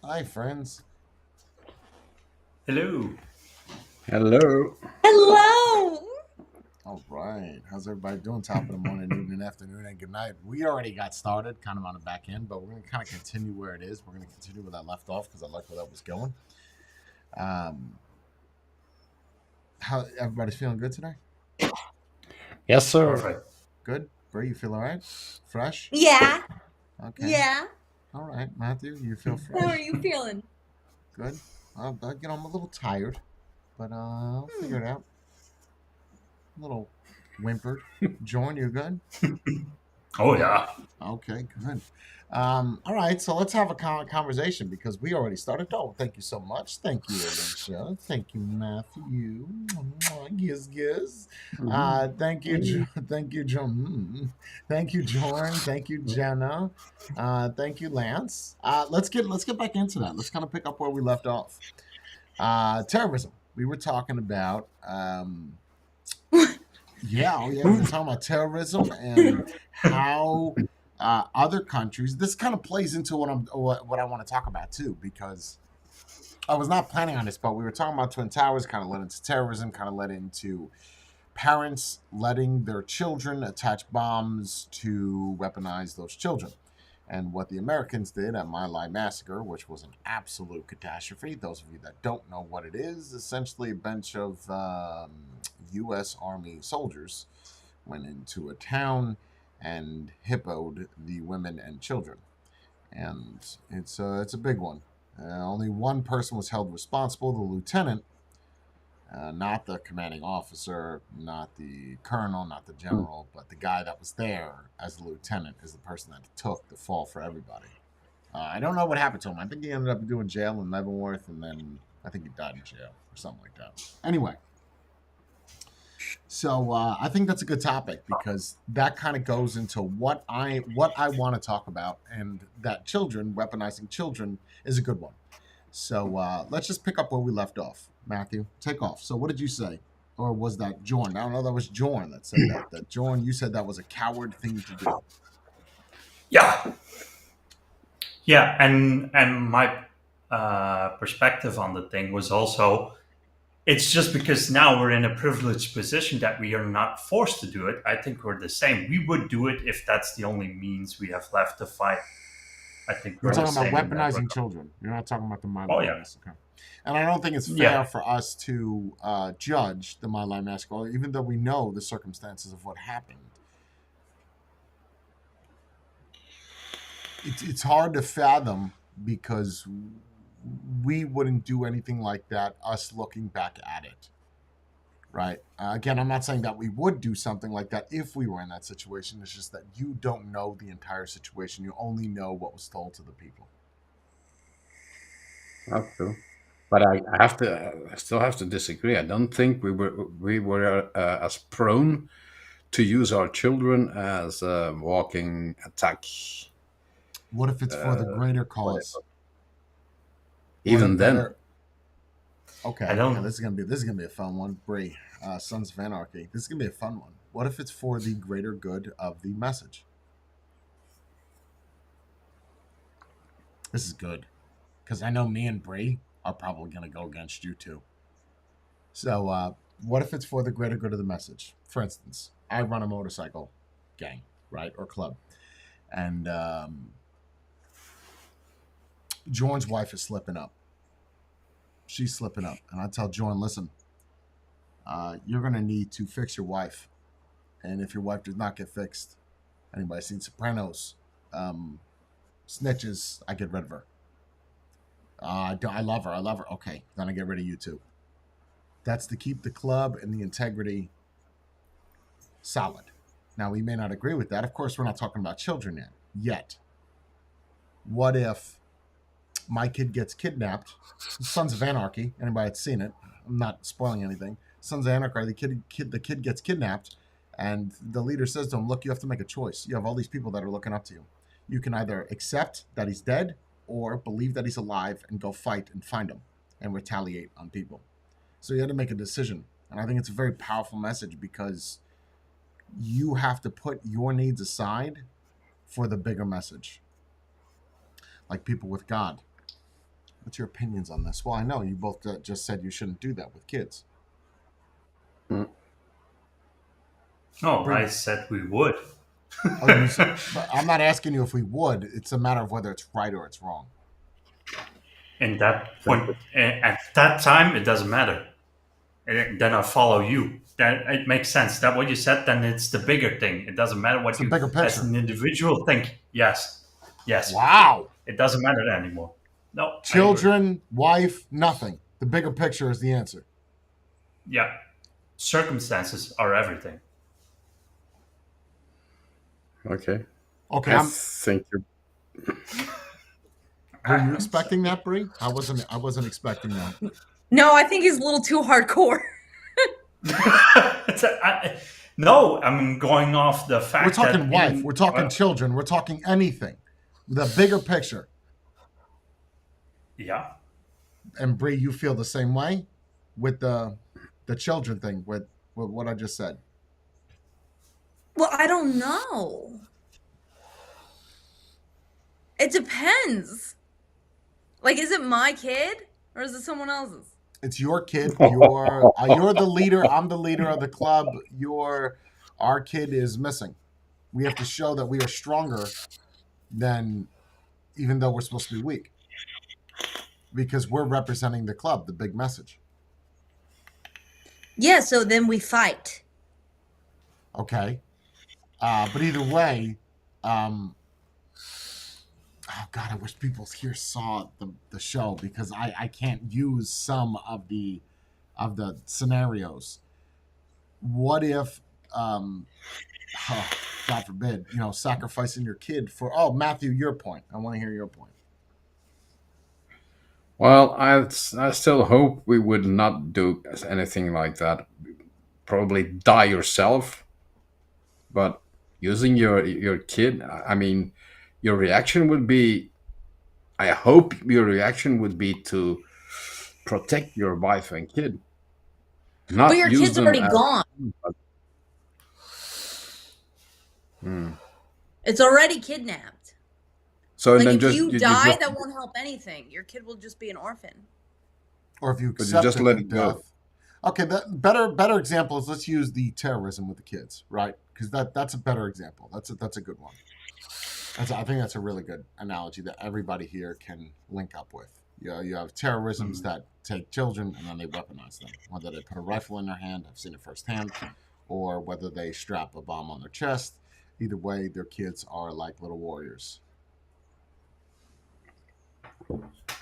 Hi, friends. Hello. Hello. Hello. All right. How's everybody doing? Top of the morning, evening, afternoon, and good night. We already got started kind of on the back end, but we're going to kind of continue where it is. We're going to continue where that left off because I like where that was going. Um, how everybody's feeling good today? Yes, sir. Perfect. Good? Brie, you feel all right? Fresh? Yeah. Okay. Yeah. All right. Matthew, you feel How are fresh? you feeling? Good. I'm a little tired, but I'll Hmm. figure it out. A little whimpered. Jordan, you good? Oh yeah. Okay, good. All right, so let's have a conversation because we already started. Oh, thank you so much. Thank you, Alicia. Thank you, Matthew. Yes, yes. Mhm. Thank you, thank you, John. Thank you, Jorn. Thank you, Jenna. Thank you, Lance. Let's get back into that. Let's kind of pick up where we left off. Terrorism. We were talking about. Yeah, oh yeah, we were talking about terrorism and how other countries. This kind of plays into what I want to talk about too, because I was not planning on this, but we were talking about Twin Towers, kind of led into terrorism, kind of led into parents letting their children attach bombs to weaponize those children. And what the Americans did at My Lai Massacre, which was an absolute catastrophe. Those of you that don't know what it is, essentially a bunch of U.S. Army soldiers went into a town and hippoed the women and children. And it's a big one. Only one person was held responsible, the lieutenant, not the commanding officer, not the colonel, not the general, but the guy that was there as the lieutenant is the person that took the fall for everybody. I don't know what happened to him. I think he ended up doing jail in Leavenworth, and then I think he died in jail or something like that. Anyway, so I think that's a good topic because that kind of goes into what I want to talk about, and that children weaponizing children is a good one. So let's just pick up where we left off. Matthew, take off. So what did you say? Or was that Jorn? I don't know. That was Jorn that said that. That Jorn, you said that was a coward thing to do. Yeah. Yeah. And my perspective on the thing was also it's just because now we're in a privileged position that we are not forced to do it. I think we're the same. We would do it if that's the only means we have left to fight. I think You're we're the talking about same in that weaponizing regard. children. You're not talking about the My Oh Lai yeah. massacre. And I don't think it's fair Yeah. for us to judge the My Lai massacre, even though we know the circumstances of what happened. It's hard to fathom because we wouldn't do anything like that. Us looking back at it, right? Again, I'm not saying that we would do something like that if we were in that situation. It's just that you don't know the entire situation. You only know what was told to the people. That's true. But I still have to disagree. I don't think we were as prone to use our children as walking attack. What if it's for the greater Whatever. cause? What if Even then, better? I Okay. don't This is gonna be a fun one. Brie, Sons of Anarchy. This is gonna be a fun one. What if it's for the greater good of the message? This is good because I know me and Brie are probably gonna go against you too. So, what if it's for the greater good of the message? For instance, I run a motorcycle gang, right, or club, and Jorn's wife is slipping up. She's slipping up, and I tell Jorn, listen, you're gonna need to fix your wife, and if your wife does not get fixed, anybody seen Sopranos? Um, Snitches, I get rid of her. I love her. I love her. Okay, then I get rid of you too. That's to keep the club and the integrity solid. Now, we may not agree with that. Of course, we're not talking about children yet. What if my kid gets kidnapped? Sons of Anarchy. Anybody that's seen it? I'm not spoiling anything. Sons of Anarchy. The kid gets kidnapped, and the leader says to him, "Look, you have to make a choice. You have all these people that are looking up to you. You can either accept that he's dead, or believe that he's alive and go fight and find him and retaliate on people." So you had to make a decision, and I think it's a very powerful message because you have to put your needs aside for the bigger message, like people with God. What's your opinions on this? Well, I know you both just said you shouldn't do that with kids. Mm. No, Bring- I said we would. Oh, you said, but I'm not asking you if we would. It's a matter of whether it's right or it's wrong. In that point, at that time, it doesn't matter. And then I follow you. That it makes sense. That what you said. Then it's the bigger thing. It doesn't matter what It's a you, bigger as picture. an individual, think. Yes, yes. Wow. It doesn't matter anymore. No. I agree. Children, wife, nothing. The bigger picture is the answer. Yeah. Circumstances are everything. Okay. Okay, I think you're were you expecting that, Bree? I wasn't expecting that. No, I think he's a little too hardcore. No, I'm going off the fact We're talking that wife. We're talking children. We're talking anything. The bigger picture. Yeah. And Bree, you feel the same way with the children thing with what I just said. Well, I don't know. It depends. Like, is it my kid or is it someone else's? It's your kid. You're the leader. I'm the leader of the club. Our kid is missing. We have to show that we are stronger than, even though we're supposed to be weak, because we're representing the club. The big message. Yeah, so then we fight. Okay, but either way, oh God, I wish people here saw the show, because I can't use some of the scenarios. What if, oh, God forbid, sacrificing your kid for? Oh, Matthew, your point. I want to hear your point. Well, I still hope we would not do anything like that. Probably die yourself, but using your kid. I mean, your reaction would be. I hope your reaction would be to protect your wife and kid. Not But your use kid's them already as- gone. Hmm. It's already kidnapped. So Like, then if just you you die, just- that won't help anything. Your kid will just be an orphan. Or if you But you accept just it let to it go. death. Okay, that better example is, let's use the terrorism with the kids, right? Because that's a better example. That's a good one. I think that's a really good analogy that everybody here can link up with. You have terrorisms that take children and then they weaponize them. Whether they put a rifle in their hand, I've seen it firsthand, or whether they strap a bomb on their chest. Either way, their kids are like little warriors.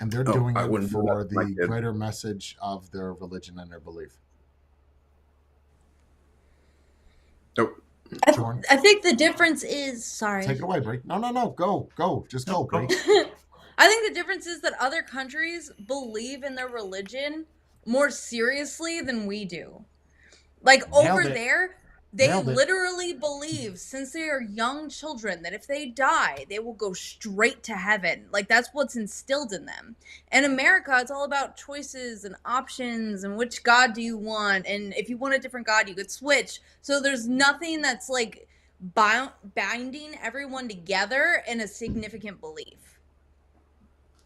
And they're doing I it wouldn't do for that to my the kid. greater message of their religion and their belief. Nope. Jordan? I think the difference is, sorry. Take it away, Brie. No. Go. Just go, Brie. I think the difference is that other countries believe in their religion more seriously than we do. Like, over it. there, they Nailed it. literally believe, since they are young children, that if they die, they will go straight to heaven. Like, that's what's instilled in them. In America, it's all about choices and options and which God do you want. And if you want a different God, you could switch. So there's nothing that's like binding everyone together in a significant belief.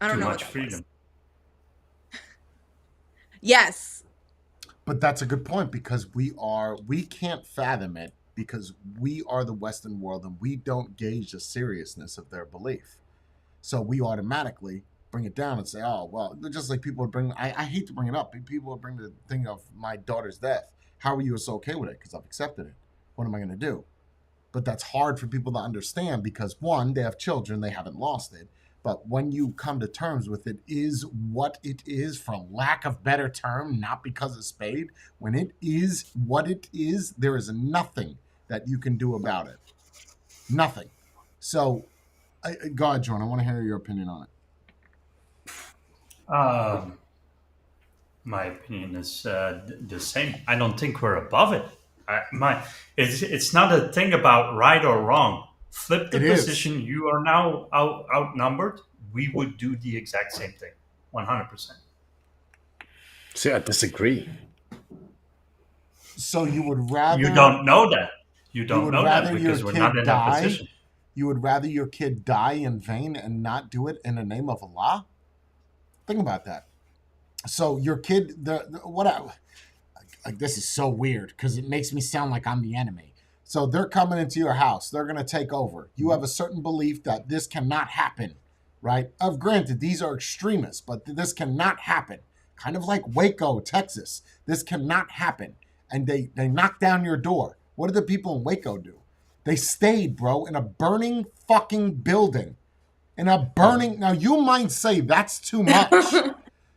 I don't Too know much what that was. freedom. Yes. But that's a good point, because we can't fathom it, because we are the Western world and we don't gauge the seriousness of their belief. So we automatically bring it down and say, oh, well, just like people would bring, I hate to bring it up, people would bring the thing of my daughter's death. How are you so okay with it? Because I've accepted it. What am I going to do? But that's hard for people to understand, because one, they have children, they haven't lost it. But when you come to terms with it is what it is, for lack of better term, not because it's spade, when it is what it is, there is nothing that you can do about it. Nothing. So, go ahead, John. I want to hear your opinion on it. My opinion is the same. I don't think we're above it. It's not a thing about right or wrong. Flip the It is. position. You are now outnumbered. We would do the exact same thing, 100%. See, I disagree. So you would rather You don't know that. You you don't would know that rather because your we're kid not in that die? position. You would rather your kid die in vain and not do it in the name of Allah? Think about that. So your kid, what? Like this is so weird because it makes me sound like I'm the enemy. So they're coming into your house. They're going to take over. You have a certain belief that this cannot happen, right? Of granted, these are extremists, but this cannot happen. Kind of like Waco, Texas. This cannot happen. And they knock down your door. What did the people in Waco do? They stayed, bro, in a burning fucking building. In a burning. Now you might say that's too much.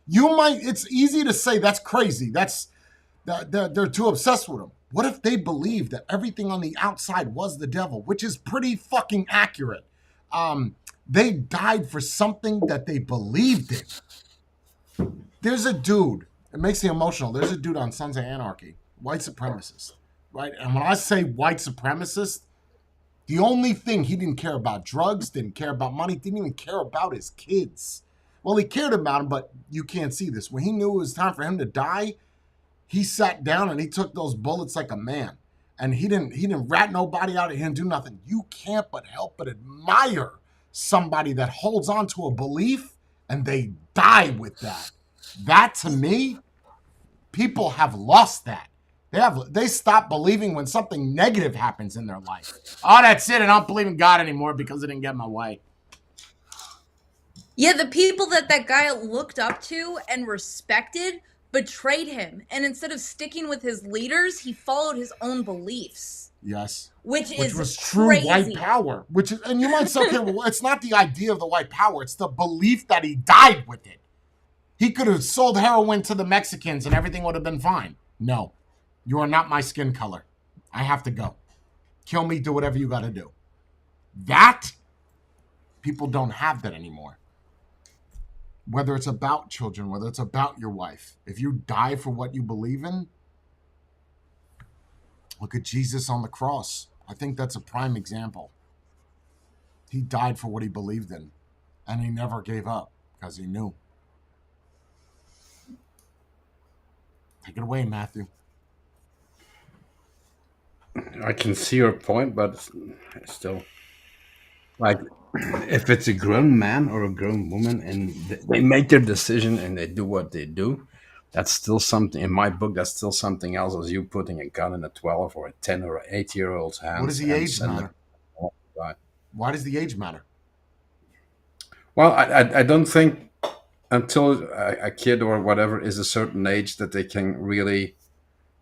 It's easy to say that's crazy. They're too obsessed with him. What if they believed that everything on the outside was the devil, which is pretty fucking accurate? They died for something that they believed in. There's a dude, it makes me emotional. There's a dude on Sons of Anarchy, white supremacist, right? And when I say white supremacist, the only thing he didn't care about drugs, didn't care about money, didn't even care about his kids. Well, he cared about them, but you can't see this. When he knew it was time for him to die, he sat down and he took those bullets like a man. And he didn't rat nobody out. He didn't do nothing. You can't but help but admire somebody that holds on to a belief and they die with that. That to me, people have lost that. They stop believing when something negative happens in their life. Oh, that's it. I don't believe in God anymore because I didn't get my way. Yeah, the people that guy looked up to and respected betrayed him, and instead of sticking with his leaders, he followed his own beliefs. Yes, which was true crazy. White power. And you might say, okay, well, it's not the idea of the white power; it's the belief that he died with it. He could have sold heroin to the Mexicans, and everything would have been fine. No, you are not my skin color. I have to go. Kill me. Do whatever you got to do. That people don't have that anymore. Whether it's about children, whether it's about your wife, if you die for what you believe in, look at Jesus on the cross. I think that's a prime example. He died for what he believed in, and he never gave up because he knew. Take it away, Matthew. I can see your point, but still, like, if it's a grown man or a grown woman and they make their decision and they do what they do, that's still something, in my book, that's still something else as you putting a gun in a 12 or a 10 or an 8-year-old's hands. What does the age matter? Why does the age matter? Well, I don't think until a kid or whatever is a certain age that they can really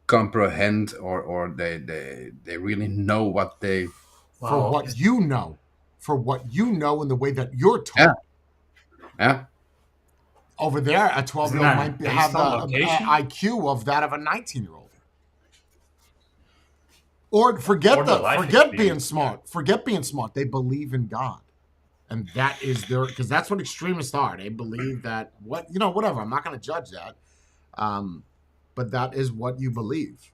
comprehend or they really know what they... For what you know. For what you know in the way that you're taught. Yeah. Over there, a 12-year-old might have the IQ of that of a 19-year-old. Or forget being smart. Forget being smart. They believe in God. And that is because that's what extremists are. They believe that whatever. I'm not going to judge that. But that is what you believe.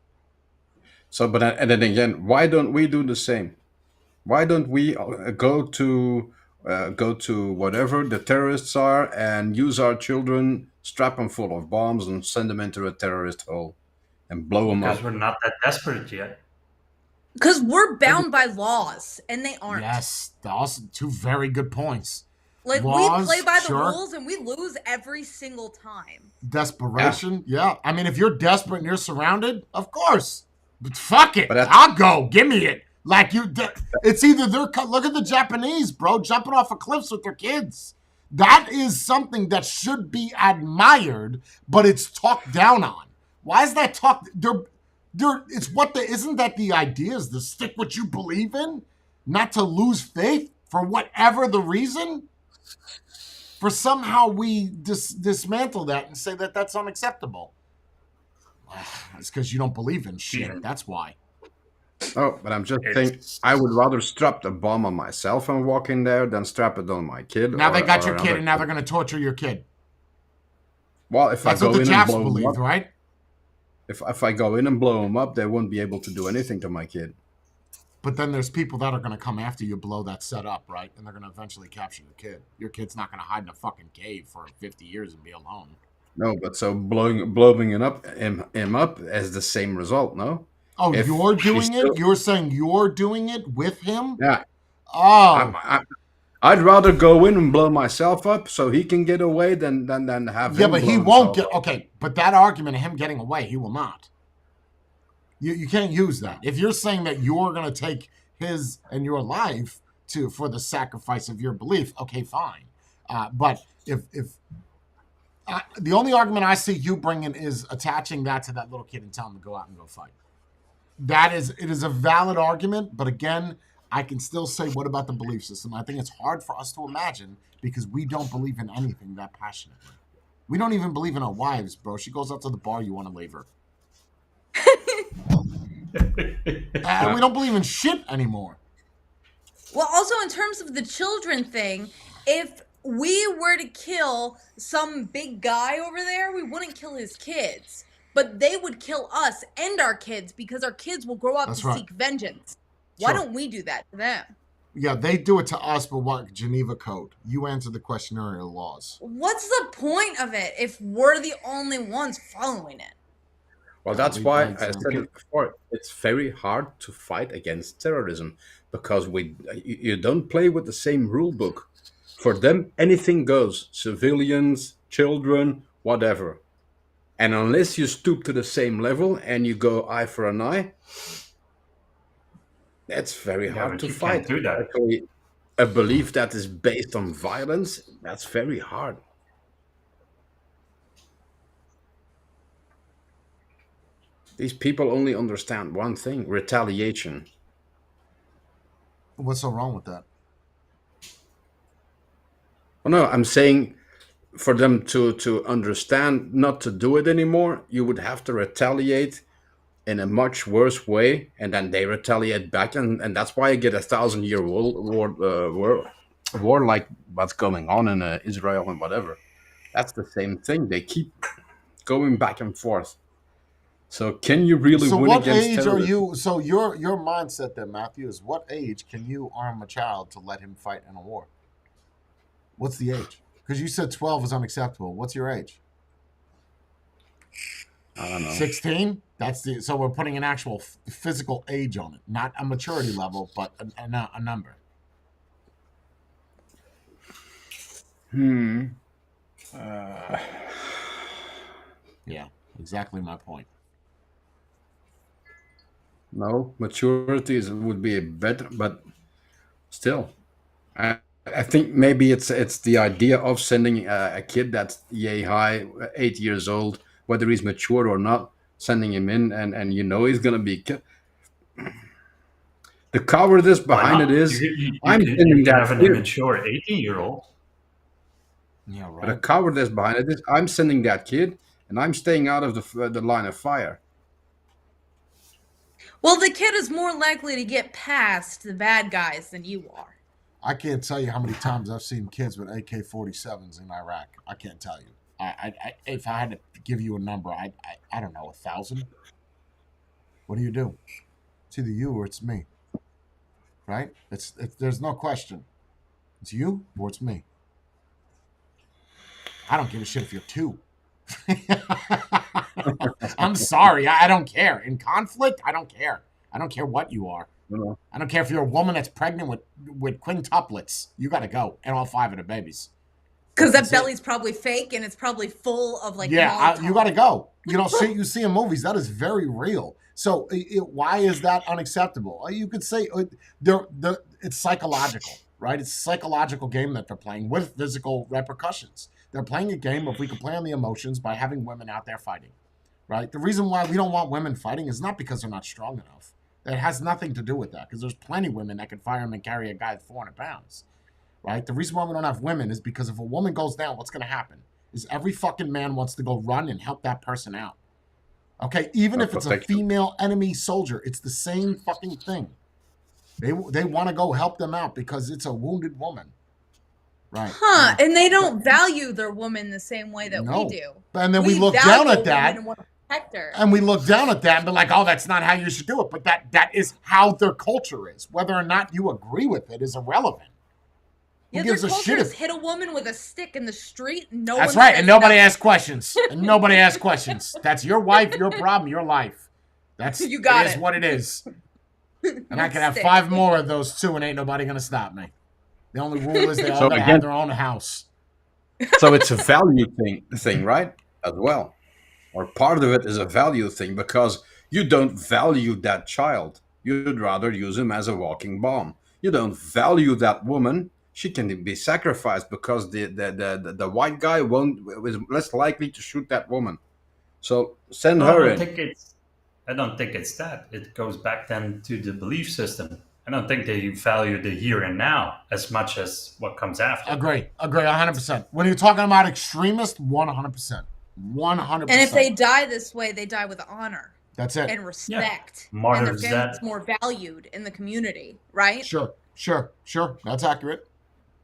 So, and then again, why don't we do the same? Why don't we go to whatever the terrorists are and use our children, strap them full of bombs, and send them into a terrorist hole and blow them up? Because we're not that desperate yet. Because we're bound by laws, and they aren't. Yes, also two very good points. Like, laws, we play by the rules, and we lose every single time. Desperation, yeah. I mean, if you're desperate and you're surrounded, of course. But fuck it, I'll go. Give me it. Like it's either look at the Japanese, bro, jumping off of cliffs with their kids. That is something that should be admired, but it's talked down on. Why is that talked? Isn't that the idea? Is to stick what you believe in, not to lose faith for whatever the reason. For somehow we dismantle that and say that that's unacceptable. It's because you don't believe in shit. That's why. Oh, but I'm just saying, I would rather strap the bomb on myself and walk in there than strap it on my kid. Now they got your kid, and now they're going to torture your kid. Well, if that's I go what the in Japs and blow believe, them up, right? If I go in and blow them up, they won't be able to do anything to my kid. But then there's people that are going to come after you, blow that set up, right? And they're going to eventually capture your kid. Your kid's not going to hide in a fucking cave for 50 years and be alone. No, but so blowing him up as the same result, no? Oh, you're doing it? You're saying you're doing it with him? Yeah. Oh. I'd rather go in and blow myself up so he can get away than have Yeah, him but he blow won't himself get. Okay, but that argument of him getting away, he will not. You can't use that. If you're saying that you're going to take his and your life for the sacrifice of your belief, okay, fine. But if the only argument I see you bringing is attaching that to that little kid and telling him to go out and go fight. It is a valid argument, but again, I can still say, what about the belief system? I think it's hard for us to imagine because we don't believe in anything that passionately. We don't even believe in our wives, bro. She goes out to the bar, you want to leave her. And we don't believe in shit anymore. Well, also in terms of the children thing, if we were to kill some big guy over there, we wouldn't kill his kids. But they would kill us and our kids because our kids will grow up That's to right. seek vengeance. Why Sure. don't we do that to them? Yeah, they do it to us, but what? Geneva Code. You answer the questionnaire laws. What's the point of it if we're the only ones following it? Well, that's Lead why by I said example. it before. It's very hard to fight against terrorism because you don't play with the same rule book. For them, anything goes. Civilians, children, whatever. And unless you stoop to the same level and you go eye for an eye, that's very Yeah, hard but to you fight. can't do that. Actually, a belief that is based on violence, that's very hard. These people only understand one thing: retaliation. What's so wrong with that? Well, no, I'm saying for them to understand not to do it anymore, you would have to retaliate in a much worse way, and then they retaliate back, and that's why you get 1,000-year war like what's going on in Israel and whatever. That's the same thing. They keep going back and forth. So can you really So win what against age are terrorism? you? So your mindset then, Matthew, is what age can you arm a child to let him fight in a war? What's the age? Because you said 12 is unacceptable. What's your age? I don't know. 16? So we're putting an actual physical age on it, not a maturity level, but a number. Yeah, exactly my point. No, maturity would be better, but still, I think maybe it's the idea of sending a kid that's yay high, 8 years old, whether he's mature or not, sending him in, and he's gonna be killed. The cowardice Why behind not? it is, You I'm can, sending you can that have an kid. immature 18-year-old. Yeah, But the right. cowardice behind it is, I'm sending that kid, and I'm staying out of the line of fire. Well, the kid is more likely to get past the bad guys than you are. I can't tell you how many times I've seen kids with AK-47s in Iraq. I can't tell you. If I had to give you a number, I don't know, 1,000. What do? It's either you or it's me, right? There's no question. It's you or it's me. I don't give a shit if you're two. I'm sorry. I don't care. In conflict, I don't care. I don't care what you are. No. I don't care if you're a woman that's pregnant with quintuplets. You got to go, and all 5 of the babies. Because that That's it. belly's probably fake and it's probably full of like Yeah, Molotov. you got to go. Shit you see in movies, that is very real. So why is that unacceptable? You could say it's psychological, right? It's a psychological game that they're playing with physical repercussions. They're playing a game of we can play on the emotions by having women out there fighting, right? The reason why we don't want women fighting is not because they're not strong enough. It has nothing to do with that because there's plenty of women that can fire them and carry a guy at 400 pounds, right? The reason why we don't have women is because if a woman goes down, what's going to happen is every fucking man wants to go run and help that person out. Okay, even if it's a female enemy soldier, it's the same fucking thing. They want to go help them out because it's a wounded woman. Right. Huh, and they don't value their woman the same way that we do. And then we look down at that. And want to protect her. And we look down at that and be like, oh, that's not how you should do it. But that is how their culture is. Whether or not you agree with it is irrelevant. Yeah, Who gives their a culture shit is if... hit a woman with a stick in the street. That's right, and nobody asks questions. And nobody asks questions. That's your wife, your problem, your life. You got it. It is what it is. And I can have 5 more of those too, and ain't nobody gonna stop me. The only rule is they all So gotta again, have their own house. so it's a value thing, right? As well, or part of it is a value thing because you don't value that child. You'd rather use him as a walking bomb. You don't value that woman. She can be sacrificed because the white guy won't is less likely to shoot that woman. So send No, I her don't in. think it's. I don't think it's that. It goes back then to the belief system. I don't think they value the here and now as much as what comes after. Agree, 100%. When you're talking about extremists, 100%, 100%. And if they die this way, they die with honor that's it. and respect, and their Martyrs family's that. more valued in the community, right? Sure. That's accurate.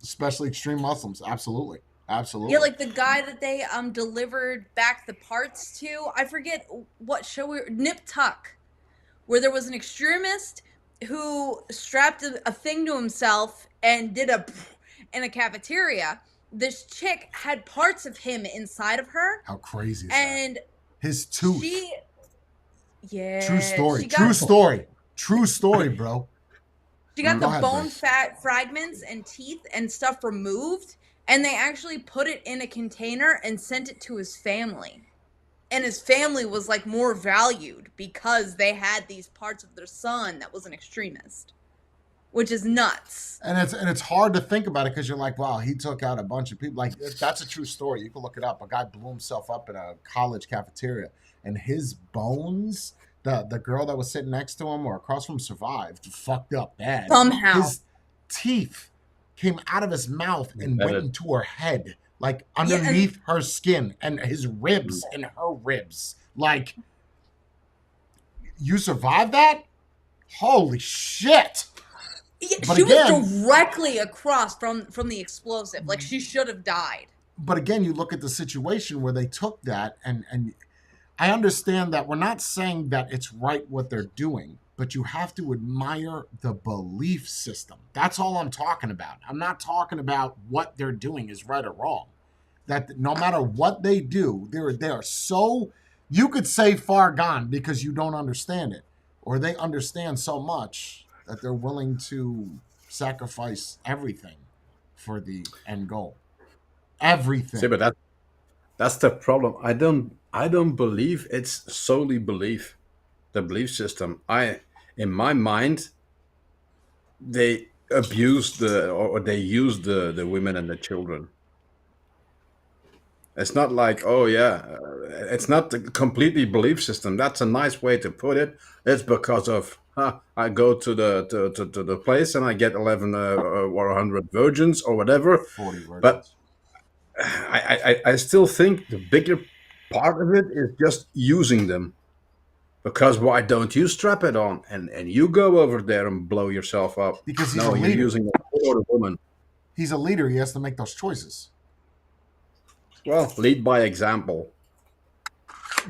Especially extreme Muslims. Absolutely. Yeah, like the guy that they delivered back the parts to. I forget what show Nip Tuck, where there was an extremist who strapped a thing to himself and did in a cafeteria. This chick had parts of him inside of her, How crazy is and that? His tooth. True story. True story, bro. She got Go the ahead, bone Grace. fat fragments and teeth and stuff removed, and they actually put it in a container and sent it to his family. And his family was like more valued because they had these parts of their son that was an extremist, which is nuts. And it's hard to think about it because you're like, wow, he took out a bunch of people. Like, that's a true story. You can look it up. A guy blew himself up in a college cafeteria, and his bones, the girl that was sitting next to him or across from him survived, fucked up bad. Somehow. His teeth came out of his mouth and went into her head, like underneath her skin, and his ribs and her ribs. Like, you survived that? Holy shit. Yeah, But she again- was directly across from the explosive. Like, she should have died. But again, you look at the situation where they took that, and I understand that we're not saying that it's right what they're doing, but you have to admire the belief system. That's all I'm talking about. I'm not talking about what they're doing is right or wrong. That no matter what they do, they are so, you could say far gone because you don't understand it, or they understand so much that they're willing to sacrifice everything for the end goal. Everything. See, but that's the problem. I don't believe it's solely belief, the belief system. In my mind, they abuse or they use the women and the children. It's not like, oh yeah, it's not the completely belief system. That's a nice way to put it. It's because of I go to the place and I get 11 or 100 virgins or whatever. 40 virgins. But I still think the bigger part of it is just using them. Because why don't you strap it on and you go over there and blow yourself up? Because he's no, a you're leader. using it for the woman. He's a leader. He has to make those choices. Well, lead by example.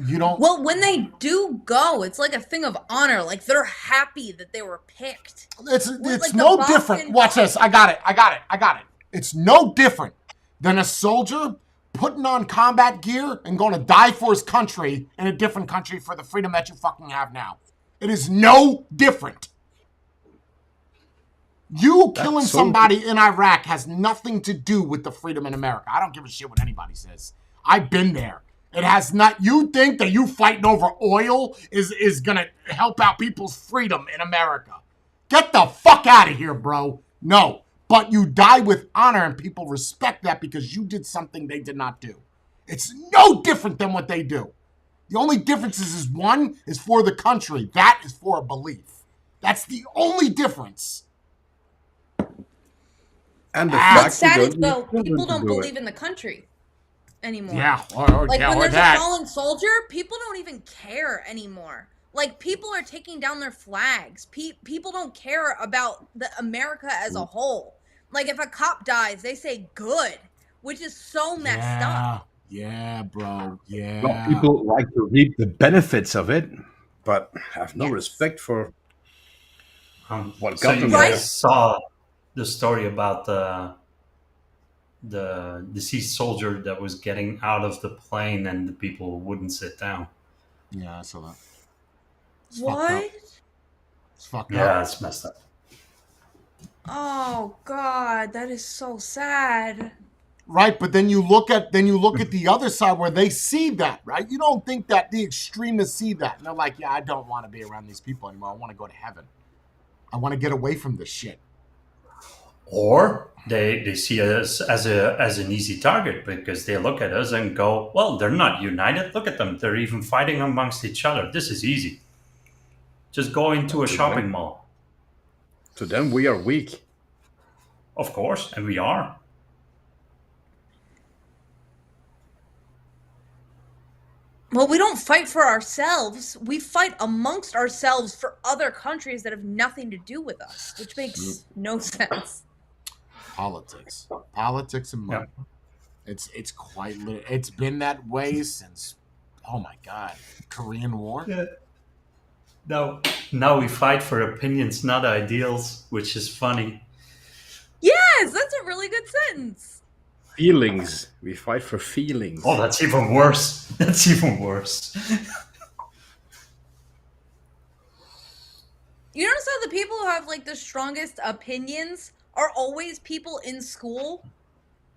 You don't. Well, when they do go, it's like a thing of honor. Like, they're happy that they were picked. It's like the no Boston different. Watch this. I got it. It's no different than a soldier putting on combat gear and going to die for his country in a different country for the freedom that you fucking have now. It is no different. You killing somebody in Iraq has nothing to do with the freedom in America. I don't give a shit what anybody says. I've been there. It has not. You think that you fighting over oil is gonna help out people's freedom in America? Get the fuck out of here, bro. No. But you die with honor and people respect that because you did something they did not do. It's no different than what they do. The only difference is one is for the country. That is for a belief. That's the only difference. And the What's fact sad you is, though, use people them to don't do believe it. in the country anymore. Yeah, Like, when or there's that. a fallen soldier, people don't even care anymore. Like, people are taking down their flags. People don't care about the America as a whole. Like, if a cop dies, they say good, which is so messed up. Yeah, bro. Yeah. Well, people like to reap the benefits of it, but have no Yes. respect for what So got you them Right. there. guys saw the story about the deceased soldier that was getting out of the plane and the people wouldn't sit down. Yeah, I saw that. It's fucked up. What? It's fucked Yeah, up. it's messed up. Oh God, that is so sad. Right, but then you look at the other side where they see that, right? You don't think that the extremists see that. And they're like, yeah, I don't want to be around these people anymore. I want to go to heaven. I want to get away from this shit. Or they see us as an easy target because they look at us and go, well, they're not united. Look at them. They're even fighting amongst each other. This is easy. Just go into a shopping mall. To them, we are weak. Of course, and we are. Well, we don't fight for ourselves. We fight amongst ourselves for other countries that have nothing to do with us, which makes no sense. Politics and money. Yeah. It's quite it's been that way since, oh my God, Korean War. Yeah. Now we fight for opinions, not ideals, which is funny. Yes, that's a really good sentence. Feelings. We fight for feelings. Oh, that's even worse. That's even worse. You notice how the people who have like the strongest opinions are always people in school?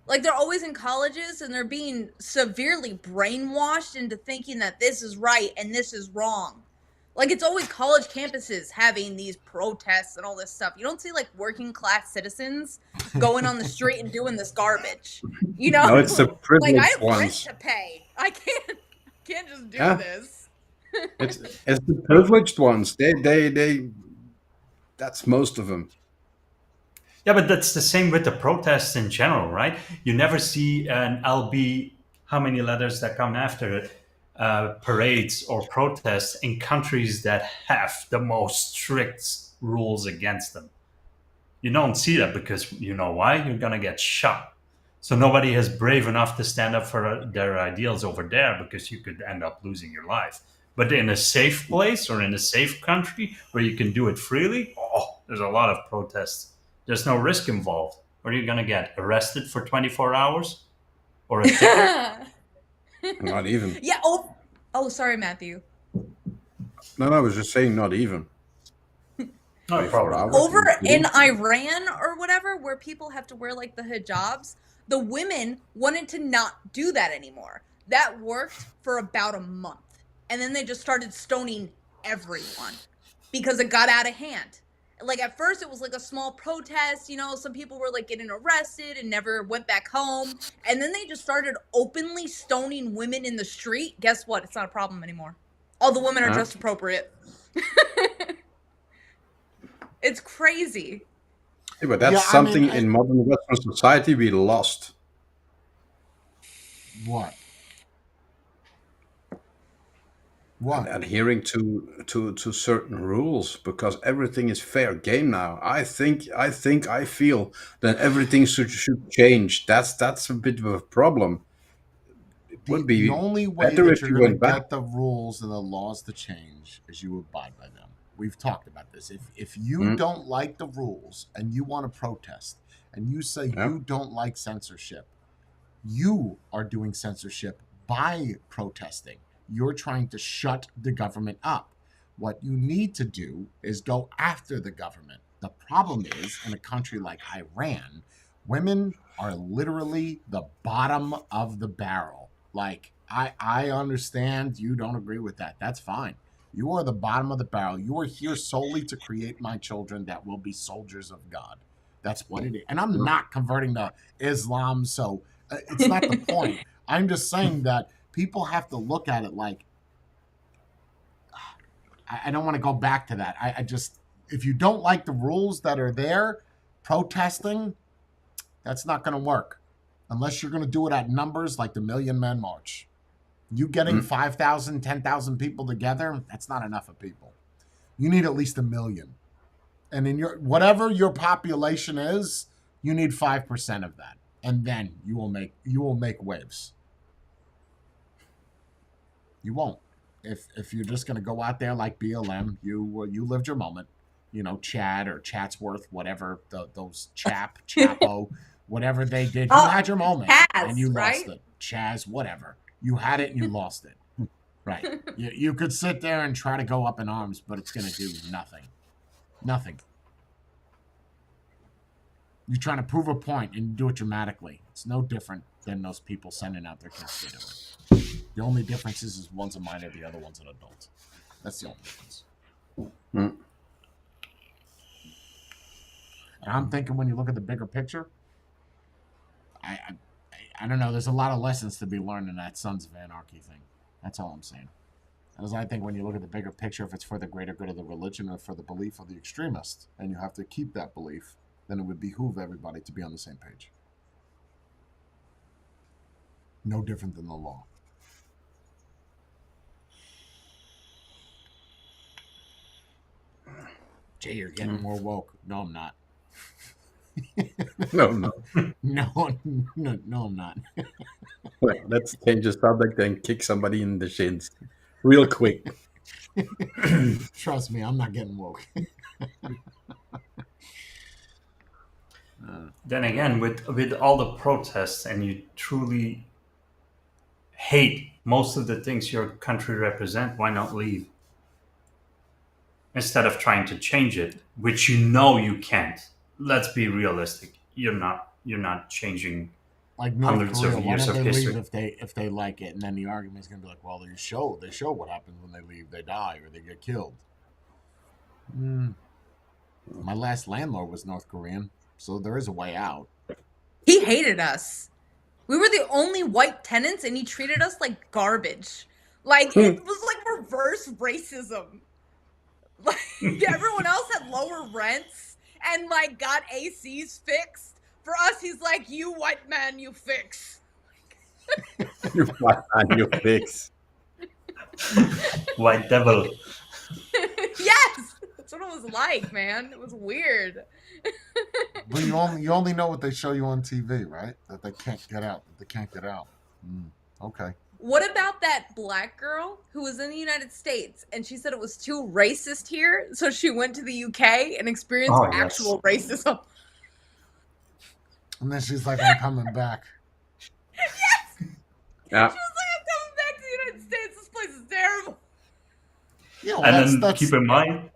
Like they're always in colleges and they're being severely brainwashed into thinking that this is right and this is wrong. Like it's always college campuses having these protests and all this stuff. You don't see like working class citizens going on the street and doing this garbage. You know? No, it's the like privileged I have rent ones. to pay. I can't just do Yeah. this. It's the privileged ones. They. That's most of them. Yeah, but that's the same with the protests in general, right? You never see an LB, how many letters that come after it, parades or protests in countries that have the most strict rules against them. You don't see that because you know why? You're going to get shot. So nobody is brave enough to stand up for their ideals over there because you could end up losing your life. But in a safe place or in a safe country where you can do it freely, there's a lot of protests. There's no risk involved. What are you going to get? Arrested for 24 hours? Or a ticket? Not even. Yeah. Oh, sorry, Matthew. No, I was just saying not even. No 24 problem. hours. Over in Iran or whatever, where people have to wear like the hijabs, the women wanted to not do that anymore. That worked for about a month. And then they just started stoning everyone because it got out of hand. Like at first it was like a small protest, you know, some people were like getting arrested and never went back home. And then they just started openly stoning women in the street. Guess what? It's not a problem anymore. All the women are dressed appropriate. It's crazy. Yeah, but that's something in modern Western society we lost. What? Adhering to certain rules, because everything is fair game now. I feel that everything should change. That's a bit of a problem. It would be the only way better that if you're you going to went back. get the rules and the laws to change is you abide by them. We've talked about this. If you don't like the rules and you want to protest and you say you don't like censorship, you are doing censorship by protesting. You're trying to shut the government up. What you need to do is go after the government. The problem is, in a country like Iran, women are literally the bottom of the barrel. Like, I understand you don't agree with that. That's fine. You are the bottom of the barrel. You are here solely to create my children that will be soldiers of God. That's what it is. And I'm not converting to Islam, so it's not the point. I'm just saying that people have to look at it like, I don't want to go back to that. I just, if you don't like the rules that are there, protesting, that's not going to work. Unless you're going to do it at numbers like the Million Man March. You getting 5,000, 10,000 people together, that's not enough of people. You need at least 1 million. And in your whatever your population is, you need 5% of that. And then you will make waves. You won't. If you're just gonna go out there like BLM, you lived your moment. You know, Chad or Chatsworth, whatever those Chapo, whatever they did, you had your moment and you lost it. Chaz, whatever. You had it and you lost it. Right. You could sit there and try to go up in arms, but it's gonna do nothing. Nothing. You're trying to prove a point and you do it dramatically. It's no different than those people sending out their kids to do it. The only difference is one's a minor, the other one's an adult. That's the only difference. Mm. And I'm thinking when you look at the bigger picture, I don't know. There's a lot of lessons to be learned in that Sons of Anarchy thing. That's all I'm saying. As I think when you look at the bigger picture, if it's for the greater good of the religion or for the belief of the extremist, and you have to keep that belief, then it would behoove everybody to be on the same page. No different than the law. Jay, you're getting more woke. No, I'm not. No. No, I'm not. Well, let's change the subject and kick somebody in the shins real quick. Trust me, I'm not getting woke. Then again, with all the protests, and you truly hate most of the things your country represent, why not leave? Instead of trying to change it, which you know you can't. Let's be realistic. You're not changing Like North hundreds Korea, of why years don't of they history. leave if they like it? And then the argument is going to be like, well, they show what happens when they leave. They die or they get killed. My last landlord was North Korean, so there is a way out. He hated us. We were the only white tenants, and he treated us like garbage. Like, it was like reverse racism. Like, everyone else had lower rents and, like, got ACs fixed. For us, he's like, you white man, you fix. You white man, you fix. White devil. Yes! That's what it was like, man. It was weird. But you only know what they show you on TV, right? That they can't get out. Okay. What about that black girl who was in the United States and she said it was too racist here, so she went to the UK and experienced Oh, yes. actual racism? And then she's like, I'm coming back. Yes! Yeah. She was like, I'm coming back to the United States. This place is terrible. You know, And then that's keep in mind,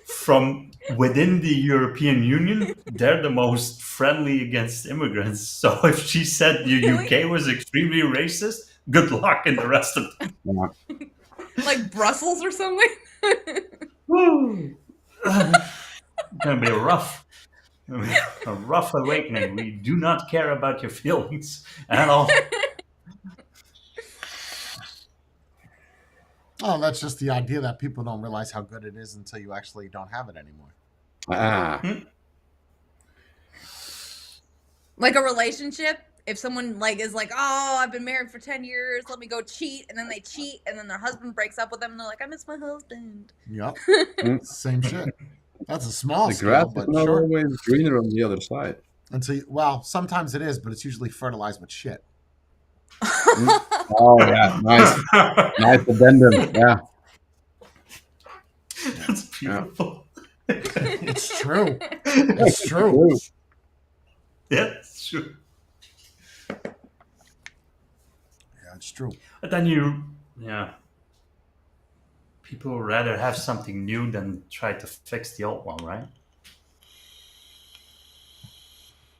from within the European Union, they're the most friendly against immigrants. So if she said the Really? UK was extremely racist, good luck in the rest of them. Like Brussels or something? Woo! Gonna be a rough awakening. We do not care about your feelings at all. Oh, that's just the idea that people don't realize how good it is until you actually don't have it anymore. Like a relationship, if someone like is like, oh, I've been married for 10 years, let me go cheat, and then they cheat, and then their husband breaks up with them, and they're like, I miss my husband. Yep. Same shit. That's a small The scale, grass but is not sure. always greener on the other side. Well, sometimes it is, but it's usually fertilized with shit. Oh yeah, nice addendum. Yeah, That's beautiful. It's true. It's true. True. Yeah, it's true. Yeah, it's true. But then people would rather have something new than try to fix the old one, right?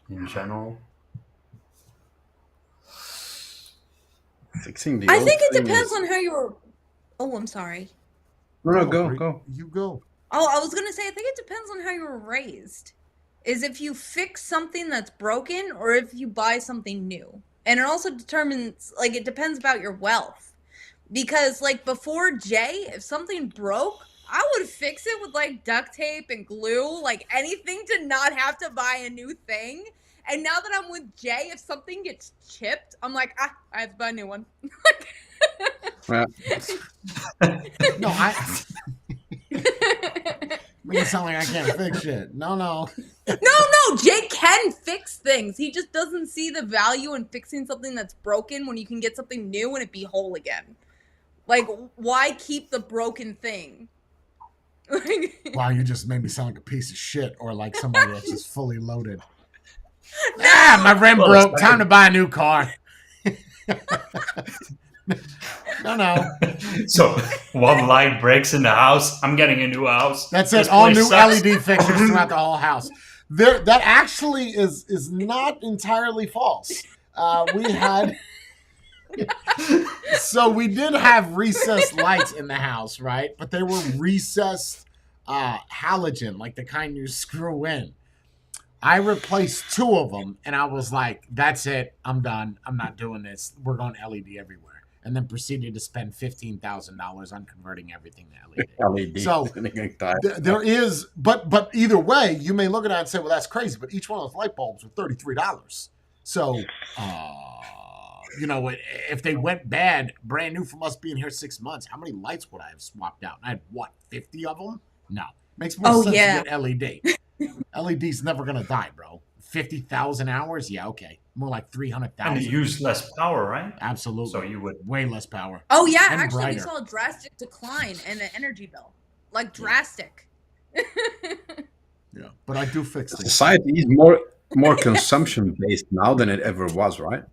In general. Fixing the I old think it thing depends is- on how you were. Oh, I'm sorry. No, Go. go. You go. Oh, I was going to say, I think it depends on how you were raised. Is if you fix something that's broken or if you buy something new. And it also determines, like, it depends about your wealth. Because, like, before Jay, if something broke, I would fix it with, like, duct tape and glue, like, anything to not have to buy a new thing. And now that I'm with Jay, if something gets chipped, I'm like, I have to buy a new one. Yeah. No, make it sound like I can't fix shit. No. No, Jay can fix things. He just doesn't see the value in fixing something that's broken when you can get something new and it be whole again. Like, why keep the broken thing? Wow, you just made me sound like a piece of shit or like somebody that's just fully loaded. No! My rim Well, broke. it's Time to buy a new car. No. So one light breaks in the house. I'm getting a new house. That's This it. All place new sucks. LED fixtures throughout the whole house. that actually is not entirely false. We had so we did have recessed lights in the house, right? But they were recessed halogen, like the kind you screw in. I replaced 2 of them, and I was like, "That's it. I'm done. I'm not doing this. We're going LED everywhere." And then proceeded to spend $15,000 on converting everything to LED. LED. So there is, but either way, you may look at it and say, "Well, that's crazy." But each one of those light bulbs were $33. So, if they went bad, brand new from us being here 6 months, how many lights would I have swapped out? I had 50 of them? No, makes more sense to get LED. LED's never gonna die, bro. 50,000 hours? Yeah, okay. More like 300,000. And it used less power, right? Absolutely. So you would way less power. Oh yeah, And actually, brighter. we saw a drastic decline in the energy bill, like drastic. Yeah, but I do fix things. Society is more consumption based now than it ever was, right?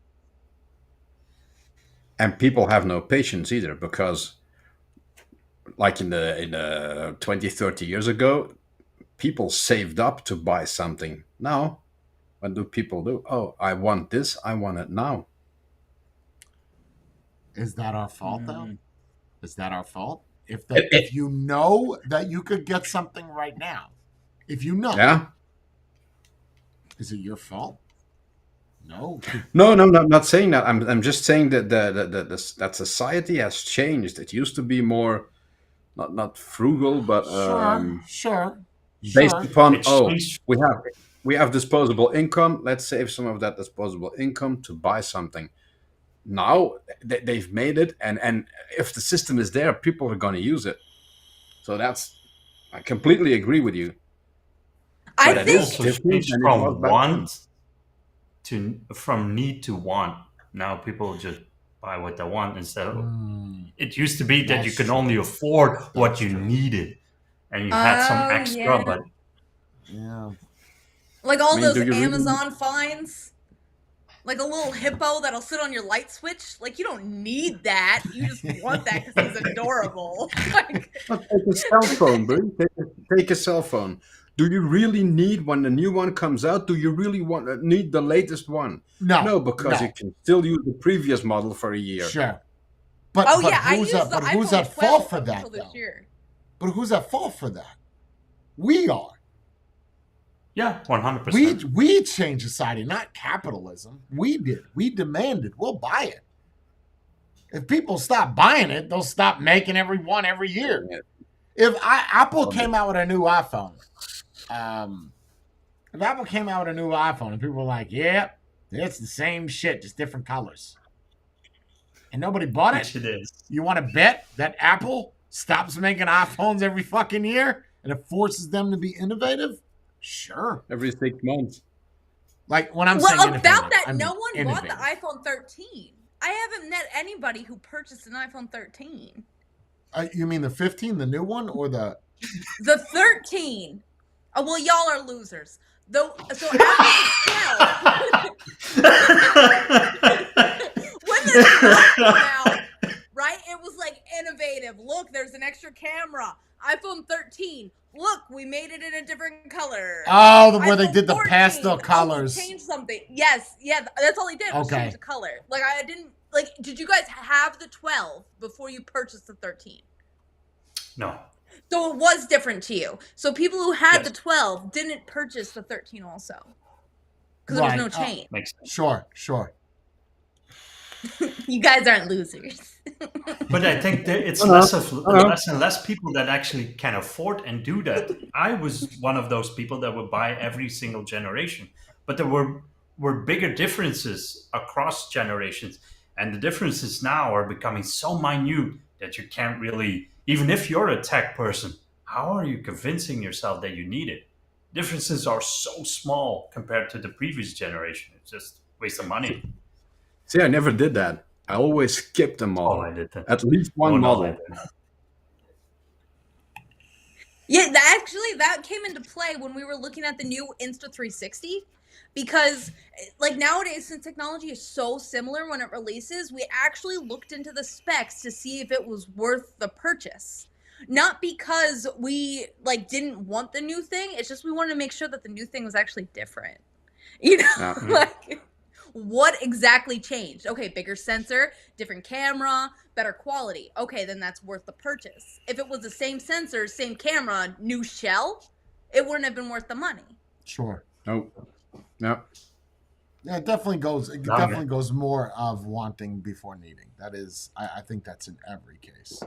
And people have no patience either, because like in the 20, 30 years ago, people saved up to buy something. Now, what do people do? Oh, I want this. I want it now. Is that our fault, though? Is that our fault? If you know that you could get something right now, if you know, Yeah. is it your fault? No. No, I'm not saying that. I'm just saying that that society has changed. It used to be more not frugal, but Sure. based upon It's changed. we have disposable income. Let's save some of that disposable income to buy something. Now they've made it, and if the system is there, people are going to use it. So I completely agree with you. I But it think is Also different changed than it was from back want from need to want. Now people just buy what they want instead of. It used to be that you That's could true. only afford what That's you true. needed, and you had some Oh, extra, yeah. but Yeah. like all I mean, those do you really- Amazon finds, like a little hippo that'll sit on your light switch. Like you don't need that. You just want that because he's adorable. Like, Take a cell phone, bro. Take a cell phone. Do you really need, when the new one comes out, do you really need the latest one? No, because no. you can still use the previous model for a year. Sure. But oh but yeah, I who's used the who's iPhone at 12 fault for up that until this though? year. But who's at fault for that? We are. yeah, 100%. We changed society, not capitalism. We did. We demanded. We'll buy it. If people stop buying it, they'll stop making every year. Yeah. If Apple came out with a new iPhone, if Apple came out with a new iPhone and people were like, "Yeah, it's the same shit, just different colors," and nobody bought Which it, it is. you want to bet that Apple stops making iPhones every fucking year and it forces them to be innovative? Sure. Every 6 months. Like when I'm Well, saying about innovative, that, I mean no one bought the innovative. iPhone 13. I haven't met anybody who purchased an iPhone 13. You mean the 15, the new one, or the? The 13. Oh well, y'all are losers. Though, so after the 12, when the 12 came out, right? It was like innovative. Look, there's an extra camera. iPhone 13. Look, we made it in a different color. Oh, where they iPhone did the 14, pastel oh, we colors. changed something. Yes, yeah, that's all he did was Okay. change the color. Like I didn't like. Did you guys have the 12 before you purchased the 13? No. So it was different to you. So people who had Yes. the 12 didn't purchase the 13 also. Because there was no Right. change. Makes sense. Sure. You guys aren't losers. But I think that it's Uh-huh. less and less people that actually can afford and do that. I was one of those people that would buy every single generation, but there were bigger differences across generations, and the differences now are becoming so minute that you can't really, even if you're a tech person, how are you convincing yourself that you need it? Differences are so small compared to the previous generation. It's just a waste of money. See, I never did that. I always skipped a model. Oh, I did that. At least one Oh, no, model. I didn't. Yeah, that came into play when we were looking at the new Insta360. Because, like, nowadays, since technology is so similar when it releases, we actually looked into the specs to see if it was worth the purchase. Not because we like didn't want the new thing. It's just we wanted to make sure that the new thing was actually different. You know, Yeah. like what exactly changed? Okay, bigger sensor, different camera, better quality. Okay, then that's worth the purchase. If it was the same sensor, same camera, new shell, it wouldn't have been worth the money. Sure. No. No. Yeah, it definitely goes. It No, definitely goes more of wanting before needing. That is, I think that's in every case.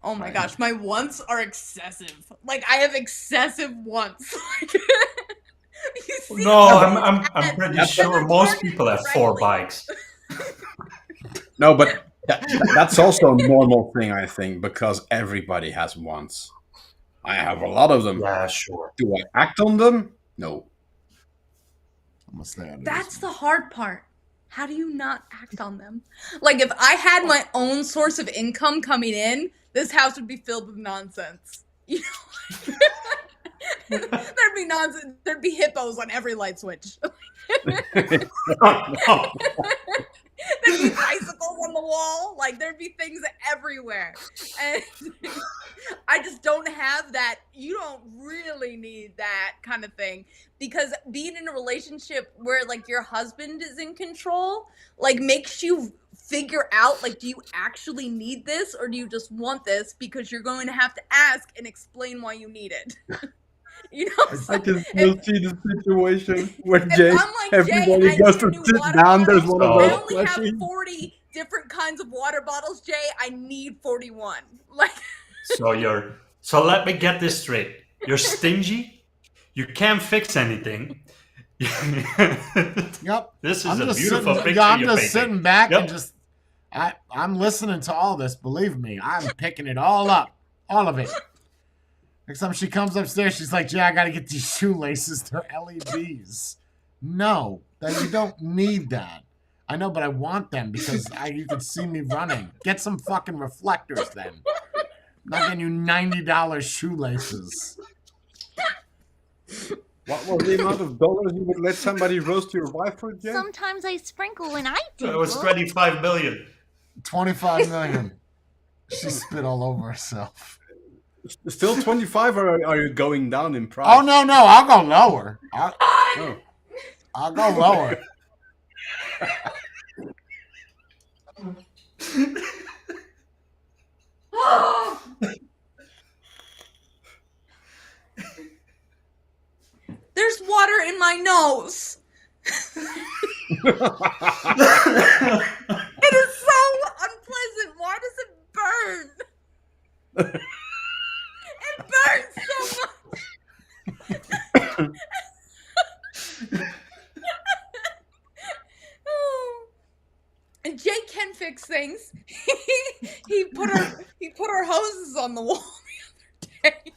Oh my Right. gosh, my wants are excessive. Like I have excessive wants. You see No, all I'm ads, pretty and sure they're most targeted people have 4 directly. bikes. No, but that's also a normal thing, I think, because everybody has wants. I have a lot of them. Yeah, sure. Do I act on them? No. I'm gonna stay out of That's this the hard part. How do you not act on them? Like if I had my own source of income coming in, this house would be filled with nonsense. You know, there'd be nonsense. There'd be hippos on every light switch. No. There'd be bicycles on the wall. Like there'd be things everywhere. And I just don't have that. You don't really need that kind of thing, because being in a relationship where like your husband is in control, like makes you figure out like, do you actually need this or do you just want this because you're going to have to ask and explain why you need it. You know, so I can still if, see the situation where if Jay, I'm like, Jay, everybody I goes need a to new sit water down. There's bottle. one of Oh. I those only have plushies. 40 different kinds of water bottles, Jay. I need 41. Like, So let me get this straight. You're stingy. You can't fix anything. Yep. This is I'm a just beautiful sitting, picture I'm you're just painting. sitting back Yep. and just I'm listening to all this. Believe me, I'm picking it all up, all of it. Next time she comes upstairs, she's like, "Yeah, I gotta get these shoelaces. They're LEDs." No, that you don't need that. I know, but I want them because you can see me running. Get some fucking reflectors then. I'm not getting you $90 shoelaces. What was the amount of dollars you would let somebody roast your wife for, Jay? Sometimes I sprinkle and I That was tinkle. 25 million. 25 million. She spit all over herself. Still 25, or are you going down in price? Oh no, I'll go lower. Oh. I'll go lower. there's water in my nose. It is so unpleasant. Why does it burn? It burns so much. Oh. And Jay can fix things. He put our hoses on the wall the other day.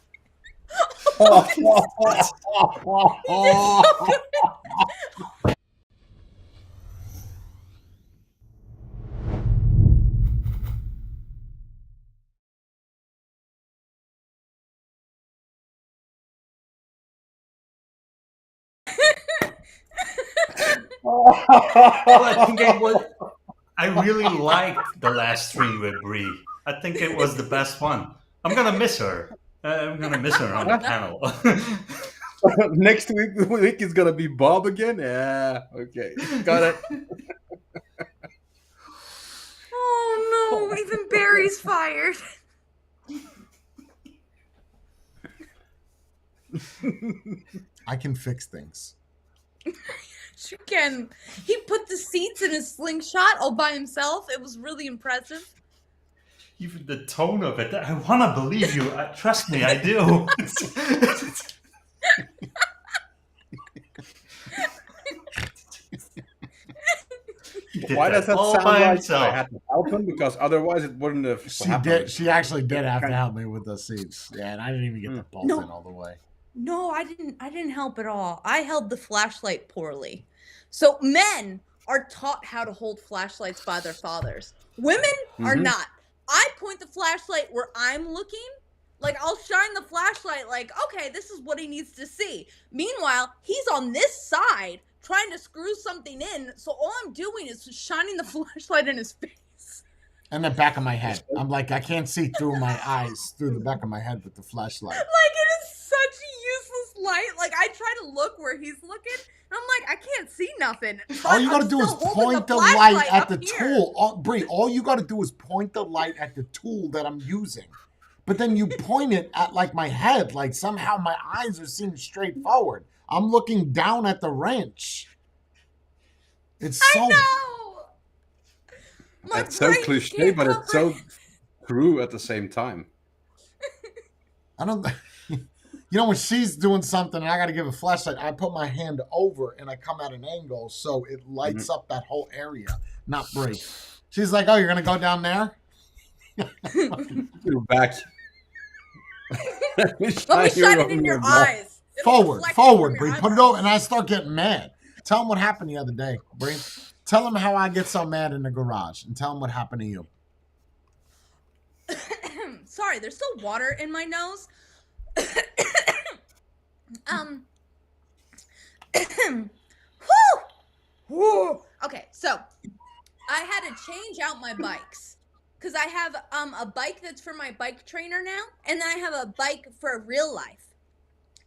Well, I really liked the last stream with Bree. I think it was the best one. I'm gonna miss her. I'm gonna miss her on the panel. Next week is gonna be Bob again. Yeah, okay, got it. Oh no, even Barry's fired. I can fix things. She can. He put the seats in his slingshot all by himself. It was really impressive. Even the tone of it, I want to believe you. Trust me, I do. Why does that all sound by like himself? I had to help him? Because otherwise it wouldn't have happened. She actually did have to help me with the seats. Yeah, and I didn't even get the bolt No. in all the way. No, I didn't help at all. I held the flashlight poorly. So men are taught how to hold flashlights by their fathers. Women are Mhm. not. I point the flashlight where I'm looking. Like, I'll shine the flashlight like, okay, this is what he needs to see. Meanwhile, he's on this side trying to screw something in. So all I'm doing is shining the flashlight in his face. And the back of my head. I'm like, I can't see through my eyes, through the back of my head with the flashlight. Like, it is such a useless light. Like, I try to look where he's looking, and I'm like, I can't see nothing. All you gotta do is point the light at the tool. tool. Bree, all you gotta do is point the light at the tool that I'm using. But then you point it at like my head, like somehow my eyes are seeing straight forward. I'm looking down at the wrench. It's so. I know. It's so cliche, but it's so true at the same time. I don't. You know, when she's doing something and I got to give a flashlight, I put my hand over and I come at an angle so it lights up that whole area, not Brie. She's like, "Oh, you're gonna go down there?" You're back. Let me shine it in your eyes. Forward, Brie. Put it over, and I start getting mad. Tell them what happened the other day, Brie. Tell them how I get so mad in the garage, and tell them what happened to you. Sorry, there's still water in my nose. Okay, so I had to change out my bikes because I have a bike that's for my bike trainer now, and then I have a bike for real life.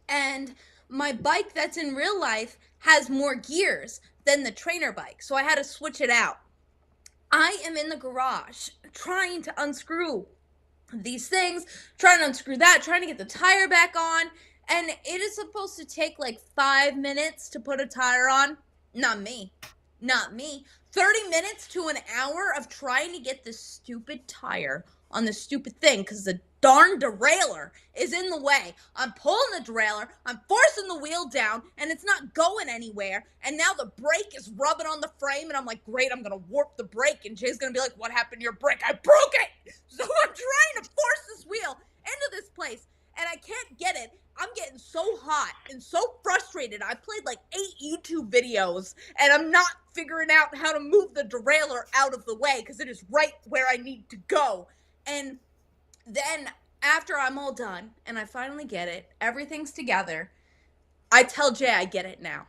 And my bike that's in real life has more gears than the trainer bike, so I had to switch it out. I am in the garage trying to unscrew these things, trying to unscrew that, trying to get the tire back on, and it is supposed to take like 5 minutes to put a tire on. Not me. 30 minutes to an hour of trying to get this stupid tire on this stupid thing because the darn derailleur is in the way. I'm pulling the derailleur, I'm forcing the wheel down, and it's not going anywhere. And now the brake is rubbing on the frame, and I'm like, great, I'm gonna warp the brake. And Jay's gonna be like, what happened to your brake? I broke it! So I'm trying to force this wheel into this place, and I can't get it. I'm getting so hot and so frustrated. I played like 8 YouTube videos, and I'm not figuring out how to move the derailleur out of the way because it is right where I need to go. And then after I'm all done and I finally get it, everything's together, I tell Jay I get it now.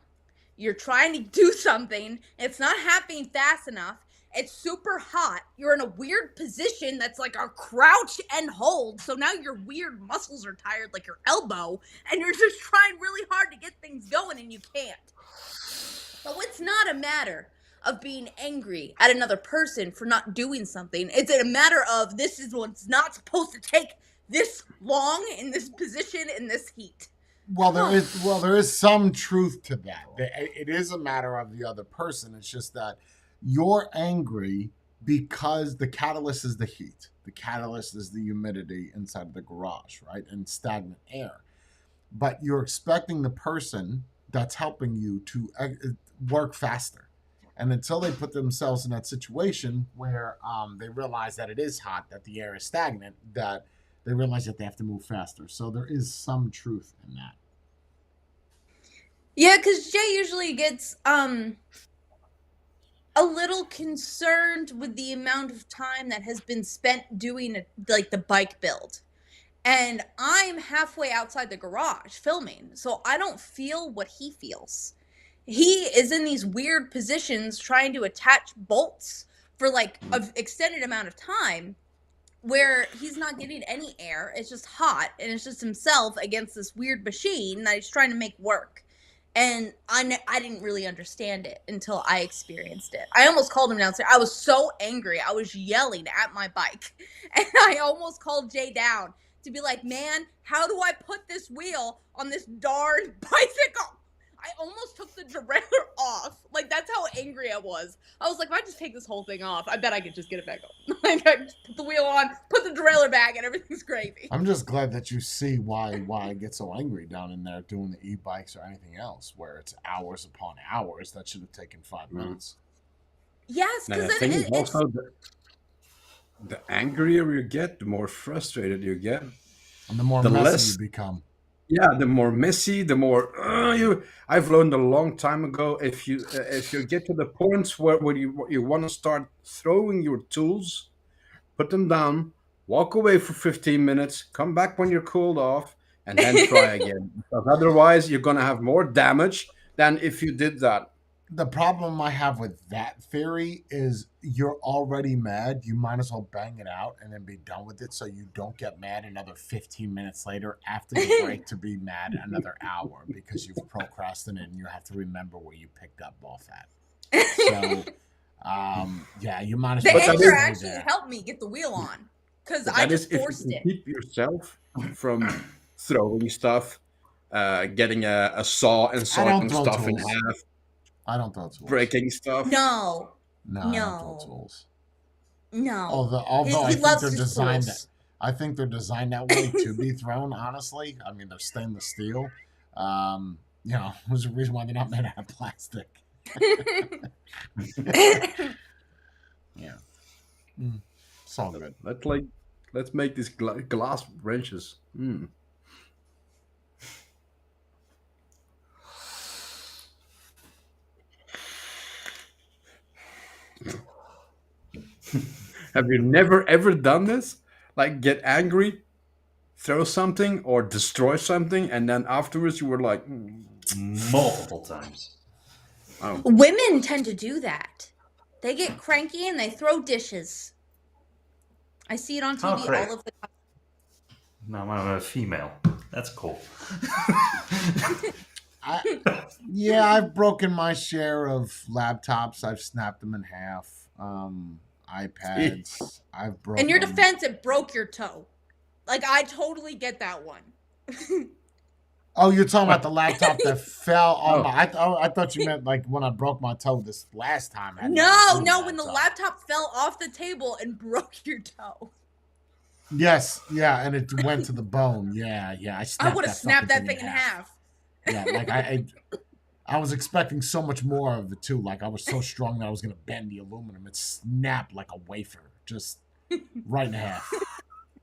You're trying to do something, it's not happening fast enough, it's super hot, you're in a weird position that's like a crouch and hold, so now your weird muscles are tired like your elbow, and you're just trying really hard to get things going and you can't. So it's not a matter of being angry at another person for not doing something. It's a matter of this is what's not supposed to take this long in this position in this heat. Well, there is some truth to that. It is a matter of the other person. It's just that you're angry because the catalyst is the heat. The catalyst is the humidity inside of the garage, right? And stagnant air. But you're expecting the person that's helping you to work faster. And until they put themselves in that situation where they realize that it is hot, that the air is stagnant, that they realize that they have to move faster. So there is some truth in that. Yeah, because Jay usually gets a little concerned with the amount of time that has been spent doing like the bike build. And I'm halfway outside the garage filming, so I don't feel what he feels. He is in these weird positions trying to attach bolts for like an extended amount of time where he's not getting any air. It's just hot, and it's just himself against this weird machine that he's trying to make work. And I didn't really understand it until I experienced it. I almost called him downstairs. I was so angry. I was yelling at my bike. And I almost called Jay down to be like, man, how do I put this wheel on this darn bicycle? I almost took the derailleur off. Like, that's how angry I was. I was like, if I just take this whole thing off, I bet I could just get it back on. Like, I just put the wheel on, put the derailleur back, and everything's gravy. I'm just glad that you see why I get so angry down in there doing the e-bikes or anything else, where it's hours upon hours. That should have taken 5 minutes. Yes, because I think it's also the angrier you get, the more frustrated you get, and the more messy you become. Yeah, the more messy, the more I've learned a long time ago. If you get to the points where you want to start throwing your tools, put them down, walk away for 15 minutes, come back when you're cooled off, and then try again. Because otherwise, you're gonna have more damage than if you did that. The problem I have with that theory is you're already mad. You might as well bang it out and then be done with it so you don't get mad another 15 minutes later after the break to be mad another hour because you've procrastinated and you have to remember where you picked up off at. So, yeah, you might as The well. anger stay actually there. helped me get the wheel on because But I that is just if forced you it. keep yourself from throwing stuff, getting a saw and I don't sawing throw stuff in tools. half, I don't throw tools. breaking stuff. No, No, I don't throw no, tools. no. Although I He think loves they're his designed tools. I think they're designed that way to be thrown. Honestly, I mean they're stainless steel. There's a reason why they're not made out of plastic. Yeah, it's all good. Let's make this glass wrenches. Have you never ever done this? Like get angry, throw something or destroy something, and then afterwards you were like, Multiple times. oh, Women tend to do that. They get cranky and they throw dishes. I see it on TV great. all of the time. No, I'm a female. That's cool. I've broken my share of laptops. I've snapped them in half. iPads. I've broken. In your defense, it broke your toe. Like, I totally get that one. Oh, you're talking about the laptop that fell on Oh. my. I thought you meant like when I broke my toe this last time. I had No, a new when the laptop fell off the table and broke your toe. Yes, yeah, and it went to the bone. Yeah, I would have snapped that fucking thing in half. Yeah, like I was expecting so much more of it too. Like I was so strong that I was gonna bend the aluminum. It snapped like a wafer, just right in half.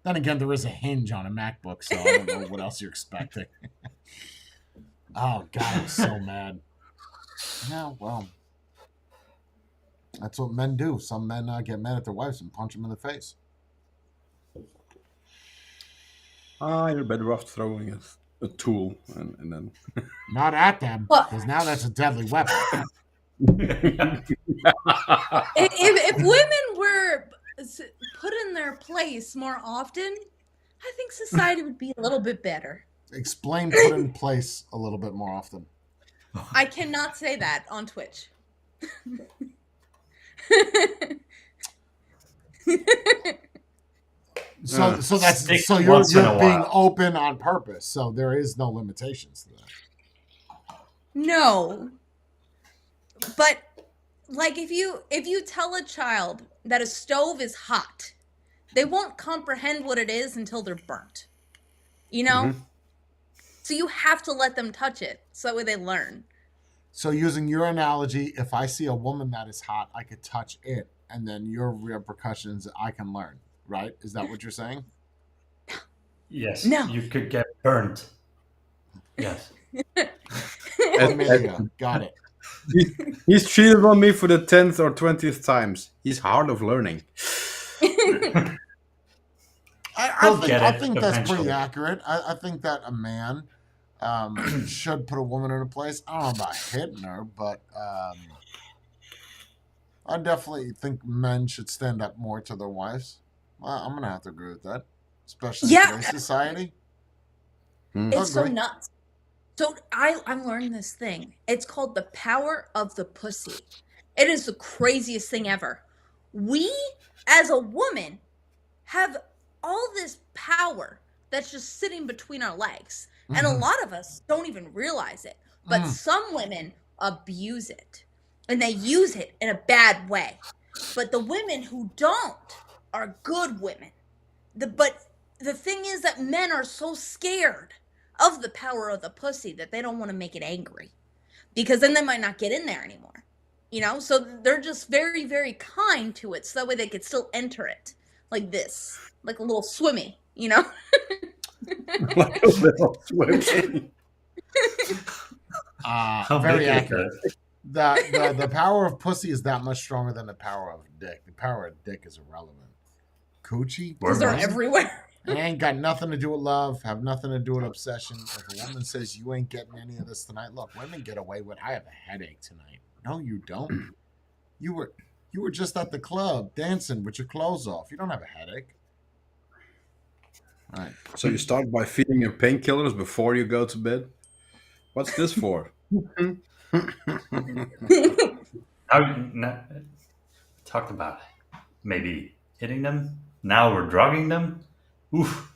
Then again, there is a hinge on a MacBook, so I don't know what else you're expecting. Oh God, I was so mad. Yeah, well, that's what men do. Some men get mad at their wives and punch them in the face. you're better off throwing a tool and then. Not at them, What? because now that's a deadly weapon. If women were put in their place more often, I think society would be a little bit better. Explain put in place a little bit more often. I cannot say that on Twitch. So that's Stick so you're once in a being while. open on purpose. So there is no limitations to that. No. But like if you tell a child that a stove is hot, they won't comprehend what it is until they're burnt. You know? Mhm. So you have to let them touch it so that way they learn. So using your analogy, if I see a woman that is hot, I could touch it, and then your repercussions, I can learn. Right? Is that what you're saying? Yes. No. You could get burned. Yes. Chlamydia. Got it. He's cheated on me for the 10th or 20th times. He's hard of learning. I think that's eventually. pretty accurate. I think that a man should put a woman in a place. I don't know about hitting her, but I definitely think men should stand up more to their wives. Well, I'm gonna have to agree with that, especially in today's society. It's so Agree. nuts. So I'm learning this thing. It's called the power of the pussy. It is the craziest thing ever. We, as a woman, have all this power that's just sitting between our legs. And a lot of us don't even realize it. But some women abuse it. And they use it in a bad way. But the women who don't are good women. But the thing is that men are so scared of the power of the pussy that they don't want to make it angry. Because then they might not get in there anymore. You know? So they're just very, very kind to it. So that way they could still enter it. Like this. Like a little swimmy, you know? Like a little swimming. How Very big is accurate. The power of pussy is that much stronger than the power of dick. The power of dick is irrelevant. Coochie? Because they're everywhere. It ain't got nothing to do with love, have nothing to do with obsession. If a woman says you ain't getting any of this tonight, look, women get away with I have a headache tonight. No, you don't. You were you were just at the club dancing with your clothes off. You don't have a headache. All right. So you start by feeding your painkillers before you go to bed. What's this for? Now, talked about maybe hitting them. Now we're drugging them. Oof.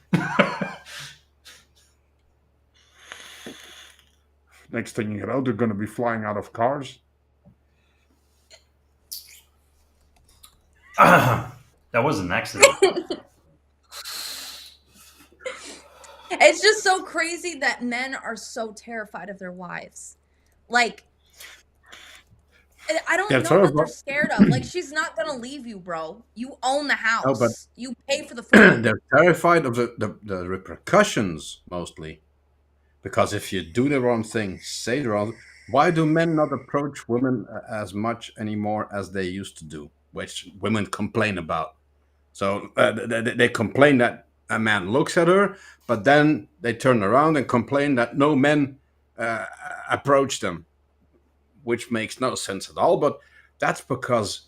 Next thing you know, they're going to be flying out of cars. That was an accident. It's just so crazy that men are so terrified of their wives. Like, I don't Yeah, know what they're terrible. scared of. Like, she's not gonna leave you, bro. You own the No, but house. You pay for the food. they're terrified of the repercussions mostly. Because if you do the wrong thing, say the wrong, why do men not approach women as much anymore as they used to do, which women complain about? So they complain that a man looks at her, but then they turn around and complain that no men uh, approach them, which makes no sense at all. But that's because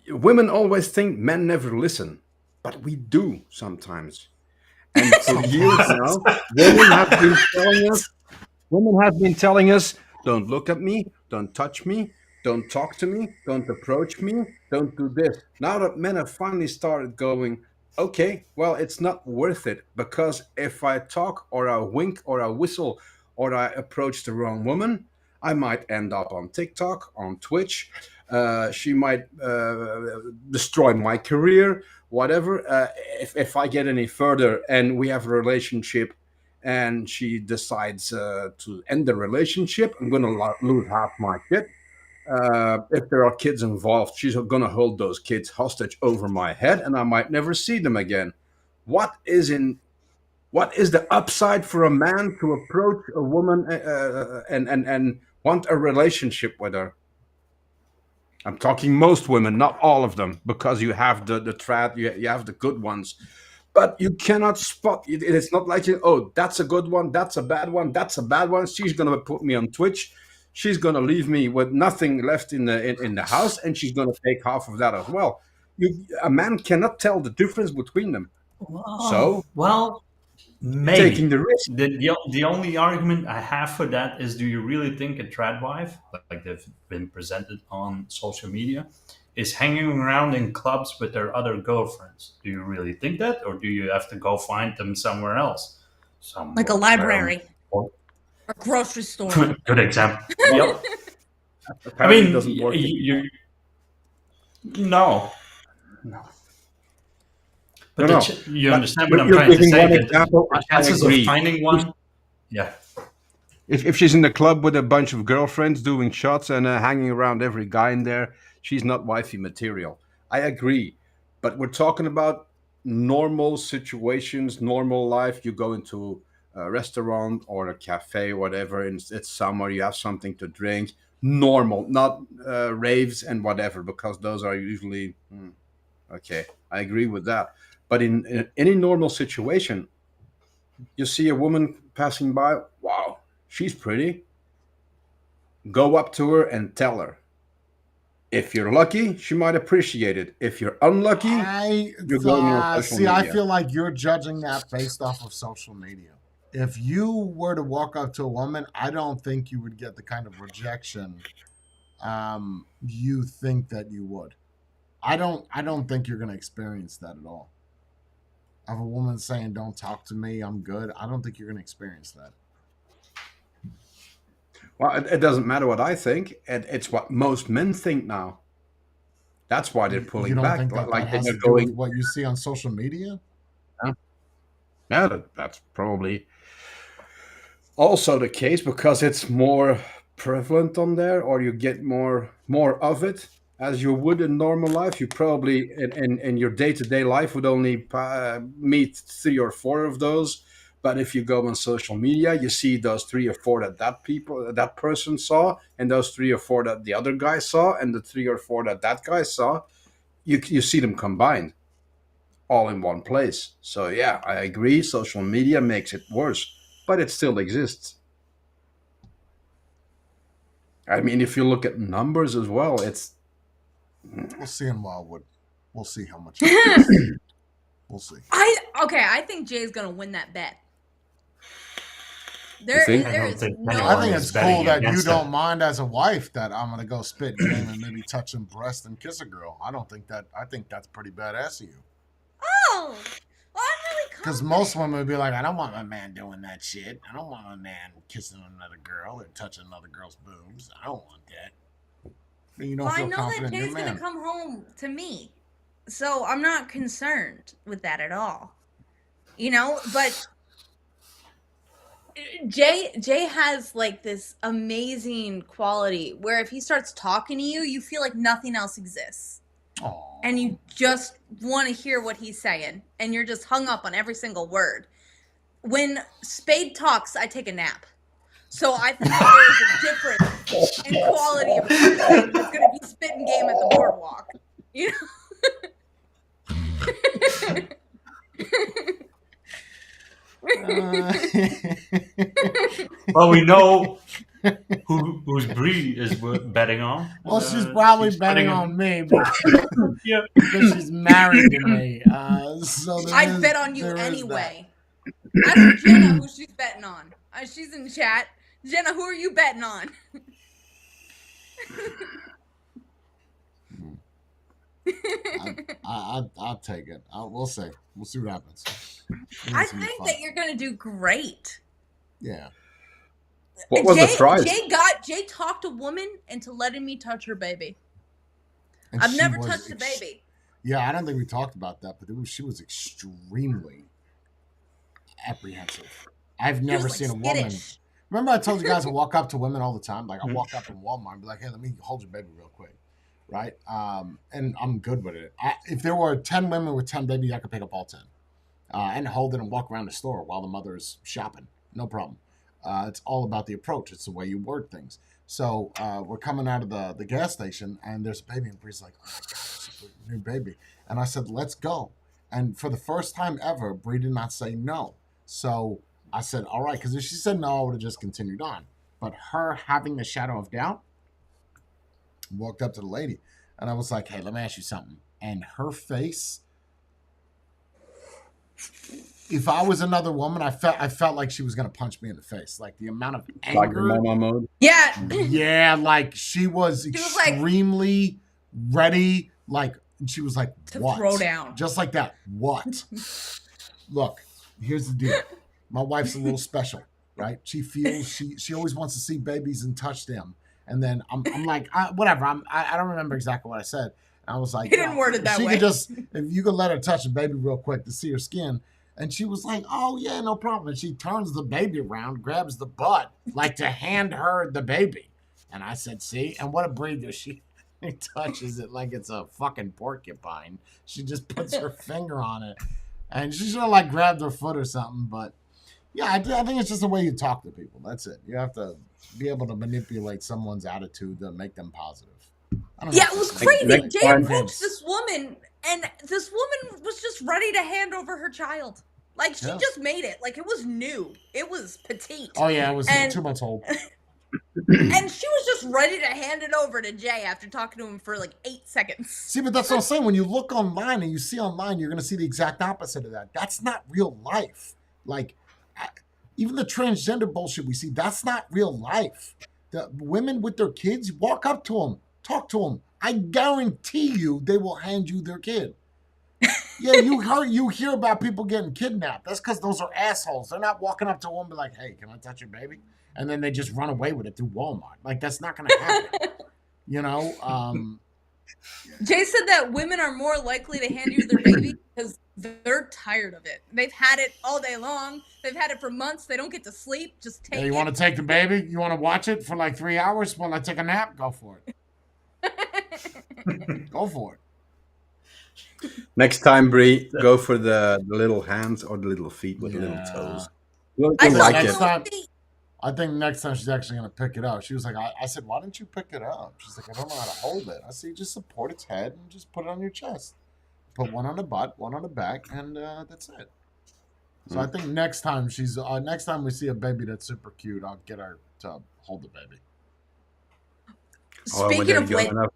women always think men never listen, but we do sometimes. And for years Sometimes. now, women have been telling us, don't look at me, don't touch me, don't talk to me, don't approach me, don't do this. Now that men have finally started going, okay, well, it's not worth it because if I talk or I wink or I whistle or I approach the wrong woman, I might end up on TikTok, on Twitch. She might destroy my career, whatever. If I get any further and we have a relationship and she decides to end the relationship, I'm going to lose half my shit. If there are kids involved, she's going to hold those kids hostage over my head, and I might never see them again. What is in what is the upside for a man to approach a woman and want a relationship with her? I'm talking most women, not all of them, because you have the trad, you have the good ones, but you cannot spot. It's not like oh, that's a good one, that's a bad one, that's a bad one. She's gonna put me on Twitch. She's gonna leave me with nothing left in the house, and she's gonna take half of that as well. A man cannot tell the difference between them. Oh, So well, taking maybe. the risk. The only argument I have for that is, do you really think a trad wife, like they've been presented on social media, is hanging around in clubs with their other girlfriends? Do you really think that, or do you have to go find them somewhere else? Like a Somewhere. library or grocery store. Good example. Yep. I Apparently, it mean, doesn't work. no, no. But No, no. you But understand what I'm you're trying to giving say? one That example. the I chances of agree. finding one, yeah. If she's in the club with a bunch of girlfriends doing shots and hanging around every guy in there, she's not wifey material. I agree, but we're talking about normal situations, normal life. You go into a restaurant or a cafe, whatever, and it's summer. You have something to drink. Normal, not raves and whatever, because those are usually okay. I agree with that. But in any normal situation, you see a woman passing by. Wow, she's pretty. Go up to her and tell her. If you're lucky, she might appreciate it. If you're unlucky, I you're going on social see. I media. feel like you're judging that based off of social media. If you were to walk up to a woman, I don't think you would get the kind of rejection you think that you would. I don't. I don't think you're going to experience that at all. Of a woman saying, "Don't talk to me. I'm good." I don't think you're going to experience that. Well, it doesn't matter what I think. It's what most men think now. That's why they're You pulling don't back. think that that has They're to do with going, what you see on social media? "Huh? Yeah, that's probably also the case because it's more prevalent on there, or you get more of it as you would in normal life. You probably in your day-to-day life would only meet 3 or 4 of those, but if you go on social media, you see those 3 or 4 that person saw, and those 3 or 4 that the other guy saw, and the 3 or 4 that guy saw. You see them combined all in one place. So yeah, I agree, social media makes it worse, but it still exists. I mean, if you look at numbers as well, it's We'll see in Wildwood. We'll see how much. We'll see. I think Jay's gonna win that bet. You think? I There don't is think no. I think is it's betting cool that you against don't him. mind as a wife that I'm gonna go spit game and maybe touch some breast and kiss a girl. I think that's pretty badass of you. Oh, well, I'm really Because confident. most women would be like, I don't want my man doing that shit. I don't want my man kissing another girl or touching another girl's boobs. I don't want that. But you don't Well, I feel know that confident in your Jay's gonna man. come home to me, so I'm not concerned with that at all. But Jay has like this amazing quality where if he starts talking to you, you feel like nothing else exists. Aw. And you just want to hear what he's saying, and you're just hung up on every single word. When Spade talks, I take a nap. So I think that there's a difference in quality of person that's going to be spitting game at the boardwalk. You Well, we know whose Brie is betting on. Well, she's probably betting on me Yeah. because she's married to me. So I'd bet on you there is that. anyway. Ask Jenna who she's betting on. She's in chat. Jenna, who are you betting on? I'll take it. We'll see. We'll see what happens. I think that you're gonna do great. Yeah. what was the prize? Jay talked a woman into letting me touch her baby. And I've she never was touched a baby. Yeah, I don't think we talked about that, but she was extremely apprehensive. I've never was, seen like, a woman. skittish. Remember, I told you guys I walk up to women all the time. Like I walk up in Walmart and be like, "Hey, let me hold your baby real quick," right? And I'm good with it. If there were 10 women with 10 babies, I could pick up all 10 and hold it and walk around the store while the mother's shopping. No problem. It's all about the approach. It's the way you word things. So we're coming out of the gas station, and there's a baby, and Bree's like, "Oh my God, it's a new baby." And I said, "Let's go." And for the first time ever, Bree did not say no. So I said, "All right," because if she said no, I would have just continued on. But her having a shadow of doubt, walked up to the lady, and I was like, "Hey, let me ask you something." And her face, if I was another woman, I felt like she was gonna punch me in the face. Like the amount of Like anger. mama mode. Yeah. Yeah, like she was was like- extremely ready. Like she was like, To "What?" throw down. Just like that. What? Look, here's the deal. My wife's a little special, right? She feels she always wants to see babies and touch them. And then I'm like, whatever. I don't remember exactly what I said. I was like, He didn't word it that she way. could just, if you could let her touch the baby real quick to see her skin. And she was like, "Oh yeah, no problem." And she turns the baby around, grabs the butt, like to hand her the baby. And I said, "See?" And what a breed does she? She touches it like it's a fucking porcupine. She just puts her finger on it, and she should have like grabbed her foot or something. But yeah, I think it's just the way you talk to people. That's it. You have to be able to manipulate someone's attitude to make them positive. I don't know Yeah, if it was that's- crazy. next Jay time- approached this woman, and this woman was just ready to hand over her child. Like, she Yeah. just made it. Like, it was new. It was petite. Oh yeah, it was And- 2 months old. And she was just ready to hand it over to Jay after talking to him for like 8 seconds. See, but that's what I'm saying. When you look online and you see online, you're going to see the exact opposite of that. That's not real life. Like, even the transgender bullshit we see, that's not real life. The women with their kids, walk up to them, talk to them. I guarantee you they will hand you their kid. Yeah, you hear about people getting kidnapped. That's because those are assholes. They're not walking up to a woman and be like, "Hey, can I touch your baby?" And then they just run away with it through Walmart. Like, that's not going to happen. You know? Jay said that women are more likely to hand you their baby because they're tired of it. They've had it all day long. They've had it for months. They don't get to sleep. Just take Hey, you it. want to take the baby? You want to watch it for like 3 hours while I take a nap? Go for it. Go for it. Next time, Brie, go for the little hands or the little feet with the little Yeah. toes. You'll I you'll saw like next it. little time- feet. I think next time she's actually going to pick it up. She was like, I said, "Why didn't you pick it up?" She's like, "I don't know how to hold it." I said, "You just support its head and just put it on your chest. Put one on the butt, one on the back, and that's it." So I think next time next time we see a baby that's super cute, I'll get her to hold the baby. Or when Speaking they're of young which, enough,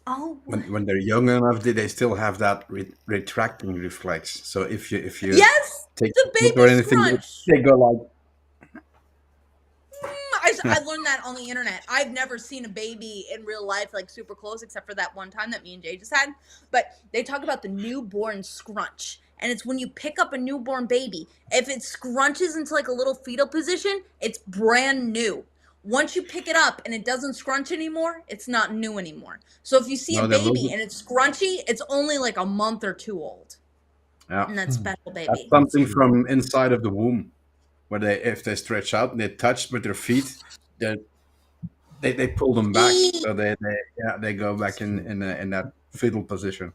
oh, when they're young enough, they still have that retracting reflex. So if you yes, take the food or baby anything, scrunch. they go like. I learned that on the internet. I've never seen a baby in real life like super close, except for that one time that me and Jay just had. But they talk about the newborn scrunch, and it's when you pick up a newborn baby. If it scrunches into like a little fetal position, it's brand new. Once you pick it up and it doesn't scrunch anymore, it's not new anymore. So if you see a No, there will baby be. and it's scrunchy, it's only like a month or two old, Yeah, and that's special that's baby. something from inside of the womb, where if they stretch out and they touch with their feet, they they pull them back, Eee! so they go back in that fetal position.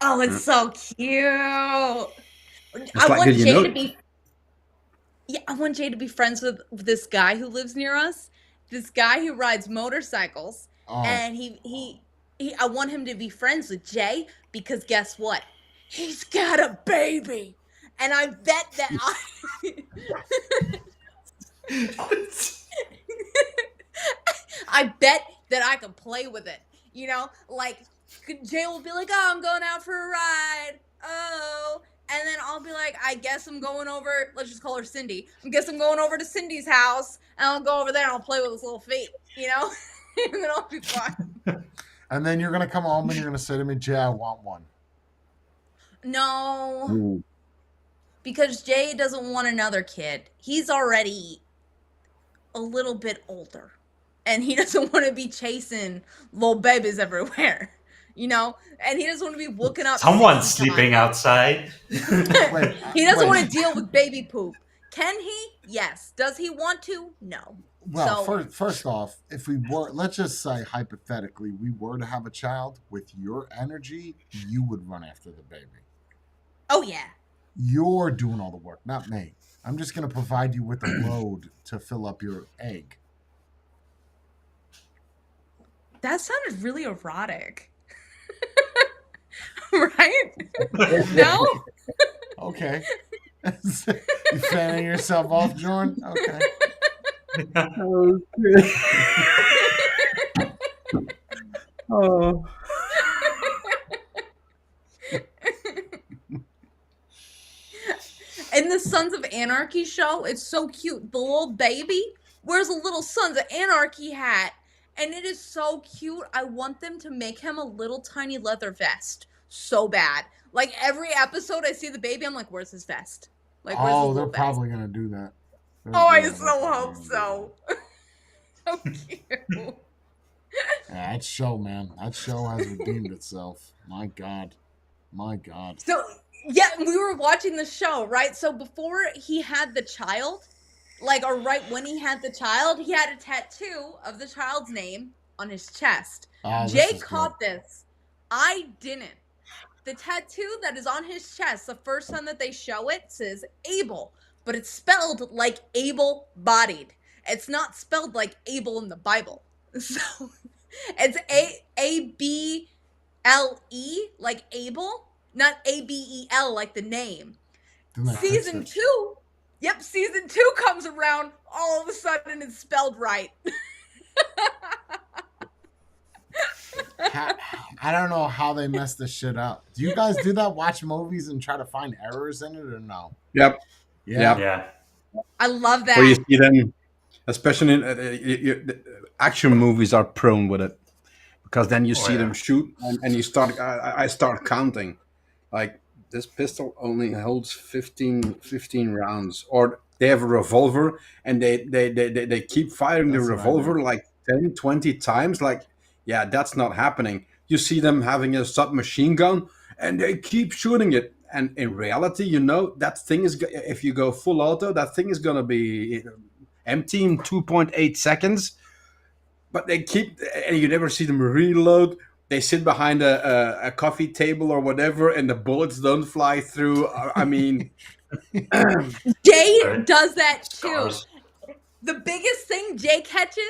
Oh, it's Yeah. so cute. I It's like, want did you Jay know? to be Yeah, I want Jay to be friends with this guy who lives near us. This guy who rides motorcycles, Oh, and he I want him to be friends with Jay because guess what? He's got a baby, and I bet that I bet that I could play with it. You know, like Jay will be like, "Oh, I'm going out for a ride." Oh, and then I'll be like, "I guess I'm going over. Let's just call her Cindy. I guess I'm going over to Cindy's house, and I'll go over there and I'll play with his little feet. You know, and then I'll be fine." and then you're gonna come home and you're gonna say to me, Jay, I want one. No, Ooh. because Jay doesn't want another kid. He's already a little bit older, and he doesn't want to be chasing little babies everywhere. You know, and he doesn't want to be looking up. Someone's 60 sleeping times. outside. Wait, He doesn't want to wait. deal with baby poop. Can he? Yes. Does he want to? No. Well, So- first off, if we were, let's just say hypothetically, we were to have a child with your energy, you would run after the baby. Oh yeah. You're doing all the work, not me. I'm just going to provide you with a load to fill up your egg. That sounded really erotic. Right? No? Okay. You fanning yourself off, Jordan? Okay. Oh. In the Sons of Anarchy show, it's so cute. The little baby wears a little Sons of Anarchy hat, and it is so cute. I want them to make him a little tiny leather vest so bad. Like every episode I see the baby, I'm like, where's his vest? Like, where's his Oh, little they're vest? probably going to do that. Oh, I Yeah, so they're probably hope gonna do so. So cute. that. Yeah, that show, man. That show has redeemed itself. My God. My God. So, yeah, we were watching the show, right? So before he had the child, like, or right when he had the child, he had a tattoo of the child's name on his chest. Oh, this Jay is caught this. I didn't. The tattoo that is on his chest, the first time that they show it, says Abel, but it's spelled like able-bodied. It's not spelled like Abel in the Bible. So it's A-B-L-E, like Abel, not A-B-E-L, like the name. Then that fits Season it. 2, yep, season 2 comes around, all of a sudden it's spelled right. I don't know how they mess this shit up. Do you guys do that? Watch movies and try to find errors in it, or no? Yep. Yeah. Yeah. I love Where you that. see them, especially in action movies, are prone with it, because then you Oh, see yeah. them shoot and you start. I start counting, like this pistol only holds 15 rounds, or they have a revolver and they keep firing That's the what I revolver do. like 10, 20 times. Like, yeah, that's not happening. You see them having a submachine gun and they keep shooting it. And in reality, you know, that thing is, if you go full auto, that thing is going to be empty in 2.8 seconds. But they keep, and you never see them reload. They sit behind a coffee table or whatever, and the bullets don't fly through. I mean, Jay Right. does that too. Scars. The biggest thing Jay catches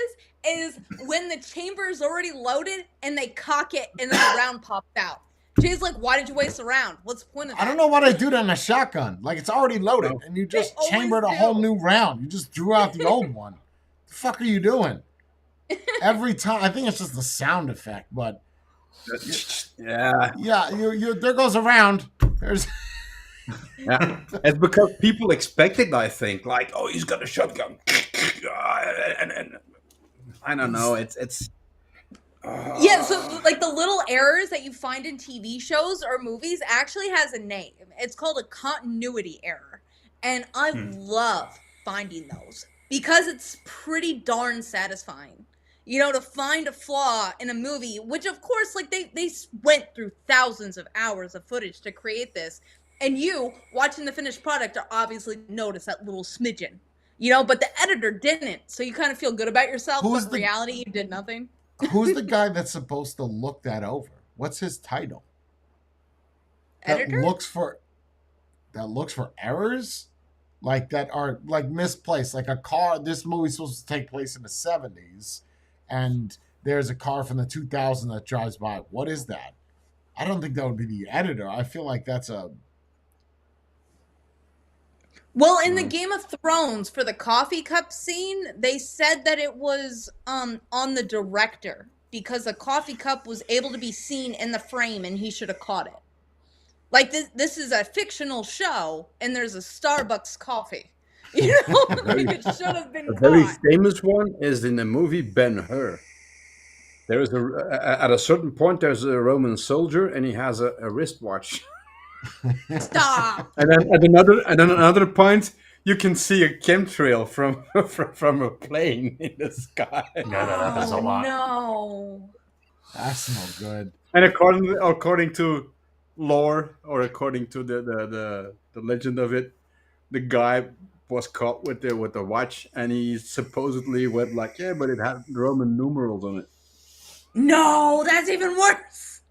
is when the chamber is already loaded and they cock it and then the round pops out. Jay's like, why did you waste a round? What's the point of that? I don't know why they do that in a shotgun. Like, it's already loaded, and you just They always chambered a whole do. new round. You just threw out the old one. The fuck are you doing? every time. I think it's just the sound effect, but Yeah, yeah, you there goes around. There's yeah. It's because people expect it. I think, like, oh, he's got a shotgun, and I don't know. It's. Yeah, so like the little errors that you find in TV shows or movies actually has a name. It's called a continuity error. And I love finding those because it's pretty darn satisfying. You know, to find a flaw in a movie, which of course, like they went through thousands of hours of footage to create this. And you, watching the finished product, are obviously notice that little smidgen. You know, but the editor didn't. So you kind of feel good about yourself, Who's but in reality, you did nothing. who's the guy that's supposed to look that over? What's his title? Editor? That looks for errors, like that are like misplaced. Like a car. This movie's supposed to take place in the 70s, and there's a car from the 2000 that drives by. What is that? I don't think that would be the editor. I feel like that's a. Well, in the Game of Thrones for the coffee cup scene, they said that it was on the director because the coffee cup was able to be seen in the frame and he should have caught it. Like this is a fictional show and there's a Starbucks coffee. You know, like it should have been A very caught. famous one is in the movie Ben-Hur. There is at a certain point there's a Roman soldier and he has a wristwatch. Stop. And then at another point you can see a chemtrail from a plane in the sky. Yeah, that happens a lot. No. That's no good. And according to lore, or according to the legend of it, the guy was caught with the watch, and he supposedly went like, yeah, but it had Roman numerals on it. No, that's even worse.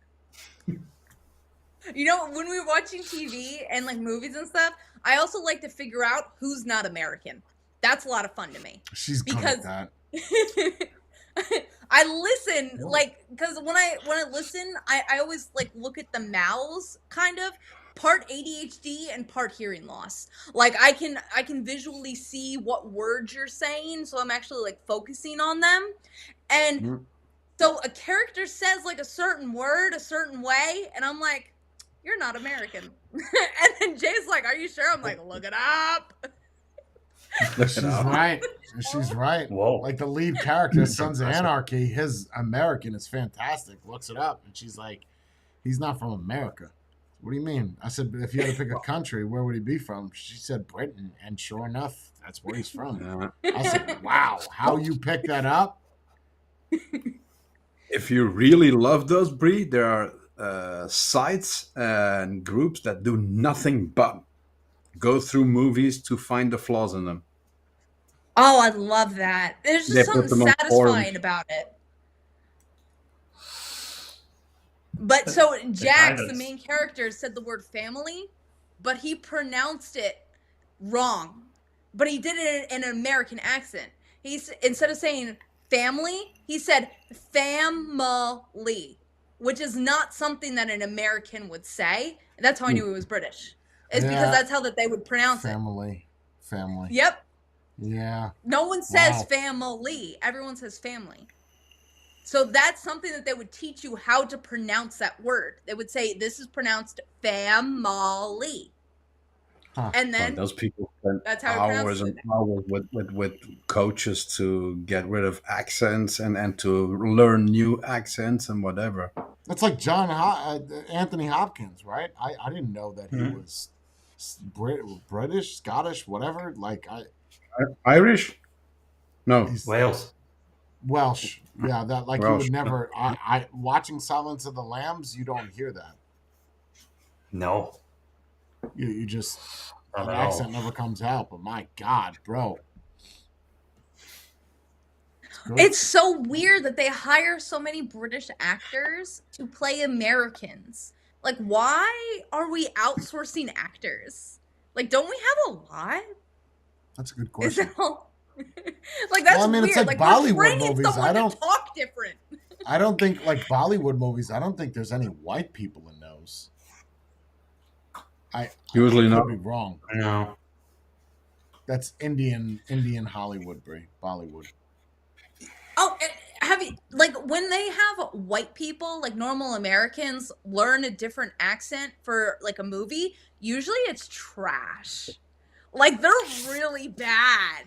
You know, when we were watching TV and like movies and stuff, I also like to figure out who's not American. That's a lot of fun to me. She's good Because- at that. I listen, like, because when I listen, I always like look at the mouths, kind of part ADHD and part hearing loss. Like I can visually see what words you're saying, so I'm actually like focusing on them. And so a character says like a certain word a certain way, and I'm like, you're not American. And then Jay's like, are you sure? I'm like, look it up. She's right. She's right. Whoa. Like the lead character, Sons of Anarchy, his American is fantastic. Looks it up, and she's like, he's not from America. What do you mean? I said, if you had to pick a country, where would he be from? She said Britain, and sure enough, that's where he's from. I said, wow, how you picked that up? If you really love those breed, there are sites and groups that do nothing but go through movies to find the flaws in them. Oh, I love that. There's They just put something them on satisfying forums. about it. But so Jax, the that's- main character, said the word family, but he pronounced it wrong. But he did it in an American accent. He's instead of saying family, he said family, which is not something that an American would say. And that's how I knew he was British. It's Yeah. because that's how that they would pronounce it. Family. Yep. Yeah. No one says Wow. family. Everyone says family. So that's something that they would teach you how to pronounce that word. They would say this is pronounced family. Huh. And Well, then those people spend that's how it hours pronounces and hours with coaches to get rid of accents and to learn new accents and whatever. That's like Anthony Hopkins, right? I didn't know that he was British, Scottish, whatever. Like Irish? No. he's Wales. Welsh. Yeah, that like you Welsh. would never. I watching Silence of the Lambs, you don't hear that. No. You just Not that at all. accent never comes out. But my God, bro, good. it's so weird that they hire so many British actors to play Americans. Like, why are we outsourcing actors? Like, don't we have a lot? That's a good Is question. that all? Like, that's Well, I mean, weird. it's like we're Bollywood training movies. someone I to don't- talk different. I don't think like Bollywood movies. I don't think there's any white people in those. I Usually could not. be wrong. No. That's Indian Hollywood, Bollywood. Oh, have you, like, when they have white people, like normal Americans, learn a different accent for like a movie, usually it's trash. Like, they're really bad.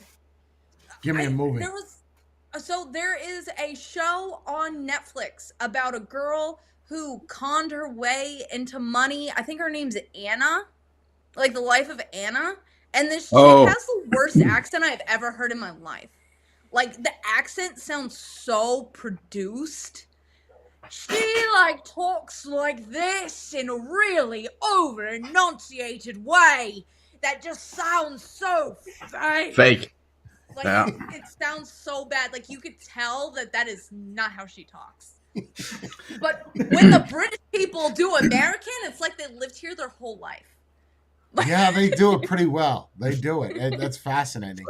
Give me a movie. There is a show on Netflix about a girl who conned her way into money. I think her name's Anna, like the life of Anna. And this chick has the worst accent I've ever heard in my life. Like, the accent sounds so produced. She, like, talks like this in a really over-enunciated way that just sounds so fake. Fake. Like, Yeah. it sounds so bad. Like, you could tell that is not how she talks. But when the British people do American, it's like they lived here their whole life. Yeah, they do it pretty well. They do it. That's fascinating.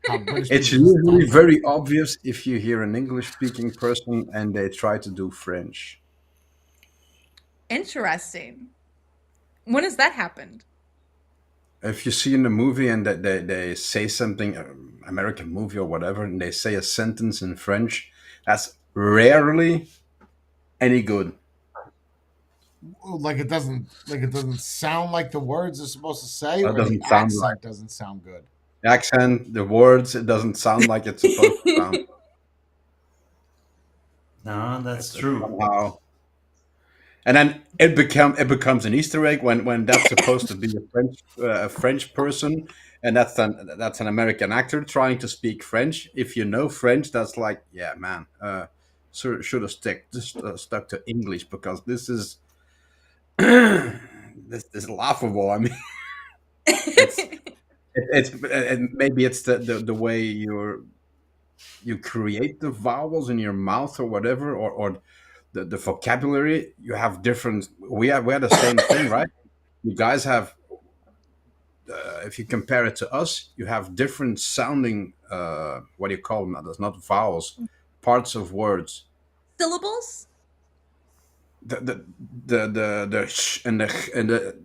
It's usually very obvious if you hear an English-speaking person and they try to do French. Interesting. When has that happened? If you see in the movie and that they say something, American movie or whatever, and they say a sentence in French, that's rarely any good. Like it doesn't sound like the words are supposed to say, It or doesn't the sound accent right. doesn't sound good. The accent, the words, it doesn't sound like it's supposed to sound. No, that's true. Somehow. And then it becomes an Easter egg when that's supposed to be a French person, and that's an American actor trying to speak French. If you know French, that's like, yeah, man, should have stuck to English, because this is this is laughable. I mean, it's and maybe it's the way you create the vowels in your mouth or whatever, or the vocabulary. You have different. We had the same thing, right? You guys have, if you compare it to us, you have different sounding. What do you call them? That's not vowels. Parts of words. Syllables. The sh and the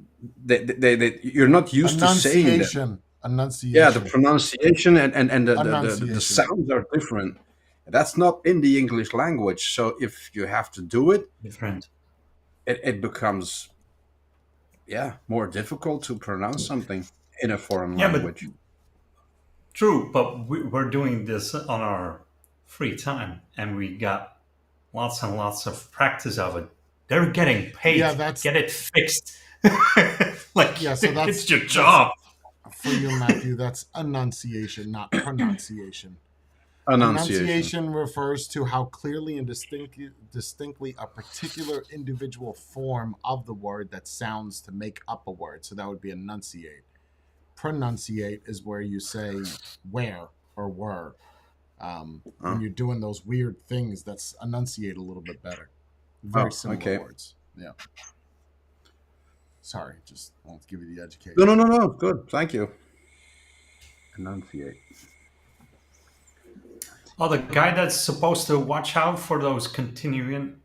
they you're not used to saying that. Enunciation. Yeah, the pronunciation and the sounds are different. That's not in the English language. So if you have to do it, Different. it becomes, more difficult to pronounce something in a foreign language. True, but we're doing this on our free time, and we got lots and lots of practice of it. They're getting paid to get it fixed. So it's your job. For you, Matthew, that's enunciation, not pronunciation. Enunciation. Enunciation refers to how clearly and distinctly a particular individual form of the word that sounds to make up a word. So that would be enunciate. Pronunciate is where you say where or were. When you're doing those weird things, that's enunciate a little bit better. Very similar words. Yeah. Sorry, just wanted to give you the education. No. Good. Thank you. Enunciate. Oh, the guy that's supposed to watch out for those continuing,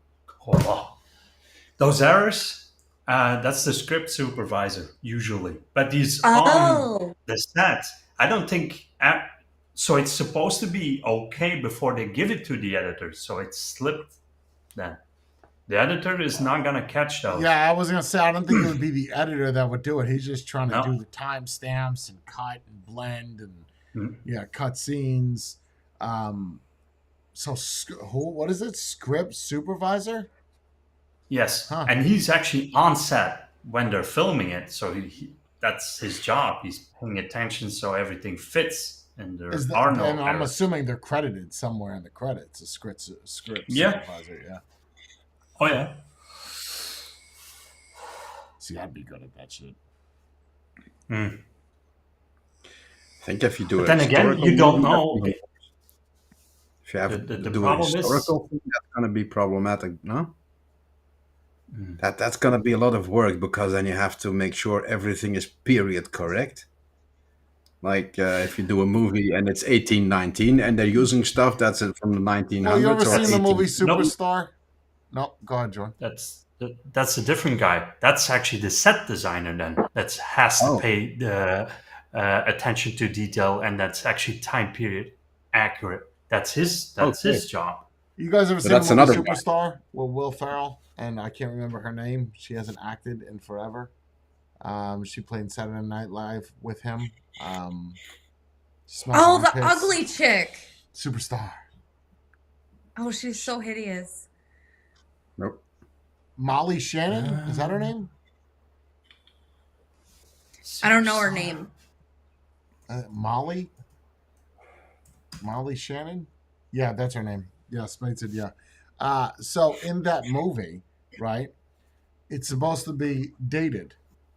those errors, that's the script supervisor usually. But he's on the set. I don't think. So it's supposed to be okay before they give it to the editor. So it's slipped then. The editor is not going to catch those. Yeah, I was going to say, I don't think it would be the editor that would do it. He's just trying to do the timestamps and cut and blend and, cut scenes. What is it? Script supervisor? Yes. Huh. And he's actually on set when they're filming it. So that's his job. He's paying attention so everything fits. And there are no errors. I'm assuming they're credited somewhere in the credits, a script supervisor. Yeah. Oh, yeah. See, I'd be good at that shit. I think if you do it. Then again, you don't know. If you have to do a historical thing, that's going to be problematic, no? That's going to be a lot of work, because then you have to make sure everything is period correct. Like if you do a movie and it's 1819 and they're using stuff that's from the 1900s. Oh, you ever seen the movie Superstar? No, go ahead, John. That's a different guy. That's actually the set designer then. That has to pay the attention to detail, and that's actually time period accurate. That's his job. You guys ever But seen that's the movie another guy. Superstar with Will Ferrell? And I can't remember her name. She hasn't acted in forever. She played Saturday Night Live with him. Smells Oh, the armpits. ugly chick. Superstar. Oh, she's so hideous. Nope. Molly Shannon? Is that her name? I don't know her name. Molly? Molly Shannon? Yeah, that's her name. Yeah, Spade said yeah. So in that movie, right, it's supposed to be dated,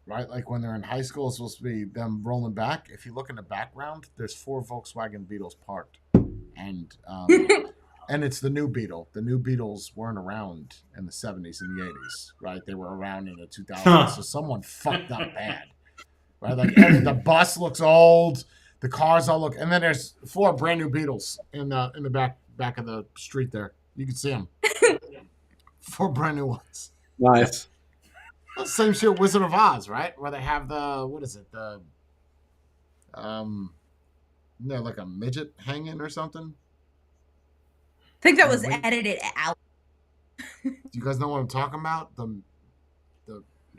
right? Like when they're in high school, it's supposed to be them rolling back. If you look in the background, there's 4 Volkswagen Beetles parked. And and it's the new Beetle. The new Beetles weren't around in the 70s and the 80s, right? They were around in the 2000s. So someone fucked up bad. Right? Like the bus looks old, the cars all look, and then there's 4 brand new Beetles in the back of the street there. You can see them. 4 brand new ones. Nice. Well, same shit, Wizard of Oz, right? Where they have what is it? Like a midget hanging or something. I think that was Wait. edited out. Do you guys know what I'm talking about?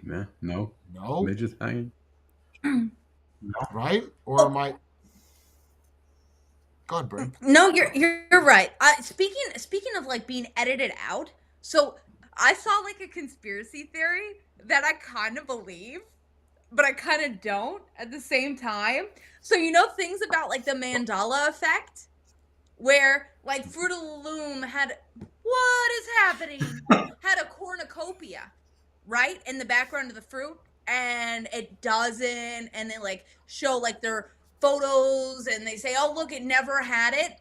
Yeah, no. No, Midget hanging. right? Or am I? God, Brink. No, you're right. Speaking of like being edited out, so I saw like a conspiracy theory that I kind of believe, but I kind of don't at the same time. So things about like the Mandela effect, where like Fruit of the Loom had a cornucopia, right, in the background of the fruit, and it doesn't, and they like show like their photos and they say, oh look, it never had it.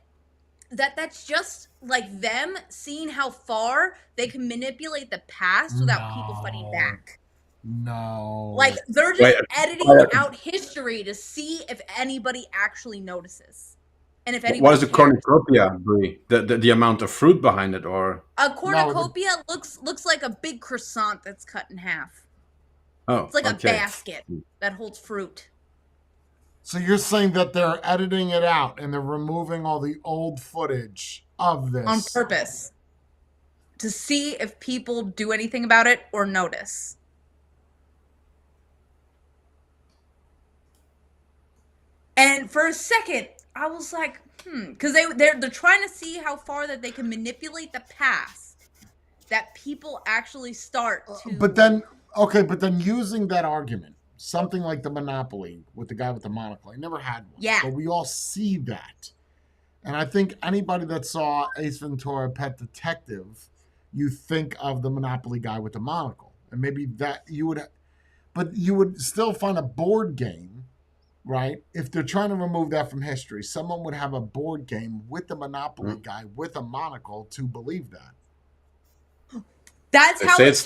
That's just like them seeing how far they can manipulate the past without people fighting back. No. Like they're just editing out history to see if anybody actually notices. And if anybody What is a cares. cornucopia, Brie? The amount of fruit behind it, or A cornucopia looks like a big croissant that's cut in half. It's like a basket that holds fruit. So you're saying that they're editing it out and they're removing all the old footage of this on purpose to see if people do anything about it or notice. And for a second, I was like, because they're trying to see how far that they can manipulate the past, that people actually start to. But then using that argument, something like the Monopoly with the guy with the monocle, I never had one. Yeah. But we all see that. And I think anybody that saw Ace Ventura: Pet Detective, you think of the Monopoly guy with the monocle. And maybe that you would still find a board game, right? If they're trying to remove that from history, someone would have a board game with the Monopoly guy with a monocle to believe that. That's how it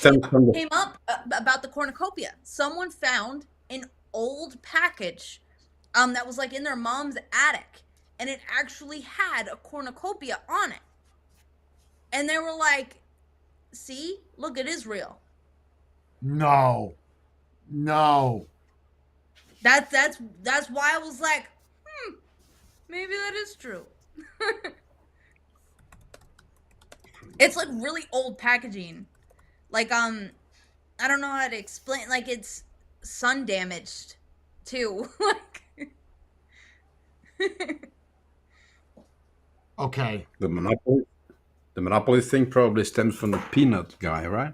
came up about the cornucopia. Someone found an old package that was like in their mom's attic, and it actually had a cornucopia on it. And they were like, see, look, it is real. No. That's why I was like, maybe that is true. It's like really old packaging. Like, I don't know how to explain. Like, it's sun damaged, too. Okay. The Monopoly thing probably stems from the peanut guy, right?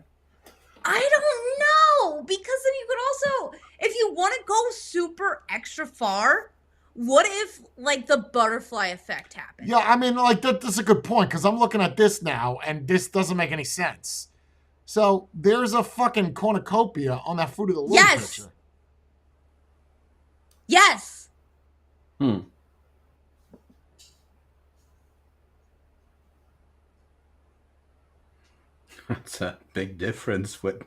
I don't know, because then you could also, if you want to go super extra far, what if like the butterfly effect happened? Yeah, I mean, like that's a good point, because I'm looking at this now, and this doesn't make any sense. So there's a fucking cornucopia on that Fruit of the Loom picture. Yes. That's a big difference with.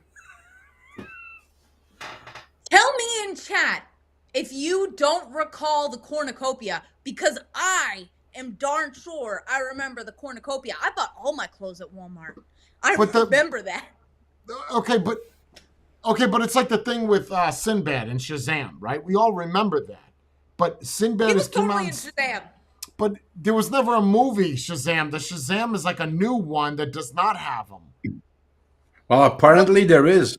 Tell me in chat if you don't recall the cornucopia, because I am darn sure I remember the cornucopia. I bought all my clothes at Walmart. I remember that. Okay, but it's like the thing with Sinbad and Shazam, right? We all remember that. But Sinbad was totally in Shazam. But there was never a movie Shazam. The Shazam is like a new one that does not have him. Well, apparently there is.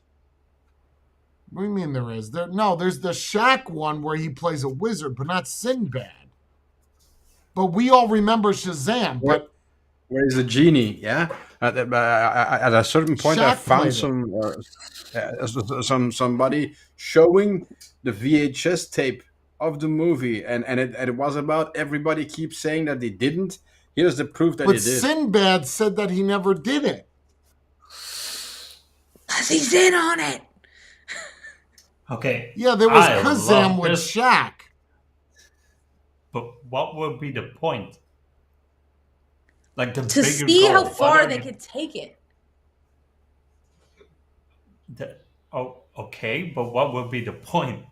What do you mean there is? There's the Shaq one where he plays a wizard, but not Sinbad. But we all remember Shazam. But Where is the genie? Yeah. At a certain point, I Shaq found played somebody showing the VHS tape of the movie, and it was about everybody keeps saying that they didn't. Here's the proof that but he did. Sinbad said that he never did it. 'Cause he's in on it. Okay. Yeah, there was I Kazam love with this, Shaq. but what would be the point? Like the To bigger see goal. how What far are they the- could take it. okay, but what would be the point?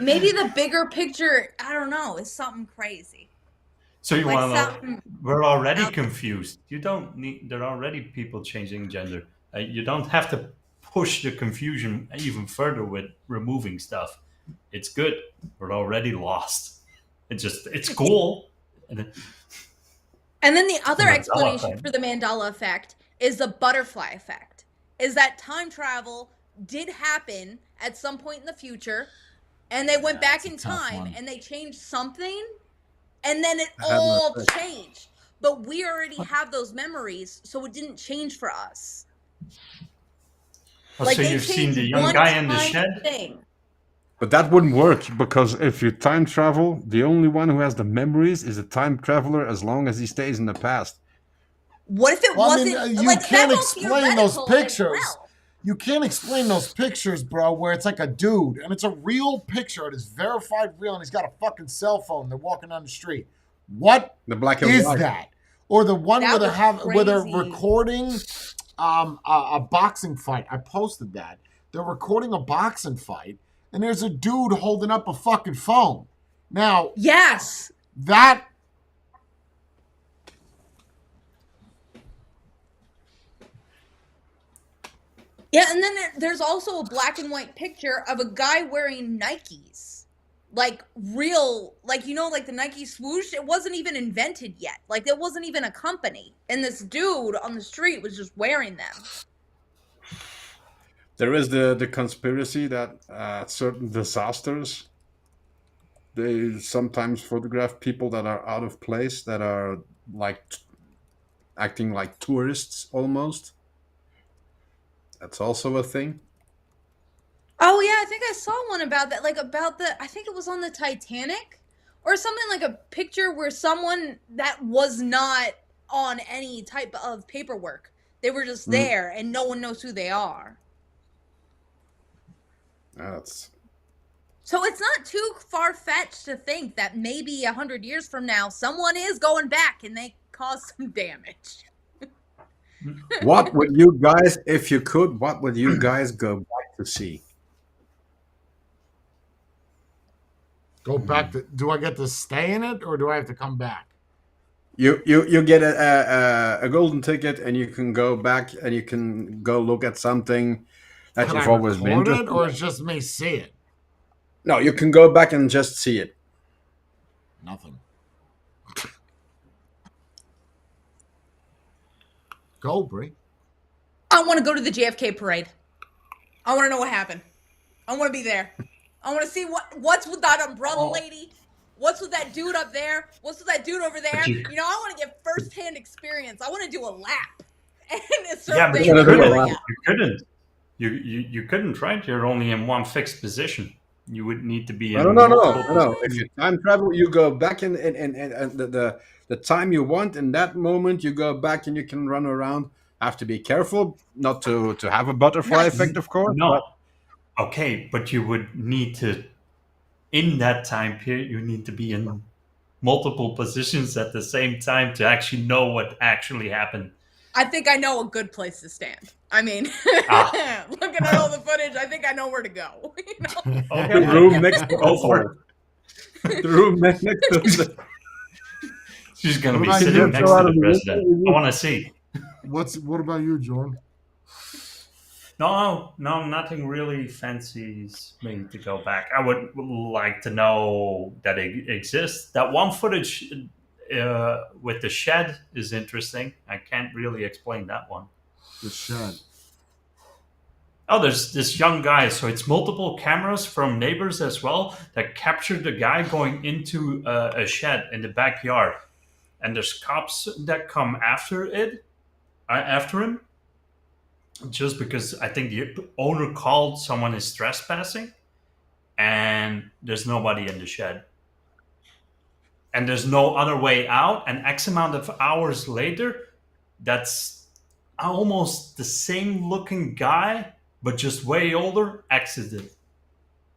Maybe the bigger picture, I don't know, is something crazy. So you Like want to? something. We're already confused. You don't need. There are already people changing gender. You don't have to push the confusion even further with removing stuff. It's good. We're already lost. It's cool. And then the other Mandela explanation effect. for the Mandela effect is the butterfly effect. Is that time travel did happen at some point in the future, and they went back in that's a tough time one. and they changed something, and then it I had no all clue. changed. But we already have those memories, so it didn't change for us. Oh, Like so they you've seen the changed young one guy in the tiny shed? thing. But that wouldn't work because if you time travel, the only one who has the memories is a time traveler as long as he stays in the past. What if it Well, I mean, wasn't you like can't that's all explain those theoretical as pictures. well. You can't explain those pictures, bro, where it's like a dude and it's a real picture. It is verified real, and he's got a fucking cell phone. They're walking down the street. What The black and is white. that? Or the one That where they're was crazy. recording a boxing fight. I posted that. They're recording a boxing fight, and there's a dude holding up a fucking phone. Now, Yes. that Yeah, and then there's also a black and white picture of a guy wearing Nikes. Like real, like like the Nike swoosh, it wasn't even invented yet. Like there wasn't even a company. And this dude on the street was just wearing them. There is the conspiracy that certain disasters, they sometimes photograph people that are out of place, that are like acting like tourists almost. That's also a thing. Oh yeah, I think I saw one about that. Like about I think it was on the Titanic or something, like a picture where someone that was not on any type of paperwork. They were just there and no one knows who they are. That's So it's not too far-fetched to think that maybe 100 years from now, someone is going back and they cause some damage. what would you guys, if you could, what would you guys go back to see? go back to. Do I get to stay in it, or do I have to come back? You get a golden ticket and you can go back and you can go look at something that Can you've I always been record it, interested or in. it's just me see it? No, you can go back and just see it. Nothing. Go, Brie. I want to go to the JFK parade. I want to know what happened. I want to be there. I want to see what's with that umbrella lady. What's with that dude up there? What's with that dude over there? But you- I want to get firsthand experience. I want to do a lap. And it's Yeah, but survey you gonna do a couldn't. lap. You couldn't. You couldn't, right? You're only in one fixed position. You would need to be in No. multiple If you time travel, you go back and the time you want in that moment, you go back and you can run around. Have to be careful not to have a butterfly Nice. effect, of course. No. Okay, but you would need to, in that time period, you need to be in multiple positions at the same time to actually know what actually happened. I think I know a good place to stand. I mean, looking at all the footage, I think I know where to go. The room next to Go for it. the room next to the She's going to What be about sitting you? next to Throw out the of the president. window. I want to see. What about you, Jordan? No, nothing really fancies me to go back. I would like to know that it exists. That one footage, with the shed is interesting. I can't really explain that one. The shed. Oh, there's this young guy. So it's multiple cameras from neighbors as well that captured the guy going into a shed in the backyard, and there's cops that come after him, just because I think the owner called someone is trespassing, and there's nobody in the shed, and there's no other way out. And X amount of hours later, that's almost the same looking guy, but just way older, exited.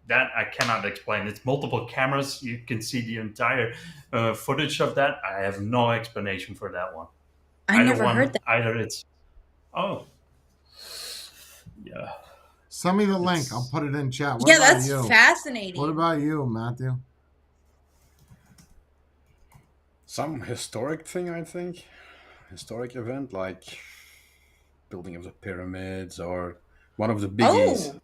That I cannot explain. It's multiple cameras. You can see the entire footage of that. I have no explanation for that one. I never heard that. Either it's... Oh. Yeah. Send me the link. I'll put it in chat. What Yeah, about that's you? fascinating. What about you, Matthew? Some historic thing, I think. Historic event like building of the pyramids or one of the biggies. Oh,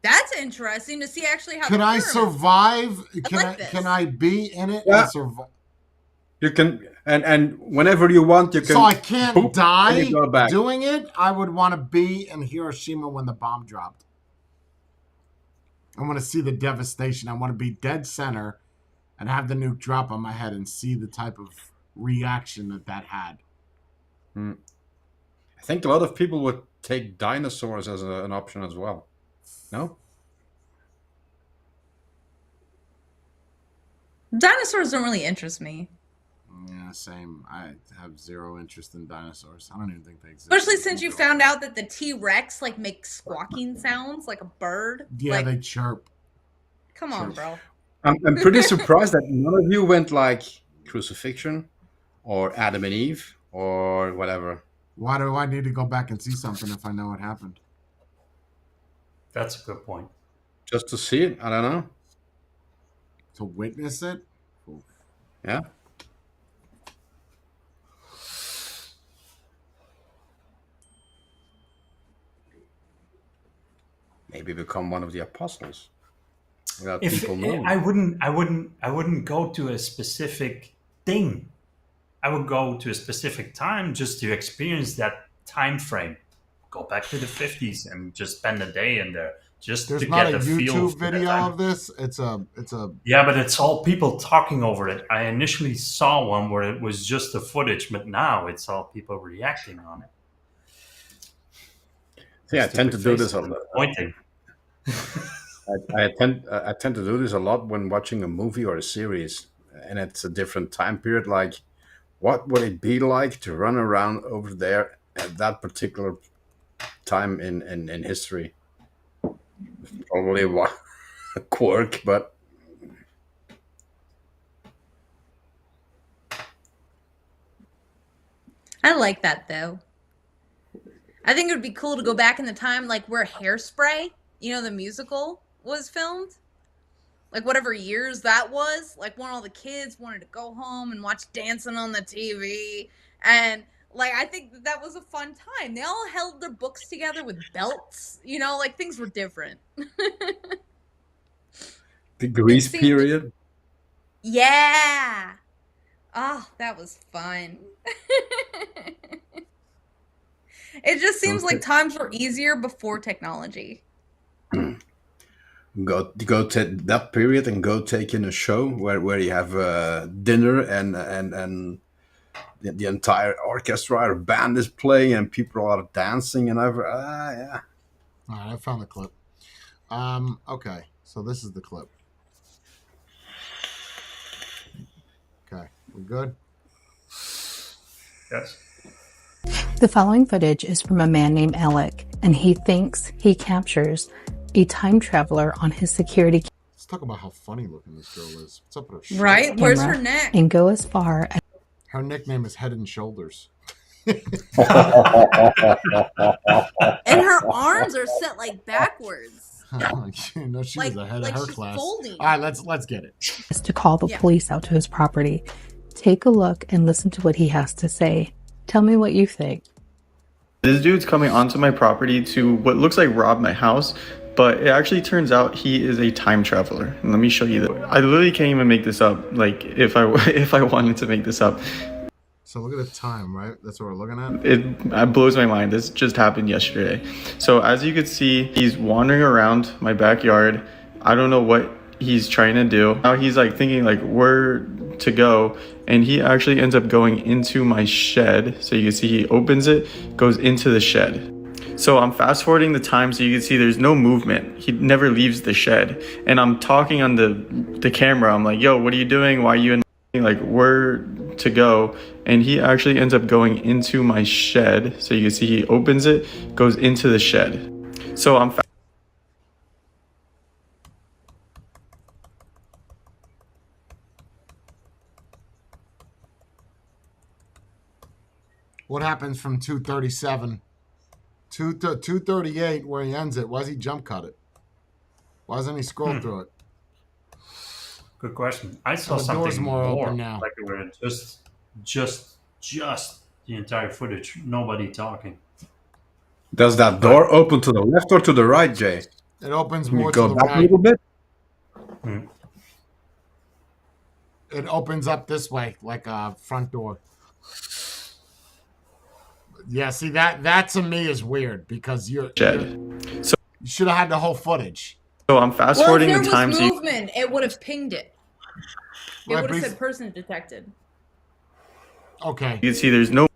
that's interesting to see actually how. Can the I pyramids- survive? like this. Can I be in it? Yeah. And survive? You can, and whenever you want, you can. So I can't poop and die you go back. doing it? I would want to be in Hiroshima when the bomb dropped. I want to see the devastation. I want to be dead center and have the nuke drop on my head and see the type of reaction that had. I think a lot of people would take dinosaurs as an option as well. No? Dinosaurs don't really interest me, Yeah, same. I have zero interest in dinosaurs. I don't even think they exist. especially since you found out that the T-Rex like makes squawking sounds like a bird. Yeah, like, they chirp. come on, bro. I'm pretty surprised that none of you went like crucifixion or Adam and Eve or whatever. Why do I need to go back and see something if I know what happened? That's a good point. Just to see it? I don't know. To witness it? Oof. Yeah. Maybe become one of the apostles. Without If people knowing. I wouldn't go to a specific thing. I would go to a specific time just to experience that time frame. Go back to the 50s and just spend a day in there, just There's to not get a the feel YouTube for that video time. of this. It's a. Yeah, but it's all people talking over it. I initially saw one where it was just the footage, but now it's all people reacting on it. Yeah, I tend to do this a Stupid lot. face pointing. I tend to do this a lot when watching a movie or a series, and it's a different time period. Like, what would it be like to run around over there at that particular time in history? Probably a quirk, but I like that though. I think it would be cool to go back in the time like where Hairspray, you know, the musical was filmed. Like whatever years that was, like when all the kids wanted to go home and watch Dancing on the TV. And like I think that was a fun time. They all held their books together with belts, you know, like things were different. the Grease seems- period. Yeah. Oh, that was fun. It just seems like times were easier before technology. Go to that period and go take in a show where you have dinner and the entire orchestra or band is playing and people are dancing and yeah. All right, I found the clip. Okay, so this is the clip. Okay, we good? Yes. The following footage is from a man named Alec, and he thinks he captures a time traveler on his security Let's talk about how funny looking this girl is. What's up with her shirt? Right? Where's her camera neck? and go as far as Her nickname is Head and Shoulders. And her arms are set like backwards. You know, she was ahead like of her she's class. folding. All right, let's get it. to call the Yeah. police out to his property. Take a look and listen to what he has to say. Tell me what you think. This dude's coming onto my property to what looks like rob my house. but it actually turns out he is a time traveler. And let me show you that. I literally can't even make this up. Like if I if I wanted to make this up, So look at the time, right? That's what we're looking at. it blows my mind. This just happened yesterday. So as you can see, he's wandering around my backyard. I don't know what he's trying to do. Now he's like thinking like where to go, and he actually ends up going into my shed. So you can see he opens it, goes into the shed. So I'm fast forwarding the time so you can see there's no movement. He never leaves the shed. And I'm talking on the camera. I'm like, yo, what are you doing? Why are you in like where to go? And he actually ends up going into my shed. So you can see he opens it, goes into the shed. So I'm What happens from 237 to 238 where he ends it? Why does he jump cut it? Why doesn't he scroll through it? Good question. I saw The door's something more more, open now. like it were just the entire footage, nobody talking. Does that door open to the left or to the right, Jay? It opens Can you more to go the back a right. little bit? It opens up this way, like a front door. Yeah, see that to me is weird because you should have had the whole footage. So I'm fast Well, if forwarding there the was time so you movement, it would have pinged it. It Right, would have please. said person detected. Okay. can see there's no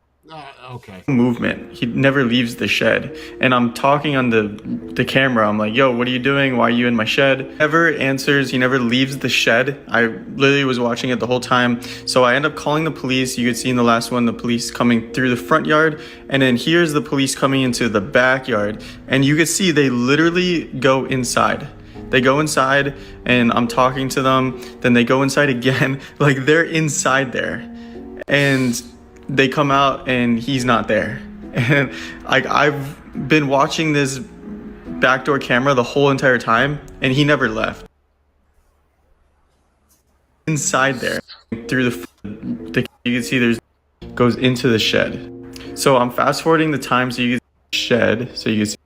Okay. movement. He never leaves the shed. And I'm talking on the camera. I'm like, yo, what are you doing? Why are you in my shed? Never answers. He never leaves the shed. I literally was watching it the whole time. So I end up calling the police. You could see in the last one, the police coming through the front yard. And then here's the police coming into the backyard. And you could see they literally go inside. They go inside and I'm talking to them. Then they go inside again. Like they're inside there. And they come out and he's not there. And like I've been watching this backdoor camera the whole entire time and he never left. Inside there through the you can see there's goes into the shed. So I'm fast forwarding the time so you can see shed so you can see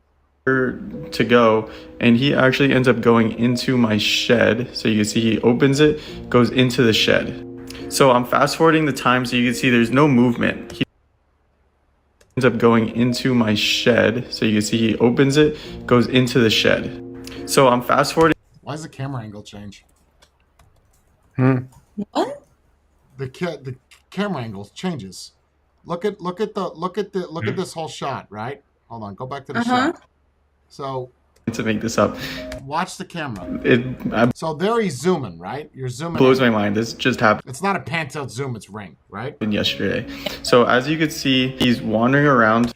where to go, and he actually ends up going into my shed. So you can see he opens it, goes into the shed. So I'm fast forwarding the time so you can see there's no movement. He ends up going into my shed. So you can see he opens it, goes into the shed. So I'm fast forwarding. Why does the camera angle change? What? The camera angle changes. Look at this whole shot, right? Hold on, go back to the shot. So To make this up, watch the camera. it So there he's zooming, right? You're zooming. blows in. my mind. This just happened It's not a pan tilt zoom, it's ring, right? yesterday. So as you can see, he's wandering around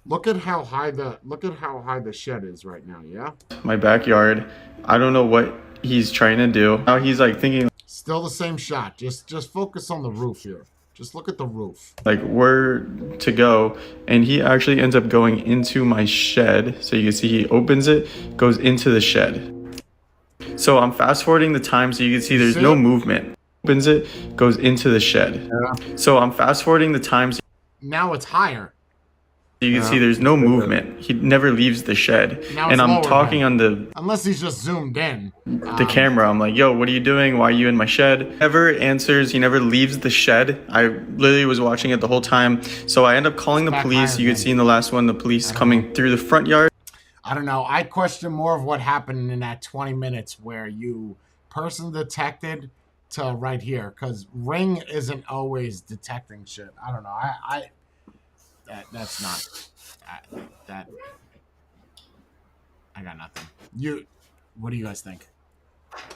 Look at how high the shed is right now, yeah? my backyard. I don't know what he's trying to do. Now he's like thinking Still the same shot. Just focus on the roof here. Just look at the roof. like where to go, and he actually ends up going into my shed. So you can see he opens it, goes into the shed. So I'm fast forwarding the time so you can see there's no movement. Opens it, goes into the shed. So I'm fast forwarding the time so Now it's higher. you can see there's no movement. He never leaves the shed. Now And it's I'm lower talking then. on Unless he's just zoomed in. the camera. I'm like, yo, what are you doing? Why are you in my shed? Never answers. He never leaves the shed. I literally was watching it the whole time. So I end up calling the Back police. higher You could then. see in the last one, the police coming through the front yard. I don't know. I question more of what happened in that 20 minutes where you person detected to right here, because Ring isn't always detecting shit. I don't know. That's not that. I got nothing. What do you guys think?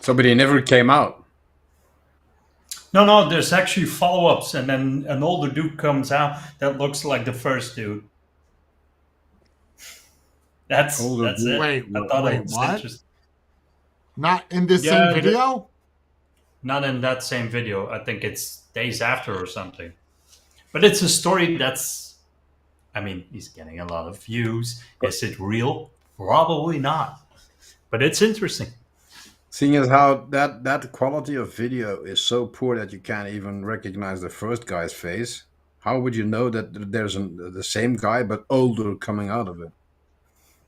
So, but he never came out. No, there's actually follow-ups, and then an older dude comes out that looks like the first dude. That's Older it. dude? Wait, I thought wait, it was what? interesting. Not in this Yeah, same video? Not in that same video. I think it's days after or something. But it's a story that's, I mean, he's getting a lot of views. Is it real? Probably not. But it's interesting. Seeing as how that quality of video is so poor that you can't even recognize the first guy's face, how would you know that there's the same guy but older coming out of it?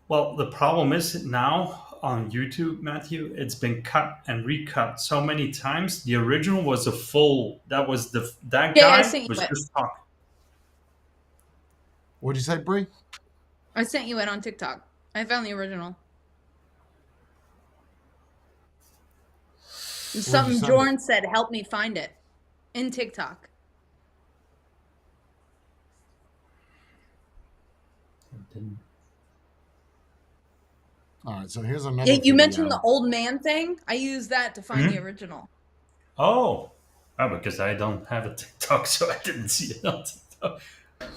Well, the problem is now on YouTube, Matthew, it's been cut and recut so many times. The original was a full. That was that Yeah, I guy sent you was it. just talking. What'd you say, Bree? I sent you it on TikTok. I found the original. Something send it? Jorn said helped me find it in TikTok. All right, so here's another. You mentioned video. the old man thing. I used that to find the original. Oh, because I don't have a TikTok, so I didn't see it on TikTok.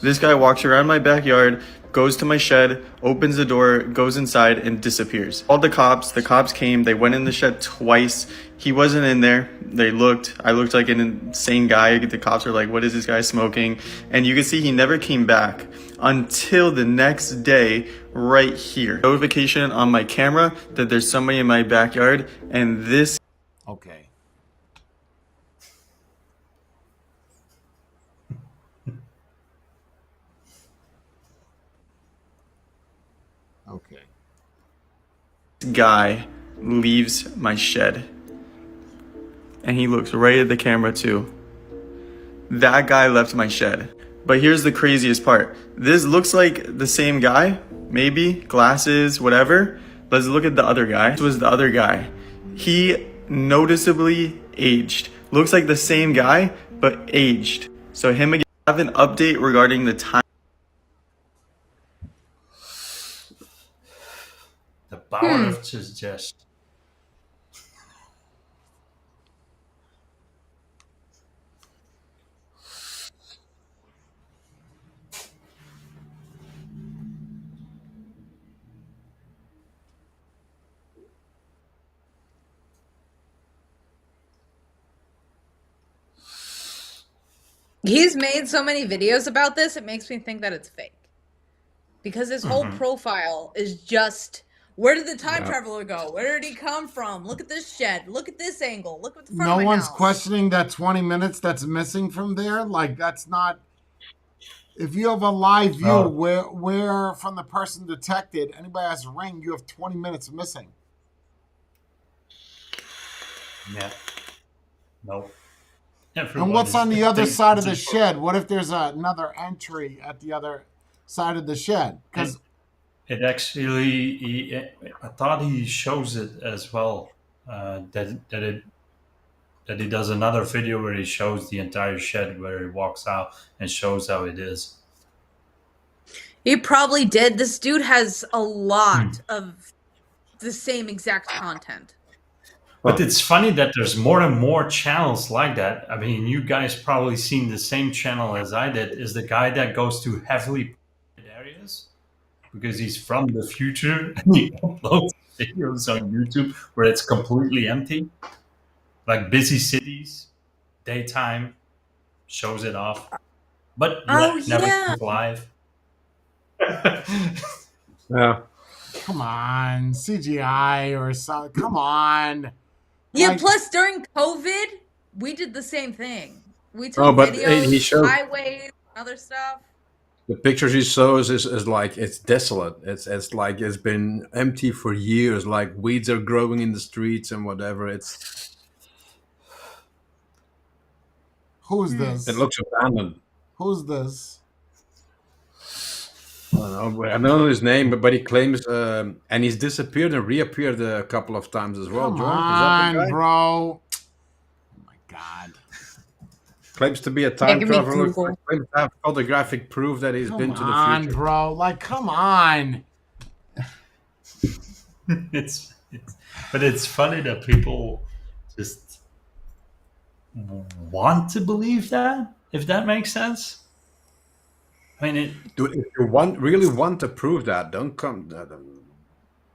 This guy walks around my backyard, goes to my shed, opens the door, goes inside, and disappears. Called the cops. The cops came. They went in the shed twice. He wasn't in there. They looked. I looked like an insane guy. The cops were like, what is this guy smoking? And you can see he never came back until the next day right here. Notification on my camera that there's somebody in my backyard, and this Okay. Okay. guy leaves my shed. And he looks right at the camera too. That guy left my shed. But here's the craziest part. This looks like the same guy, maybe, glasses, whatever. Let's look at the other guy. This was the other guy. He noticeably aged. Looks like the same guy, but aged. So him again, I have an update regarding the time. The power of suggestion. He's made so many videos about this, it makes me think that it's fake. Because his whole profile is just, where did the time traveler go? Where did he come from? Look at this shed. Look at this angle. Look at the front of No my one's house. questioning that 20 minutes that's missing from there. Like, that's not. If you have a live view where from the person detected, anybody has a ring, you have 20 minutes missing. Yeah. Nope. And what's on the other side of the shed? What if there's another entry at the other side of the shed? Because it actually, I thought he shows it as well. That he does another video where he shows the entire shed where he walks out and shows how it is. He probably did. This dude has a lot of the same exact content. But it's funny that there's more and more channels like that. I mean, you guys probably seen the same channel as I did. Is the guy that goes to heavily populated areas because he's from the future and he uploads videos on YouTube where it's completely empty, like busy cities, daytime, shows it off, but never goes live. Yeah. come on, CGI or something. Come on. Yeah, Like- plus during COVID, we did the same thing. We took Oh, but videos, he showed- highways, other stuff. The pictures he shows is like it's desolate. It's like it's been empty for years. Like weeds are growing in the streets and whatever. Who's this? It looks abandoned. Who's this? I don't know his name, but he claims and he's disappeared and reappeared a couple of times as well. Come John, on, is that the guy? bro. Oh my God. Claims to be a time give me traveler. Google. Claims to have photographic proof that he's been to Come the on, future. bro. Like, come on. But it's funny that people just want to believe that, if that makes sense. I mean, Dude, if you really want to prove that, don't come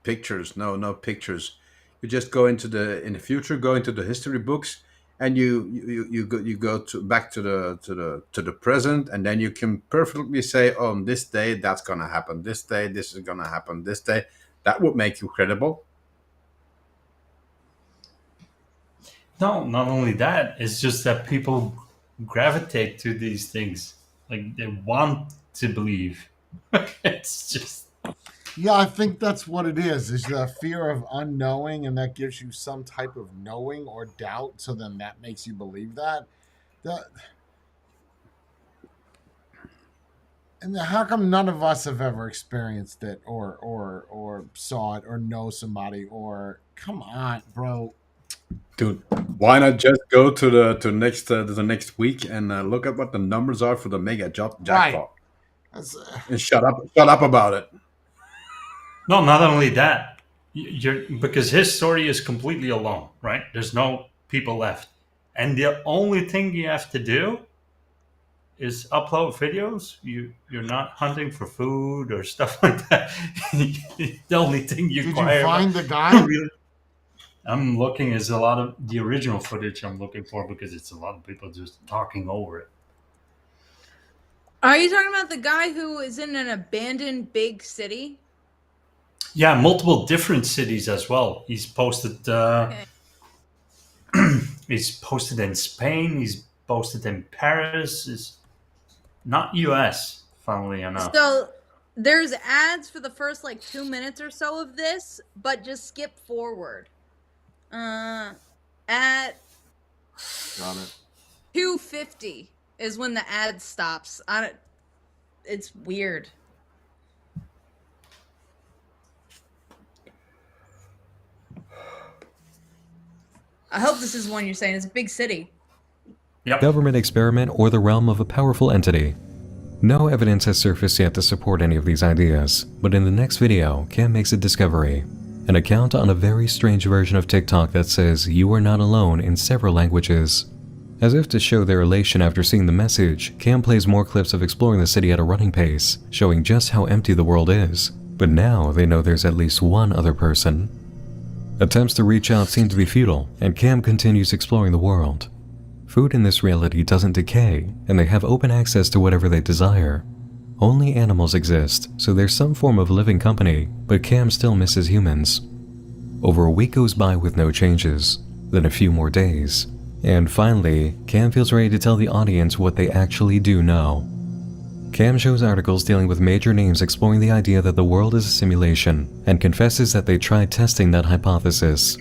pictures. No pictures. You just go in the future, go into the history books, and you go back to the present, and then you can perfectly say, oh, on this day that's gonna happen. This day this is gonna happen. This day that would make you credible. no, not only that, it's just that people gravitate to these things. Like, they want to believe. It's just, Yeah, I think that's what it is the fear of unknowing, and that gives you some type of knowing or doubt, so then that makes you believe that. That and how come none of us have ever experienced it or saw it or know somebody or come on, bro. Dude, why not just go to the next week and look at what the numbers are for the mega jackpot Right. and shut up about it. No, not only that, because his story is completely alone, right? There's no people left, and the only thing you have to do is upload videos. You're not hunting for food or stuff like that. The only thing you Did require. you find the guy? Really, I'm looking is a lot of the original footage I'm looking for because it's a lot of people just talking over it. Are you talking about the guy who is in an abandoned big city? Yeah, multiple different cities as well. He's posted. Okay. He's posted in Spain. He's posted in Paris. Is not U.S. Funnily enough. So there's ads for the first like 2 minutes or so of this, but just skip forward. At Got it. 2:50 is when the ad stops. It's weird. I hope this is one you're saying. It's a big city. Yep. Government experiment or the realm of a powerful entity. No evidence has surfaced yet to support any of these ideas, but in the next video, Cam makes a discovery. An account on a very strange version of TikTok that says you are not alone in several languages. As if to show their elation after seeing the message, Cam plays more clips of exploring the city at a running pace, showing just how empty the world is. But now they know there's at least one other person. Attempts to reach out seem to be futile, and Cam continues exploring the world. Food in this reality doesn't decay, and they have open access to whatever they desire. Only animals exist, so there's some form of living company, but Cam still misses humans. Over a week goes by with no changes, then a few more days, and finally, Cam feels ready to tell the audience what they actually do know. Cam shows articles dealing with major names exploring the idea that the world is a simulation, and confesses that they tried testing that hypothesis.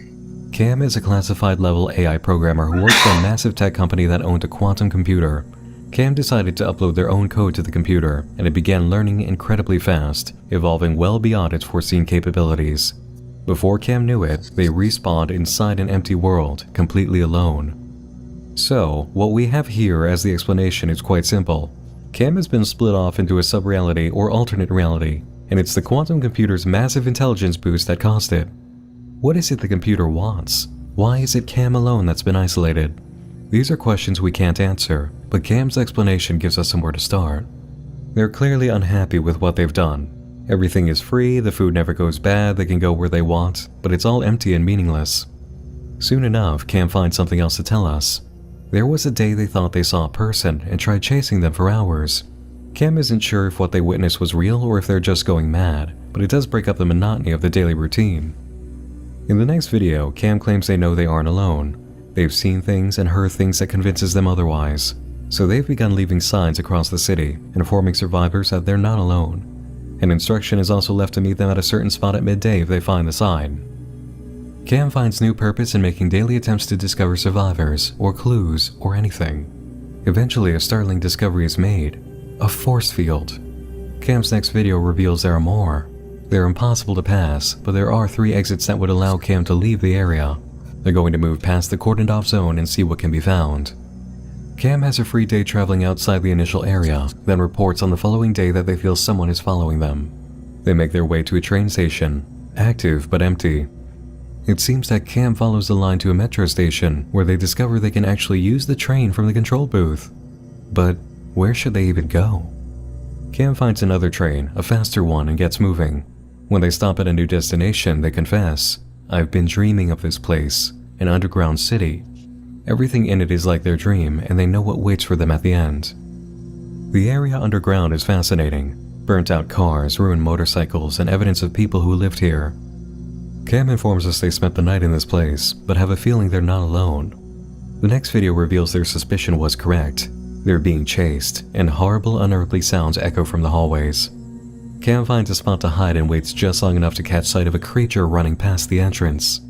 Cam is a classified level AI programmer who works for a massive tech company that owned a quantum computer. Cam decided to upload their own code to the computer, and it began learning incredibly fast, evolving well beyond its foreseen capabilities. Before Cam knew it, they respawned inside an empty world, completely alone. So, what we have here as the explanation is quite simple. Cam has been split off into a sub-reality or alternate reality, and it's the quantum computer's massive intelligence boost that caused it. What is it the computer wants? Why is it Cam alone that's been isolated? These are questions we can't answer, but Cam's explanation gives us somewhere to start. They're clearly unhappy with what they've done. Everything is free, the food never goes bad, they can go where they want, but it's all empty and meaningless. Soon enough, Cam finds something else to tell us. There was a day they thought they saw a person and tried chasing them for hours. Cam isn't sure if what they witnessed was real or if they're just going mad, but it does break up the monotony of the daily routine. In the next video, Cam claims they know they aren't alone. They've seen things and heard things that convinces them otherwise. So they've begun leaving signs across the city, informing survivors that they're not alone. An instruction is also left to meet them at a certain spot at midday if they find the sign. Cam finds new purpose in making daily attempts to discover survivors, or clues, or anything. Eventually, a startling discovery is made: a force field. Cam's next video reveals there are more. They're impossible to pass, but there are 3 exits that would allow Cam to leave the area. They're going to move past the cordoned off zone and see what can be found. Cam has a free day traveling outside the initial area, then reports on the following day that they feel someone is following them. They make their way to a train station, active but empty. It seems that Cam follows the line to a metro station, where they discover they can actually use the train from the control booth. But where should they even go? Cam finds another train, a faster one, and gets moving. When they stop at a new destination, they confess, "I've been dreaming of this place, an underground city." Everything in it is like their dream, and they know what waits for them at the end. The area underground is fascinating. Burnt out cars, ruined motorcycles, and evidence of people who lived here. Cam informs us they spent the night in this place, but have a feeling they're not alone. The next video reveals their suspicion was correct. They're being chased, and horrible unearthly sounds echo from the hallways. Cam finds a spot to hide and waits just long enough to catch sight of a creature running past the entrance.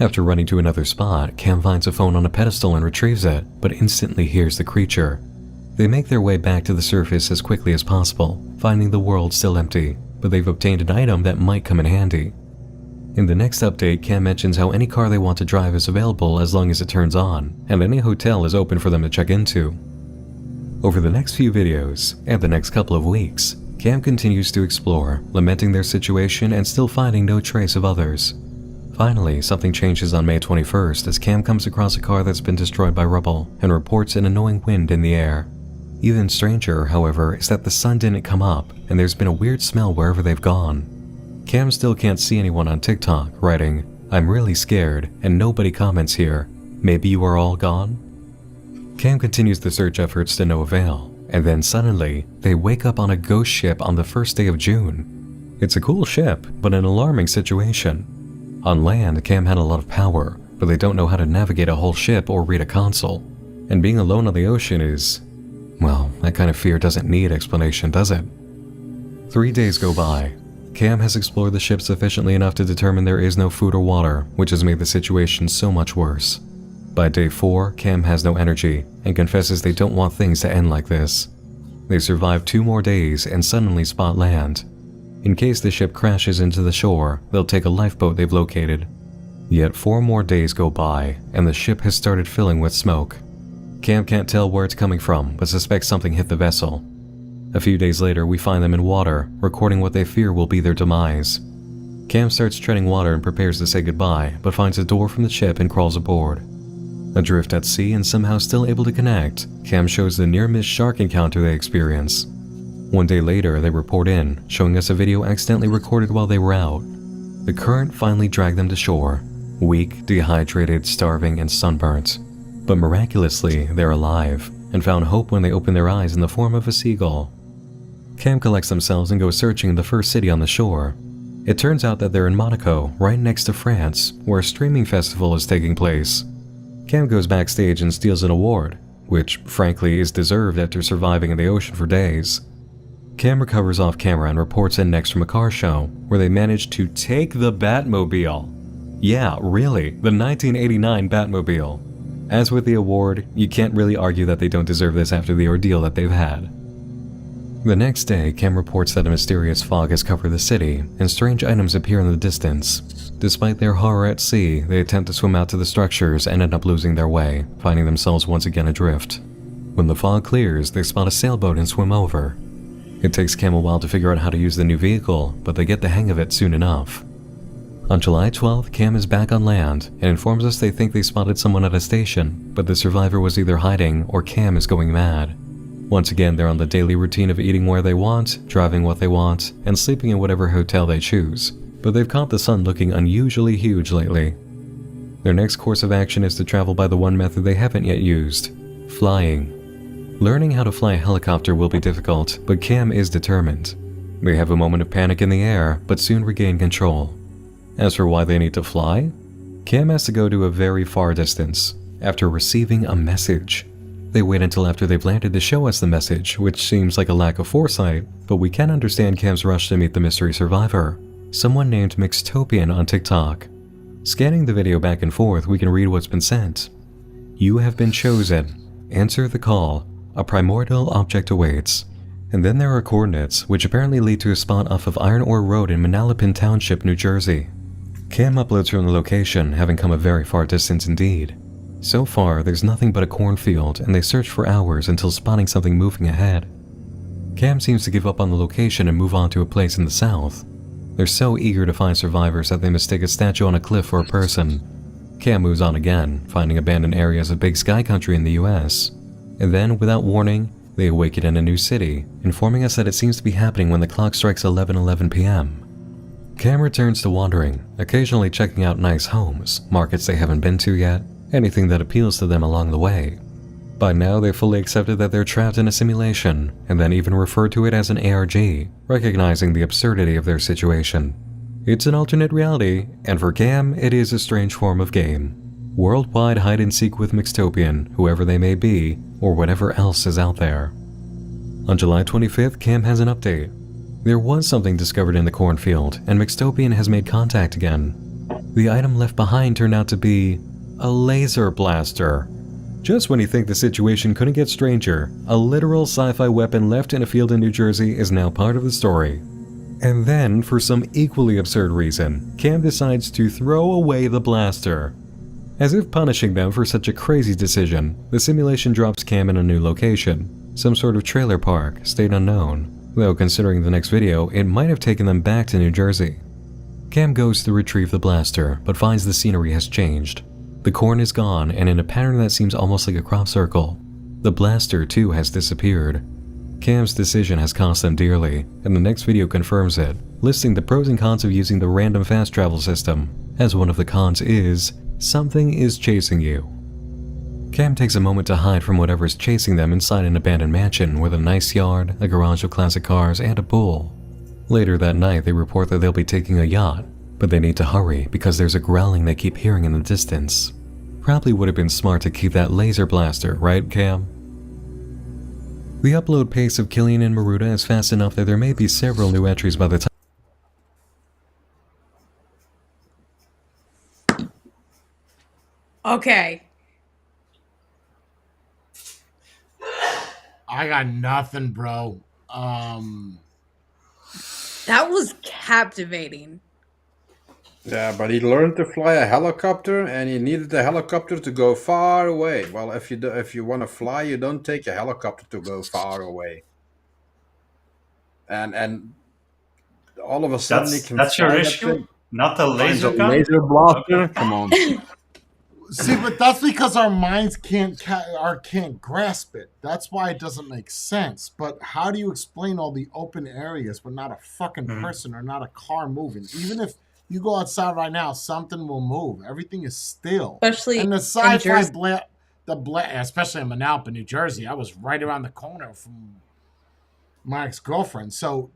After running to another spot, Cam finds a phone on a pedestal and retrieves it, but instantly hears the creature. They make their way back to the surface as quickly as possible, finding the world still empty, but they've obtained an item that might come in handy. In the next update, Cam mentions how any car they want to drive is available as long as it turns on, and any hotel is open for them to check into. Over the next few videos, and the next couple of weeks, Cam continues to explore, lamenting their situation and still finding no trace of others. Finally, something changes on May 21st as Cam comes across a car that's been destroyed by rubble and reports an annoying wind in the air. Even stranger, however, is that the sun didn't come up and there's been a weird smell wherever they've gone. Cam still can't see anyone on TikTok writing, "I'm really scared," and nobody comments here, "Maybe you are all gone?" Cam continues the search efforts to no avail, and then suddenly, they wake up on a ghost ship on the first day of June. It's a cool ship, but an alarming situation. On land, Cam had a lot of power, but they don't know how to navigate a whole ship or read a console. And being alone on the ocean is, well, that kind of fear doesn't need explanation, does it? 3 days go by. Cam has explored the ship sufficiently enough to determine there is no food or water, which has made the situation so much worse. By day 4, Cam has no energy and confesses they don't want things to end like this. They survive 2 more days and suddenly spot land. In case the ship crashes into the shore, they'll take a lifeboat they've located. Yet 4 more days go by and the ship has started filling with smoke. Cam can't tell where it's coming from, but suspects something hit the vessel. A few days later, we find them in water, recording what they fear will be their demise. Cam starts treading water and prepares to say goodbye, but finds a door from the ship and crawls aboard. Adrift at sea and somehow still able to connect, Cam shows the near-miss shark encounter they experience. 1 day later, they report in, showing us a video accidentally recorded while they were out. The current finally dragged them to shore, weak, dehydrated, starving, and sunburnt. But miraculously, they're alive, and found hope when they open their eyes in the form of a seagull. Cam collects themselves and goes searching in the first city on the shore. It turns out that they're in Monaco, right next to France, where a streaming festival is taking place. Cam goes backstage and steals an award, which frankly is deserved after surviving in the ocean for days. Cam recovers off camera and reports in next from a car show, where they managed to take the Batmobile. Yeah, really, the 1989 Batmobile. As with the award, you can't really argue that they don't deserve this after the ordeal that they've had. The next day, Cam reports that a mysterious fog has covered the city, and strange items appear in the distance. Despite their horror at sea, they attempt to swim out to the structures and end up losing their way, finding themselves once again adrift. When the fog clears, they spot a sailboat and swim over. It takes Cam a while to figure out how to use the new vehicle, but they get the hang of it soon enough. On July 12th, Cam is back on land and informs us they think they spotted someone at a station, but the survivor was either hiding or Cam is going mad. Once again, they're on the daily routine of eating where they want, driving what they want, and sleeping in whatever hotel they choose, but they've caught the sun looking unusually huge lately. Their next course of action is to travel by the one method they haven't yet used: flying. Learning how to fly a helicopter will be difficult, but Cam is determined. They have a moment of panic in the air, but soon regain control. As for why they need to fly, Cam has to go to a very far distance after receiving a message. They wait until after they've landed to show us the message, which seems like a lack of foresight, but we can understand Cam's rush to meet the mystery survivor, someone named Mixtopian on TikTok. Scanning the video back and forth, we can read what's been sent. "You have been chosen. Answer the call. A primordial object awaits." And then there are coordinates, which apparently lead to a spot off of Iron Ore Road in Manalapan Township, New Jersey. Cam uploads from the location, having come a very far distance indeed. So far, there's nothing but a cornfield, and they search for hours until spotting something moving ahead. Cam seems to give up on the location and move on to a place in the south. They're so eager to find survivors that they mistake a statue on a cliff for a person. Cam moves on again, finding abandoned areas of Big Sky Country in the US. And then, without warning, they awaken in a new city, informing us that it seems to be happening when the clock strikes 11:11 p.m. Cam returns to wandering, occasionally checking out nice homes, markets they haven't been to yet, anything that appeals to them along the way. By now, they've fully accepted that they're trapped in a simulation, and then even refer to it as an ARG, recognizing the absurdity of their situation. It's an alternate reality, and for Cam, it is a strange form of game. Worldwide hide-and-seek with Mixtopian, whoever they may be, or whatever else is out there. On July 25th, Cam has an update. There was something discovered in the cornfield, and McStopian has made contact again. The item left behind turned out to be a laser blaster. Just when you think the situation couldn't get stranger, a literal sci-fi weapon left in a field in New Jersey is now part of the story. And then, for some equally absurd reason, Cam decides to throw away the blaster. As if punishing them for such a crazy decision, the simulation drops Cam in a new location, some sort of trailer park, state unknown, though considering the next video, it might have taken them back to New Jersey. Cam goes to retrieve the blaster, but finds the scenery has changed. The corn is gone, and in a pattern that seems almost like a crop circle. The blaster, too, has disappeared. Cam's decision has cost them dearly, and the next video confirms it, listing the pros and cons of using the random fast travel system, as one of the cons is, something is chasing you. Cam takes a moment to hide from whatever is chasing them inside an abandoned mansion with a nice yard, a garage of classic cars, and a pool. Later that night, they report that they'll be taking a yacht, but they need to hurry because there's a growling they keep hearing in the distance. Probably would have been smart to keep that laser blaster, right, Cam? The upload pace of Killian and Maruda is fast enough that there may be several new entries by the time. Okay. I got nothing, bro. That was captivating. Yeah, but he learned to fly a helicopter, and he needed the helicopter to go far away. Well, if you want to fly, you don't take a helicopter to go far away. And all of a sudden, he can That's your fly that issue, thing. not the Finds laser a gun. laser blaster. Come on. See, but that's because our minds can't grasp it. That's why it doesn't make sense. But how do you explain all the open areas but not a fucking person or not a car moving? Even if you go outside right now, something will move. Everything is still. Especially and the in sci-fi Jersey. especially in Manalapan, New Jersey. I was right around the corner from my ex-girlfriend. So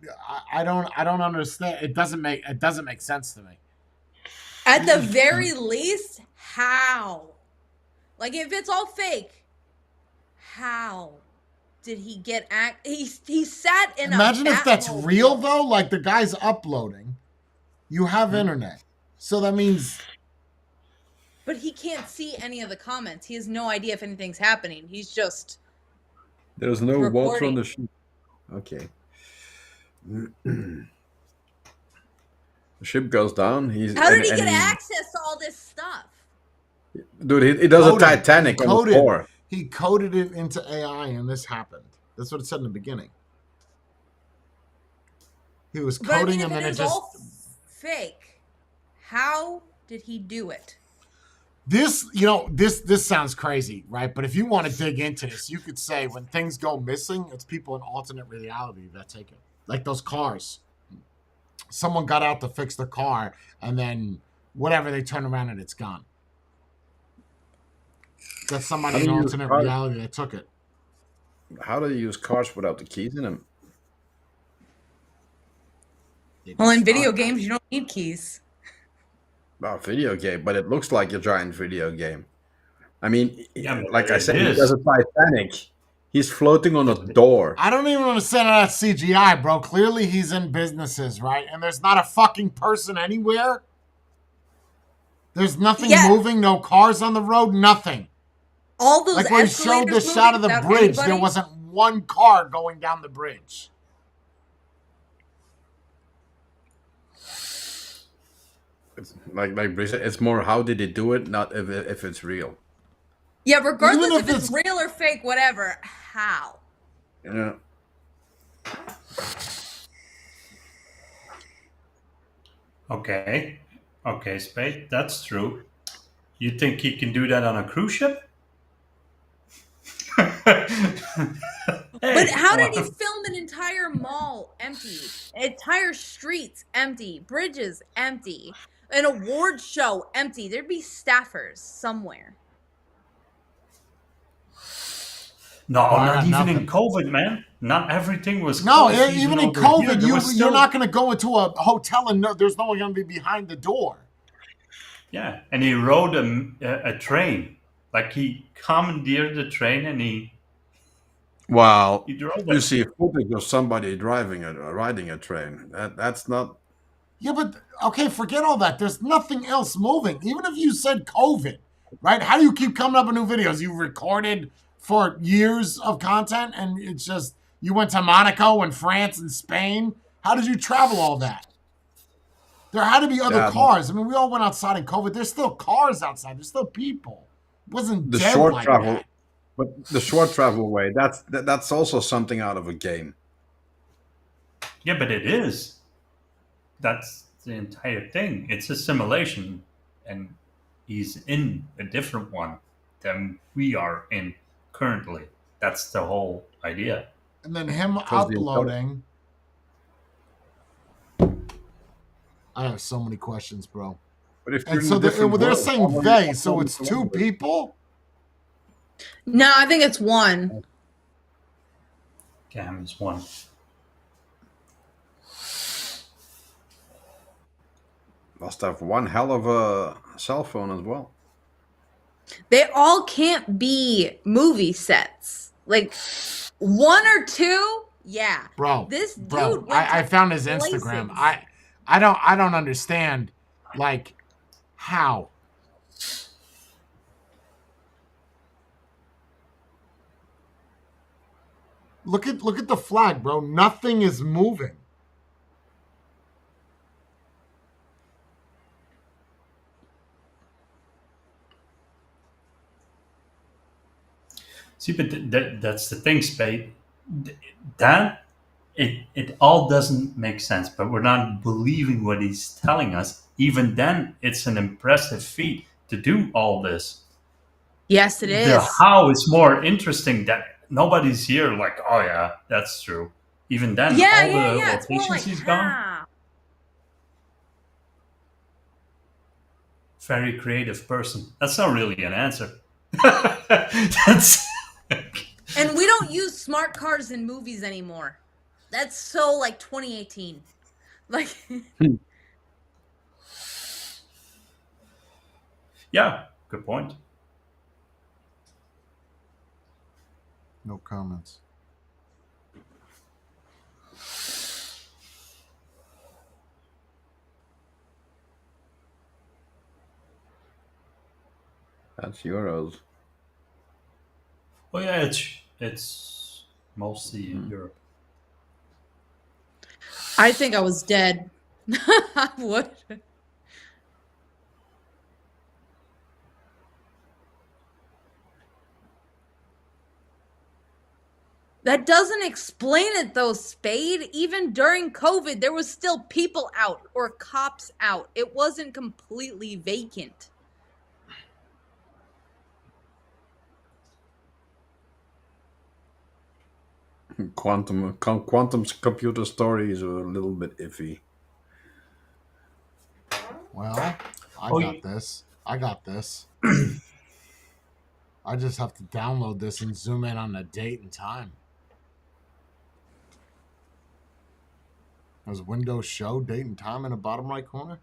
I don't understand. It doesn't make sense to me. At the very least, how? Like, if it's all fake, how did he get he sat in Imagine a if that's Batmobile. real though. Like the guy's uploading, you have internet, so that means. But he can't see any of the comments. He has no idea if anything's happening. He's just There's no water Recording. on the ship. Okay. The ship goes down. how did he get access to all this stuff? Dude, he does a Coded. Titanic on the Coded. floor. He coded it into AI, and this happened. That's what it said in the beginning. He was But I coding, mean, if and then it it is just. all fake, how did he do it? This sounds crazy, right? But if you want to dig into this, you could say when things go missing, it's people in alternate reality that take it. Like those cars. Someone got out to fix the car, and then whatever, they turn around and it's gone. That's somebody How in do you alternate use- reality that took it. How do you use cars without the keys in them? Well, in video games, you don't need keys. Well, video game, but it looks like a giant video game. I mean, Yeah, but like I it said, he is. does a Titanic. He's floating on a door. I don't even understand how that's CGI, bro. Clearly he's in businesses, right? And there's not a fucking person anywhere. There's nothing Yeah. moving, no cars on the road, nothing. All those Like when we showed the escalators shot of the moving bridge, without there anybody? wasn't one car going down the bridge. It's like Bree said, it's more how did he do it, not if it's real. Yeah, regardless Even if if it's it's- real or fake, whatever. How? You know, Okay, Spade, that's true. You think he can do that on a cruise ship? But how did he film an entire mall empty? Entire streets empty, bridges empty, an award show empty? There'd be staffers somewhere. No, I not got even nothing. in COVID, man. Not everything was No, closed, even in over COVID, here. There was you're still- not going to go into a hotel and there's no one going to be behind the door. Yeah, and he rode a train. Like he commandeered the train and he Well, You drove you it. see footage of somebody riding a train. That's not. Yeah, but okay, forget all that. There's nothing else moving. Even if you said COVID, right? How do you keep coming up with new videos? You recorded for years of content and it's just you went to Monaco and France and Spain. How did you travel all that? There had to be other Yeah, cars. I mean, we all went outside in COVID. There's still cars outside. There's still people. It wasn't the dead short like travel, that. but the short travel way. That's also something out of a game. Yeah, but it is. That's the entire thing. It's a simulation, and he's in a different one than we are in currently. That's the whole idea. And then him Because the uploading. I have so many questions, bro. But if you're And in so a different they're world, saying how are they, you so it's uploading two to people? No, I think it's one. Cam is one. Must have one hell of a cell phone as well. They all can't be movie sets. Like one or two, yeah. Bro, This dude bro, went I to found his places. Instagram. I don't understand, like, how. Look at the flag, bro. Nothing is moving. See, but that's the thing, Spade. That it all doesn't make sense, but we're not believing what he's telling us. Even then, it's an impressive feat to do all this. Yes, it is. The how is more interesting. That nobody's here. Like, oh yeah, that's true. Even then, all the It's more locations like he's gone. how. Very creative person. That's not really an answer. That's And we don't use smart cars in movies anymore. That's so like 2018. Like yeah, good point. No comments. That's euros. Oh yeah, it's mostly in Europe. I think I was dead. I would. That doesn't explain it though, Spade. Even during COVID, there was still people out or cops out. It wasn't completely vacant. Quantum computer story is a little bit iffy. Well, I got this. I just have to download this and zoom in on the date and time. Does Windows show date and time in the bottom right corner?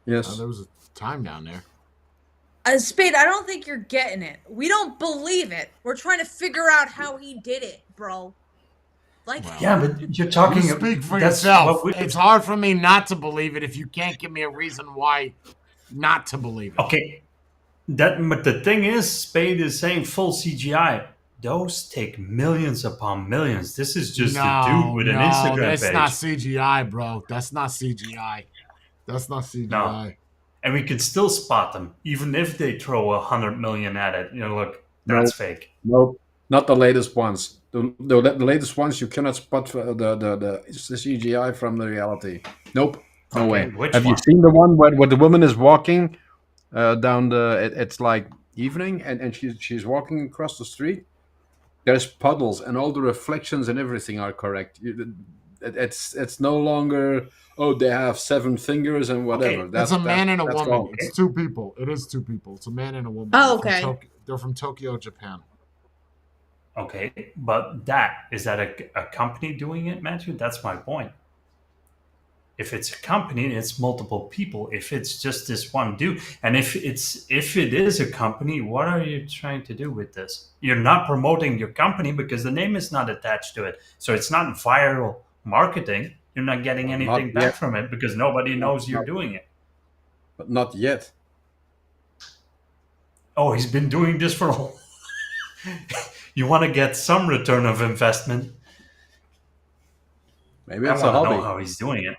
Yes. There was a time down there. Spade, I don't think you're getting it. We don't believe it. We're trying to figure out how he did it, bro. Like, Yeah, but you're talking. You speak for that's yourself. what we- It's hard for me not to believe it if you can't give me a reason why not to believe it. Okay, but the thing is, Spade is saying full CGI. Those take millions upon millions. This is just a dude with an Instagram that's page. not CGI, bro. That's not CGI. That's not CGI. And we can still spot them, even if they throw 100 million at it. You know, look, that's fake. Nope, not the latest ones. The latest ones you cannot spot the CGI from the reality. Nope, no Okay, way. which Have you one? seen the one where the woman is walking down the? It's like evening, and she's walking across the street. There's puddles, and all the reflections and everything are correct. It's no longer they have 7 fingers and whatever. Okay, That's a man and a that's woman. wrong. It's 2 people. It is 2 people. It's a man and a woman. Oh, They're from okay. They're from Tokyo, Japan. Okay, but is that a company doing it, Matthew? That's my point. If it's a company, it's multiple people. If it's just this one dude, and if it is a company, what are you trying to do with this? You're not promoting your company because the name is not attached to it. So it's not viral marketing. You're not getting anything Not back yet. from it because nobody knows you're Not- doing it. But not yet. Oh, he's been doing this for all. You want to get some return of investment. Maybe I it's a want to know hobby. how he's doing it.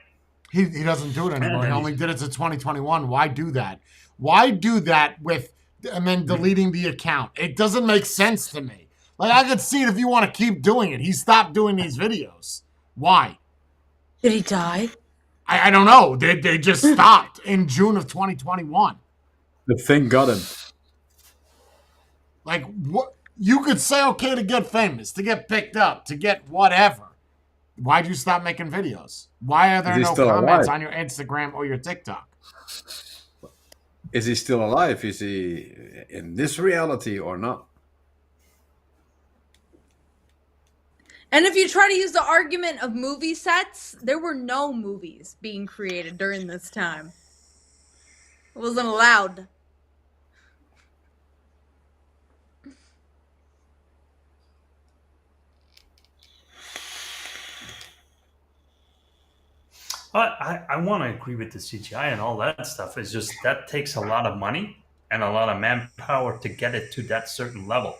He doesn't do it anymore. He then only did it to 2021. Why do that? Why do that with and then deleting the account? It doesn't make sense to me. Like, I could see it if you want to keep doing it. He stopped doing these videos. Why? Did he die? I don't know. They just stopped in June of 2021. The thing got him. Like, what? You could say okay to get famous, to get picked up, to get whatever. Why'd you stop making videos? Why are there Is he no still comments alive? on your Instagram or your TikTok? Is he still alive? Is he in this reality or not? And if you try to use the argument of movie sets, there were no movies being created during this time. It wasn't allowed. I want to agree with the CGI and all that stuff. It's just that takes a lot of money and a lot of manpower to get it to that certain level.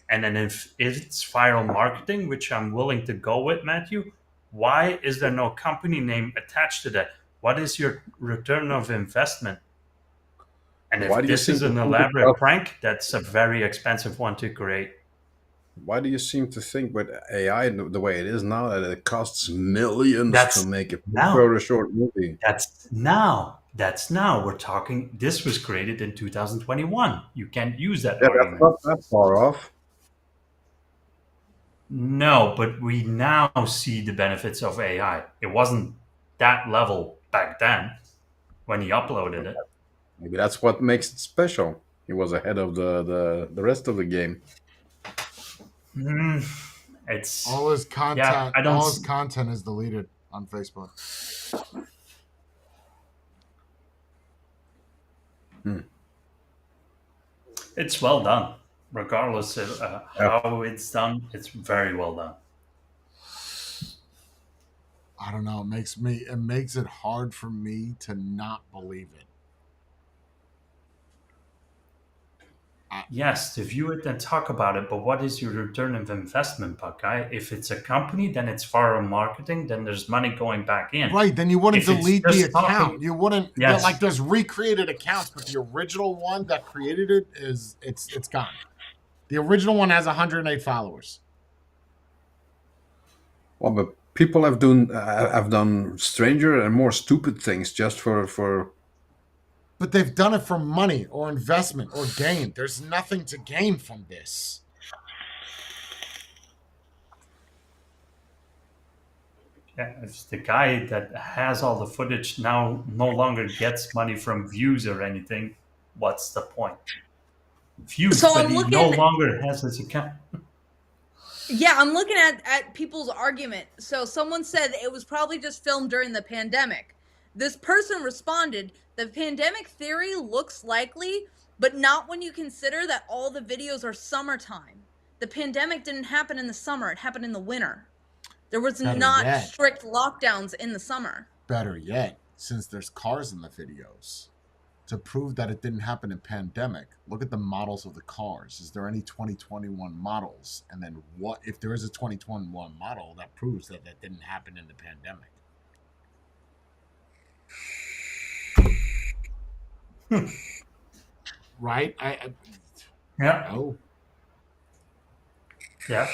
And then if it's viral marketing, which I'm willing to go with, Matthew, why is there no company name attached to that? What is your return of investment? And Why if do you this is think an that people elaborate got- prank, that's a very expensive one to create. Why do you seem to think with AI the way it is now that it costs millions That's to make a now. photo short movie? That's now. That's now. We're talking. This was created in 2021. You can't use that Yeah, that's argument. not that far off. No, but we now see the benefits of AI. It wasn't that level back then when he uploaded it. Maybe that's what makes it special. He was ahead of the rest of the game. It's All his content, Yeah, I don't all his s- content is deleted on Facebook. it's well done, regardless of how it's done. It's very well done. I don't know. It makes it hard for me to not believe it. Yes, to view it and talk about it, but what is your return of investment, Buckeye? If it's a company, then it's viral marketing, then there's money going back in. Right, then you wouldn't If it's delete the just account. talking- You wouldn't Yes. like there's recreated accounts, but the original one that created it it's gone. The original one has 108 followers. Well, but people have done stranger and more stupid things just for. But they've done it for money or investment or gain. There's nothing to gain from this. Yeah, if the guy that has all the footage now no longer gets money from views or anything, what's the point? Views, So but I'm he looking- no longer has his account. Yeah, I'm looking at people's argument. So someone said it was probably just filmed during the pandemic. This person responded, the pandemic theory looks likely, but not when you consider that all the videos are summertime. The pandemic didn't happen in the summer, it happened in the winter. There was Better not yet. strict lockdowns in the summer. Better yet, since there's cars in the videos, to prove that it didn't happen in pandemic, look at the models of the cars. Is there any 2021 models? And then what if there is a 2021 model that proves that that didn't happen in the pandemic? Right? Yeah, Oh, yeah.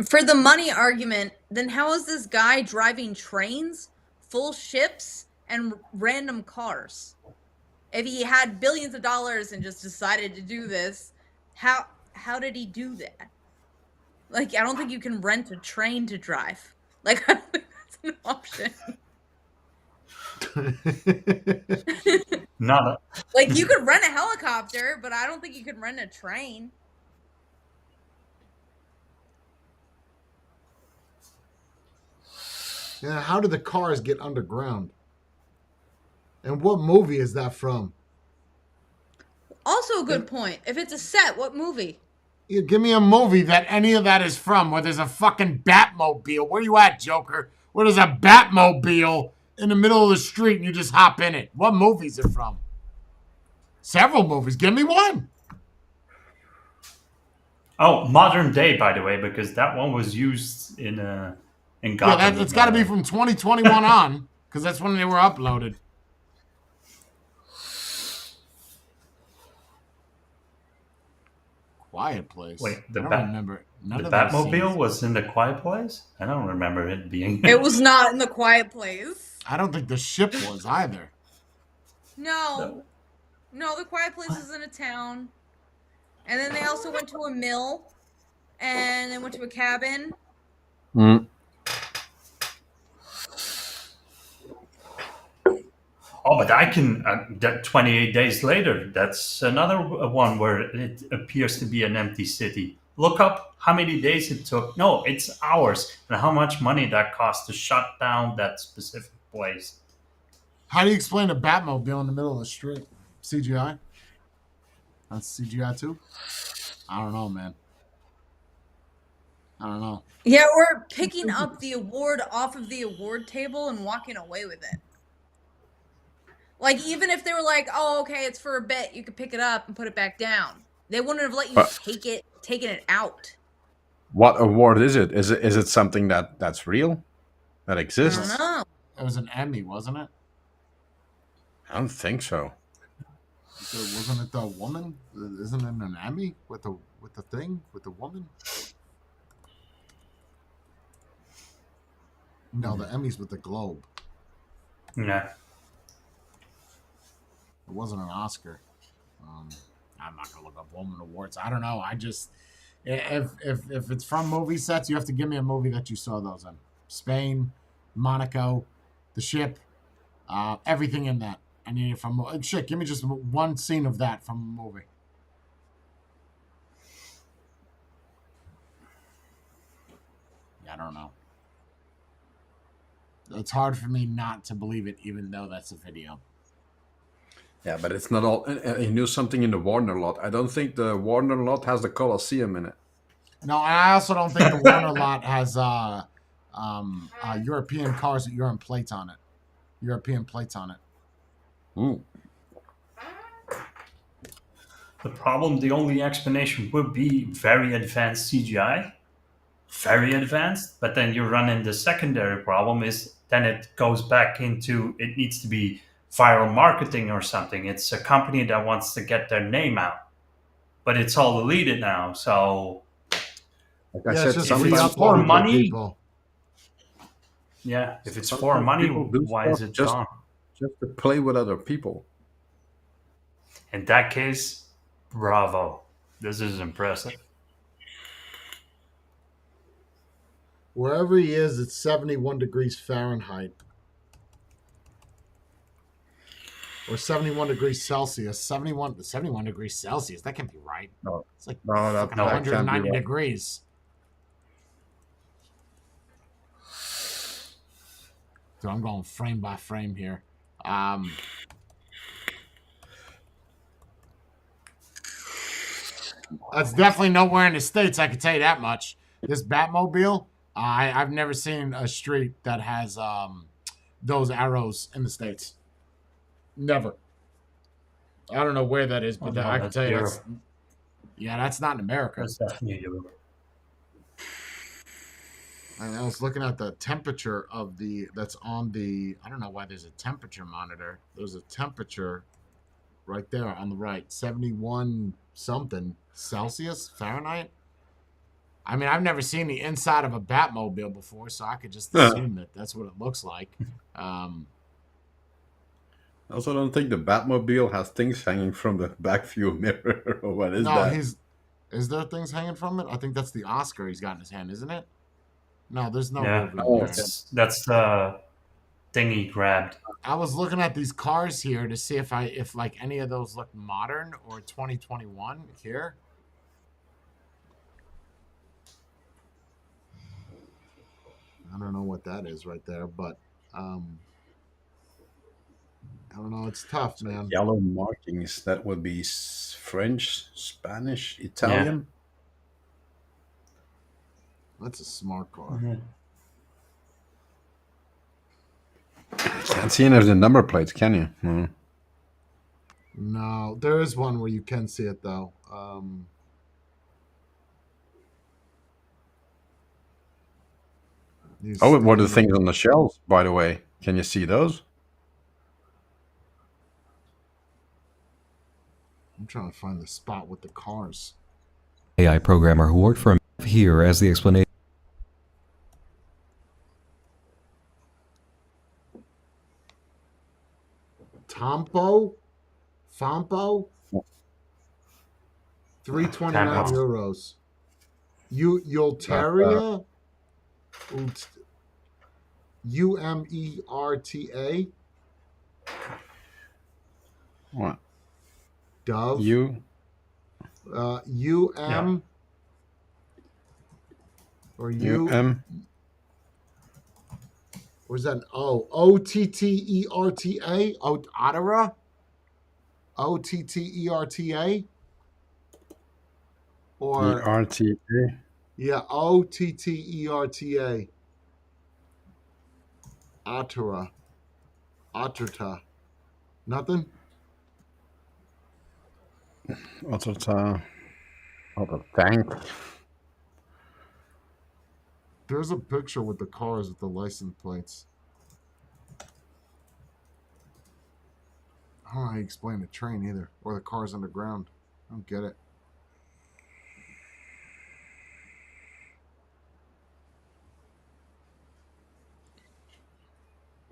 For the money argument, then how is this guy driving trains, full ships, and random cars? If he had billions of dollars and just decided to do this, how did he do that? Like, I don't think you can rent a train to drive. Like, I don't think that's an option. Not a, Like, you could rent a helicopter, but I don't think you could rent a train. Yeah, how did the cars get underground? And what movie is that from? Also a good point. If it's a set, what movie? Yeah, give me a movie that any of that is from where there's a fucking Batmobile. Where you at, Joker? Where there's a Batmobile in the middle of the street and you just hop in it. What movie is it from? Several movies. Give me one. oh, modern day, by the way, because that one was used in Yeah, Gotham. it's got to be from 2021 on, because that's when they were uploaded. Quiet Place. Wait, I don't remember. None the of those Batmobile scenes. was in the Quiet Place? I don't remember it being. It was not in the Quiet Place. I don't think the ship was either. No. No, the Quiet Place is in a town. And then they also went to a mill. And they went to a cabin. Mm. Oh, but I can. That 28 days later, that's another one where it appears to be an empty city. Look up how many days it took. No, it's hours, and how much money that cost to shut down that specific place. How do you explain a Batmobile in the middle of the street? CGI? That's CGI too? I don't know, man. I don't know. Yeah, or picking up the award off of the award table and walking away with it. Like, even if they were like, oh, okay, it's for a bit, you could pick it up and put it back down. They wouldn't have let you taken it out. What award is it? Is it something that's real? That I exists? don't know. It was an Emmy, wasn't it? I don't think so. Wasn't it the woman? Isn't it an Emmy with the thing with the woman? No, the Emmys with the Globe. Yeah. It wasn't an Oscar. I'm not gonna look up woman awards. I don't know. I just if it's from movie sets, you have to give me a movie that you saw those in. Spain, Monaco, the ship, everything in that. I need it from shit. Give me just one scene of that from a movie. I don't know. It's hard for me not to believe it, even though that's a video. Yeah, but it's not all. He knew something in the Warner lot. I don't think the Warner lot has the Colosseum in it. No, and I also don't think the Warner lot has European cars with European plates on it. European plates on it. Ooh. The problem, the only explanation would be very advanced CGI. Very advanced. But then you run in the secondary problem is then it goes back into it needs to be viral marketing or something. It's a company that wants to get their name out. But it's all deleted now. So Like I Yeah, said, it's just if free it's upload for for money, people. yeah, if it's for sometimes money, people do why is stuff it just gone? just to play with other people. In that case, bravo. This is impressive. Wherever he is, it's 71 degrees Fahrenheit. Or 71 degrees Celsius. 71 degrees Celsius. That can't be right. No, It's like no, that, fucking that can't be 190 right. degrees. So I'm going frame by frame here. That's definitely nowhere in the States, I can tell you that much. This Batmobile, I've never seen a street that has those arrows in the States. Never. I don't know where that is, but Oh, no, I can that's tell you Europe. that's not in America. That's definitely Europe. And I was looking at the temperature of that's on the, I don't know why there's a temperature monitor. There's a temperature right there on the right, 71 something Celsius, Fahrenheit. I mean, I've never seen the inside of a Batmobile before, so I could just assume that that's what it looks like. I also don't think the Batmobile has things hanging from the back view mirror. Or what is that? Is there things hanging from it? I think that's the Oscar he's got in his hand, isn't it? No, there's no Yeah, movie Oh, there. okay. that's the thing he grabbed. I was looking at these cars here to see if like any of those look modern or 2021 here. I don't know what that is right there, but I don't know. It's tough, man. Yellow markings, that would be French, Spanish, Italian. That's a smart car. Can't see any of the number plates, can you? No. No, there is one where you can see it though. Oh, what are the things on the shelves, by the way? Can you see those? I'm trying to find the spot with the cars. AI programmer who worked for him here as the explanation. Fampo, 329 Tampo. euros. Ulteria, UMERTA. What? Dove. UM. Or UM. Or is that an O? OTTERTA? Ottera? OTTERTA? Or ERTA. yeah, OTTERTA. Ottera. Otterta. Nothing? Otterta. Tank. There's a picture with the cars with the license plates. I don't know how you explain the train either, or the cars underground. I don't get it.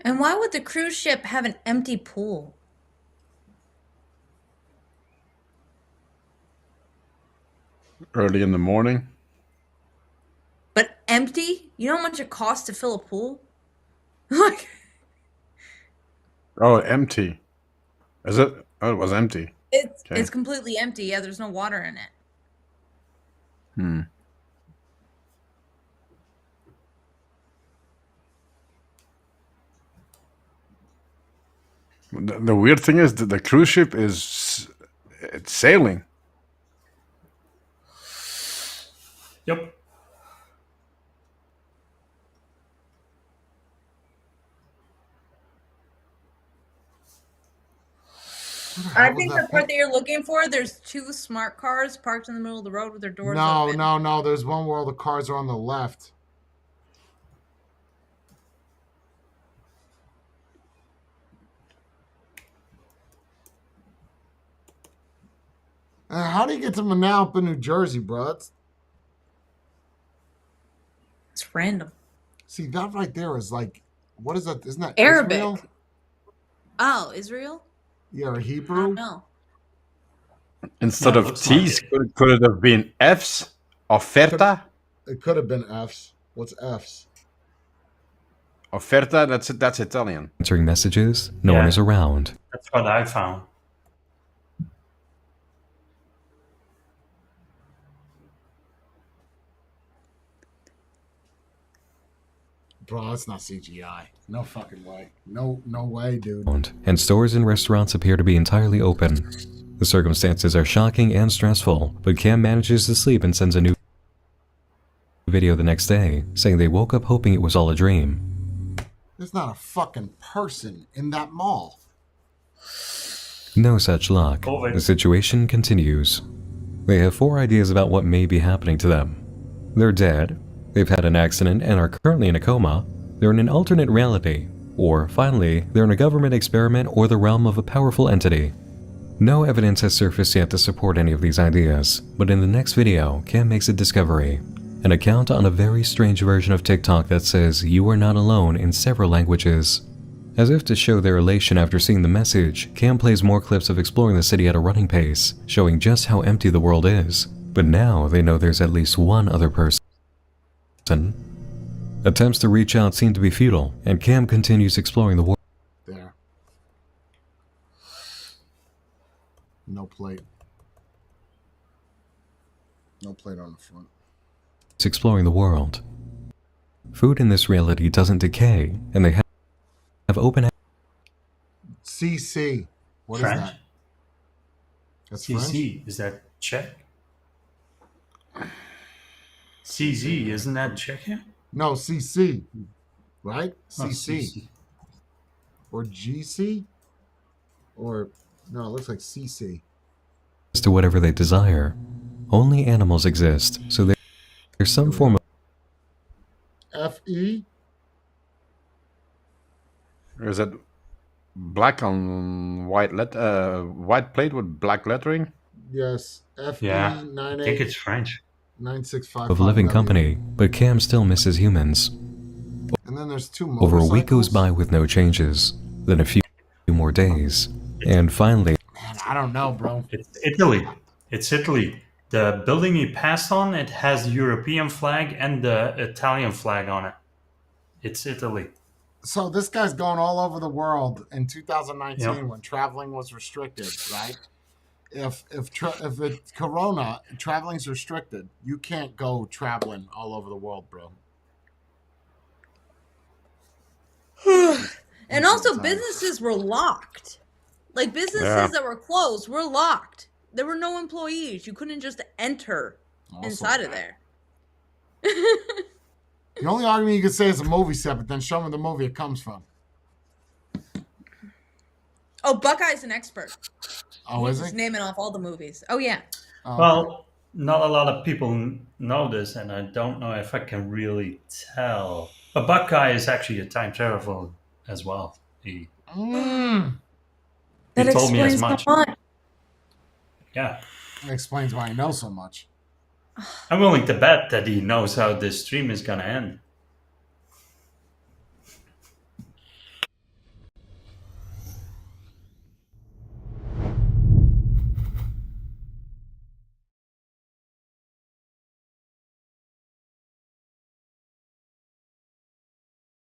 And why would the cruise ship have an empty pool? Early in the morning. But empty? You know how much it costs to fill a pool? Like, Oh, empty. Is it? Oh, it was empty. it's completely empty. Yeah, there's no water in it. The weird thing is that the cruise ship it's sailing. Yep. I think the part that you're looking for, there's two smart cars parked in the middle of the road with their doors open. No. There's one where all the cars are on the left. How do you get to Manalapan, New Jersey, bro? It's random. See, that right there is like, what is that? Isn't that Arabic. Israel? Oh, Israel? Yeah, or I Hebrew? don't know. Instead Yeah, of looks like T's, it. could it have been F's? Offerta? It could have been F's. What's F's? Offerta, that's Italian. Answering messages, no one Yeah. is around. That's what I found. Bro, it's not CGI. No fucking way. No way, dude. And stores and restaurants appear to be entirely open. The circumstances are shocking and stressful, but Cam manages to sleep and sends a new video the next day, saying they woke up hoping it was all a dream. There's not a fucking person in that mall. No such luck. COVID. The situation continues. They have 4 ideas about what may be happening to them. They're dead, they've had an accident and are currently in a coma, they're in an alternate reality, or finally, they're in a government experiment or the realm of a powerful entity. No evidence has surfaced yet to support any of these ideas, but in the next video, Cam makes a discovery. An account on a very strange version of TikTok that says you are not alone in several languages. As if to show their elation after seeing the message, Cam plays more clips of exploring the city at a running pace, showing just how empty the world is. But now they know there's at least one other person. Attempts to reach out seem to be futile, and Cam continues exploring the world. There. No plate. No plate on the front. Exploring the world. Food in this reality doesn't decay, and they have open. CC. What is French? that? That's French? CZ, is that Czech? CZ, isn't that Czechia? No, CC. Right? Oh, CC. Or GC? Or, no, it looks like CC. To whatever they desire. Only animals exist, so there's some form of FE? Is it black on white white plate with black lettering? Yes. FE Yeah, I think it's French. 9655. living company, but Cam still misses humans. And then there's two Over a week goes motorcycles. by with no changes, then a few more days, and finally, Man, I don't know, bro. It's Italy. It's Italy. The building he passed on, it has the European flag and the Italian flag on it. It's Italy. So this guy's going all over the world in 2019 Yeah. when traveling was restricted, right? If it's Corona, traveling's restricted. You can't go traveling all over the world, bro. And also, businesses were locked. Like, businesses that were closed were locked. There were no employees. You couldn't just enter inside of there. The only argument you could say is a movie set, but then show me the movie it comes from. Oh, Buckeye's an expert. Oh, is He's he? naming off all the movies. Oh, yeah. Oh, Well, not a lot of people know this, and I don't know if I can really tell. But Buckeye is actually a time traveler as well. He That told me as explains much. so much. Yeah. that explains why I know so much. I'm willing to bet that he knows how this stream is going to end.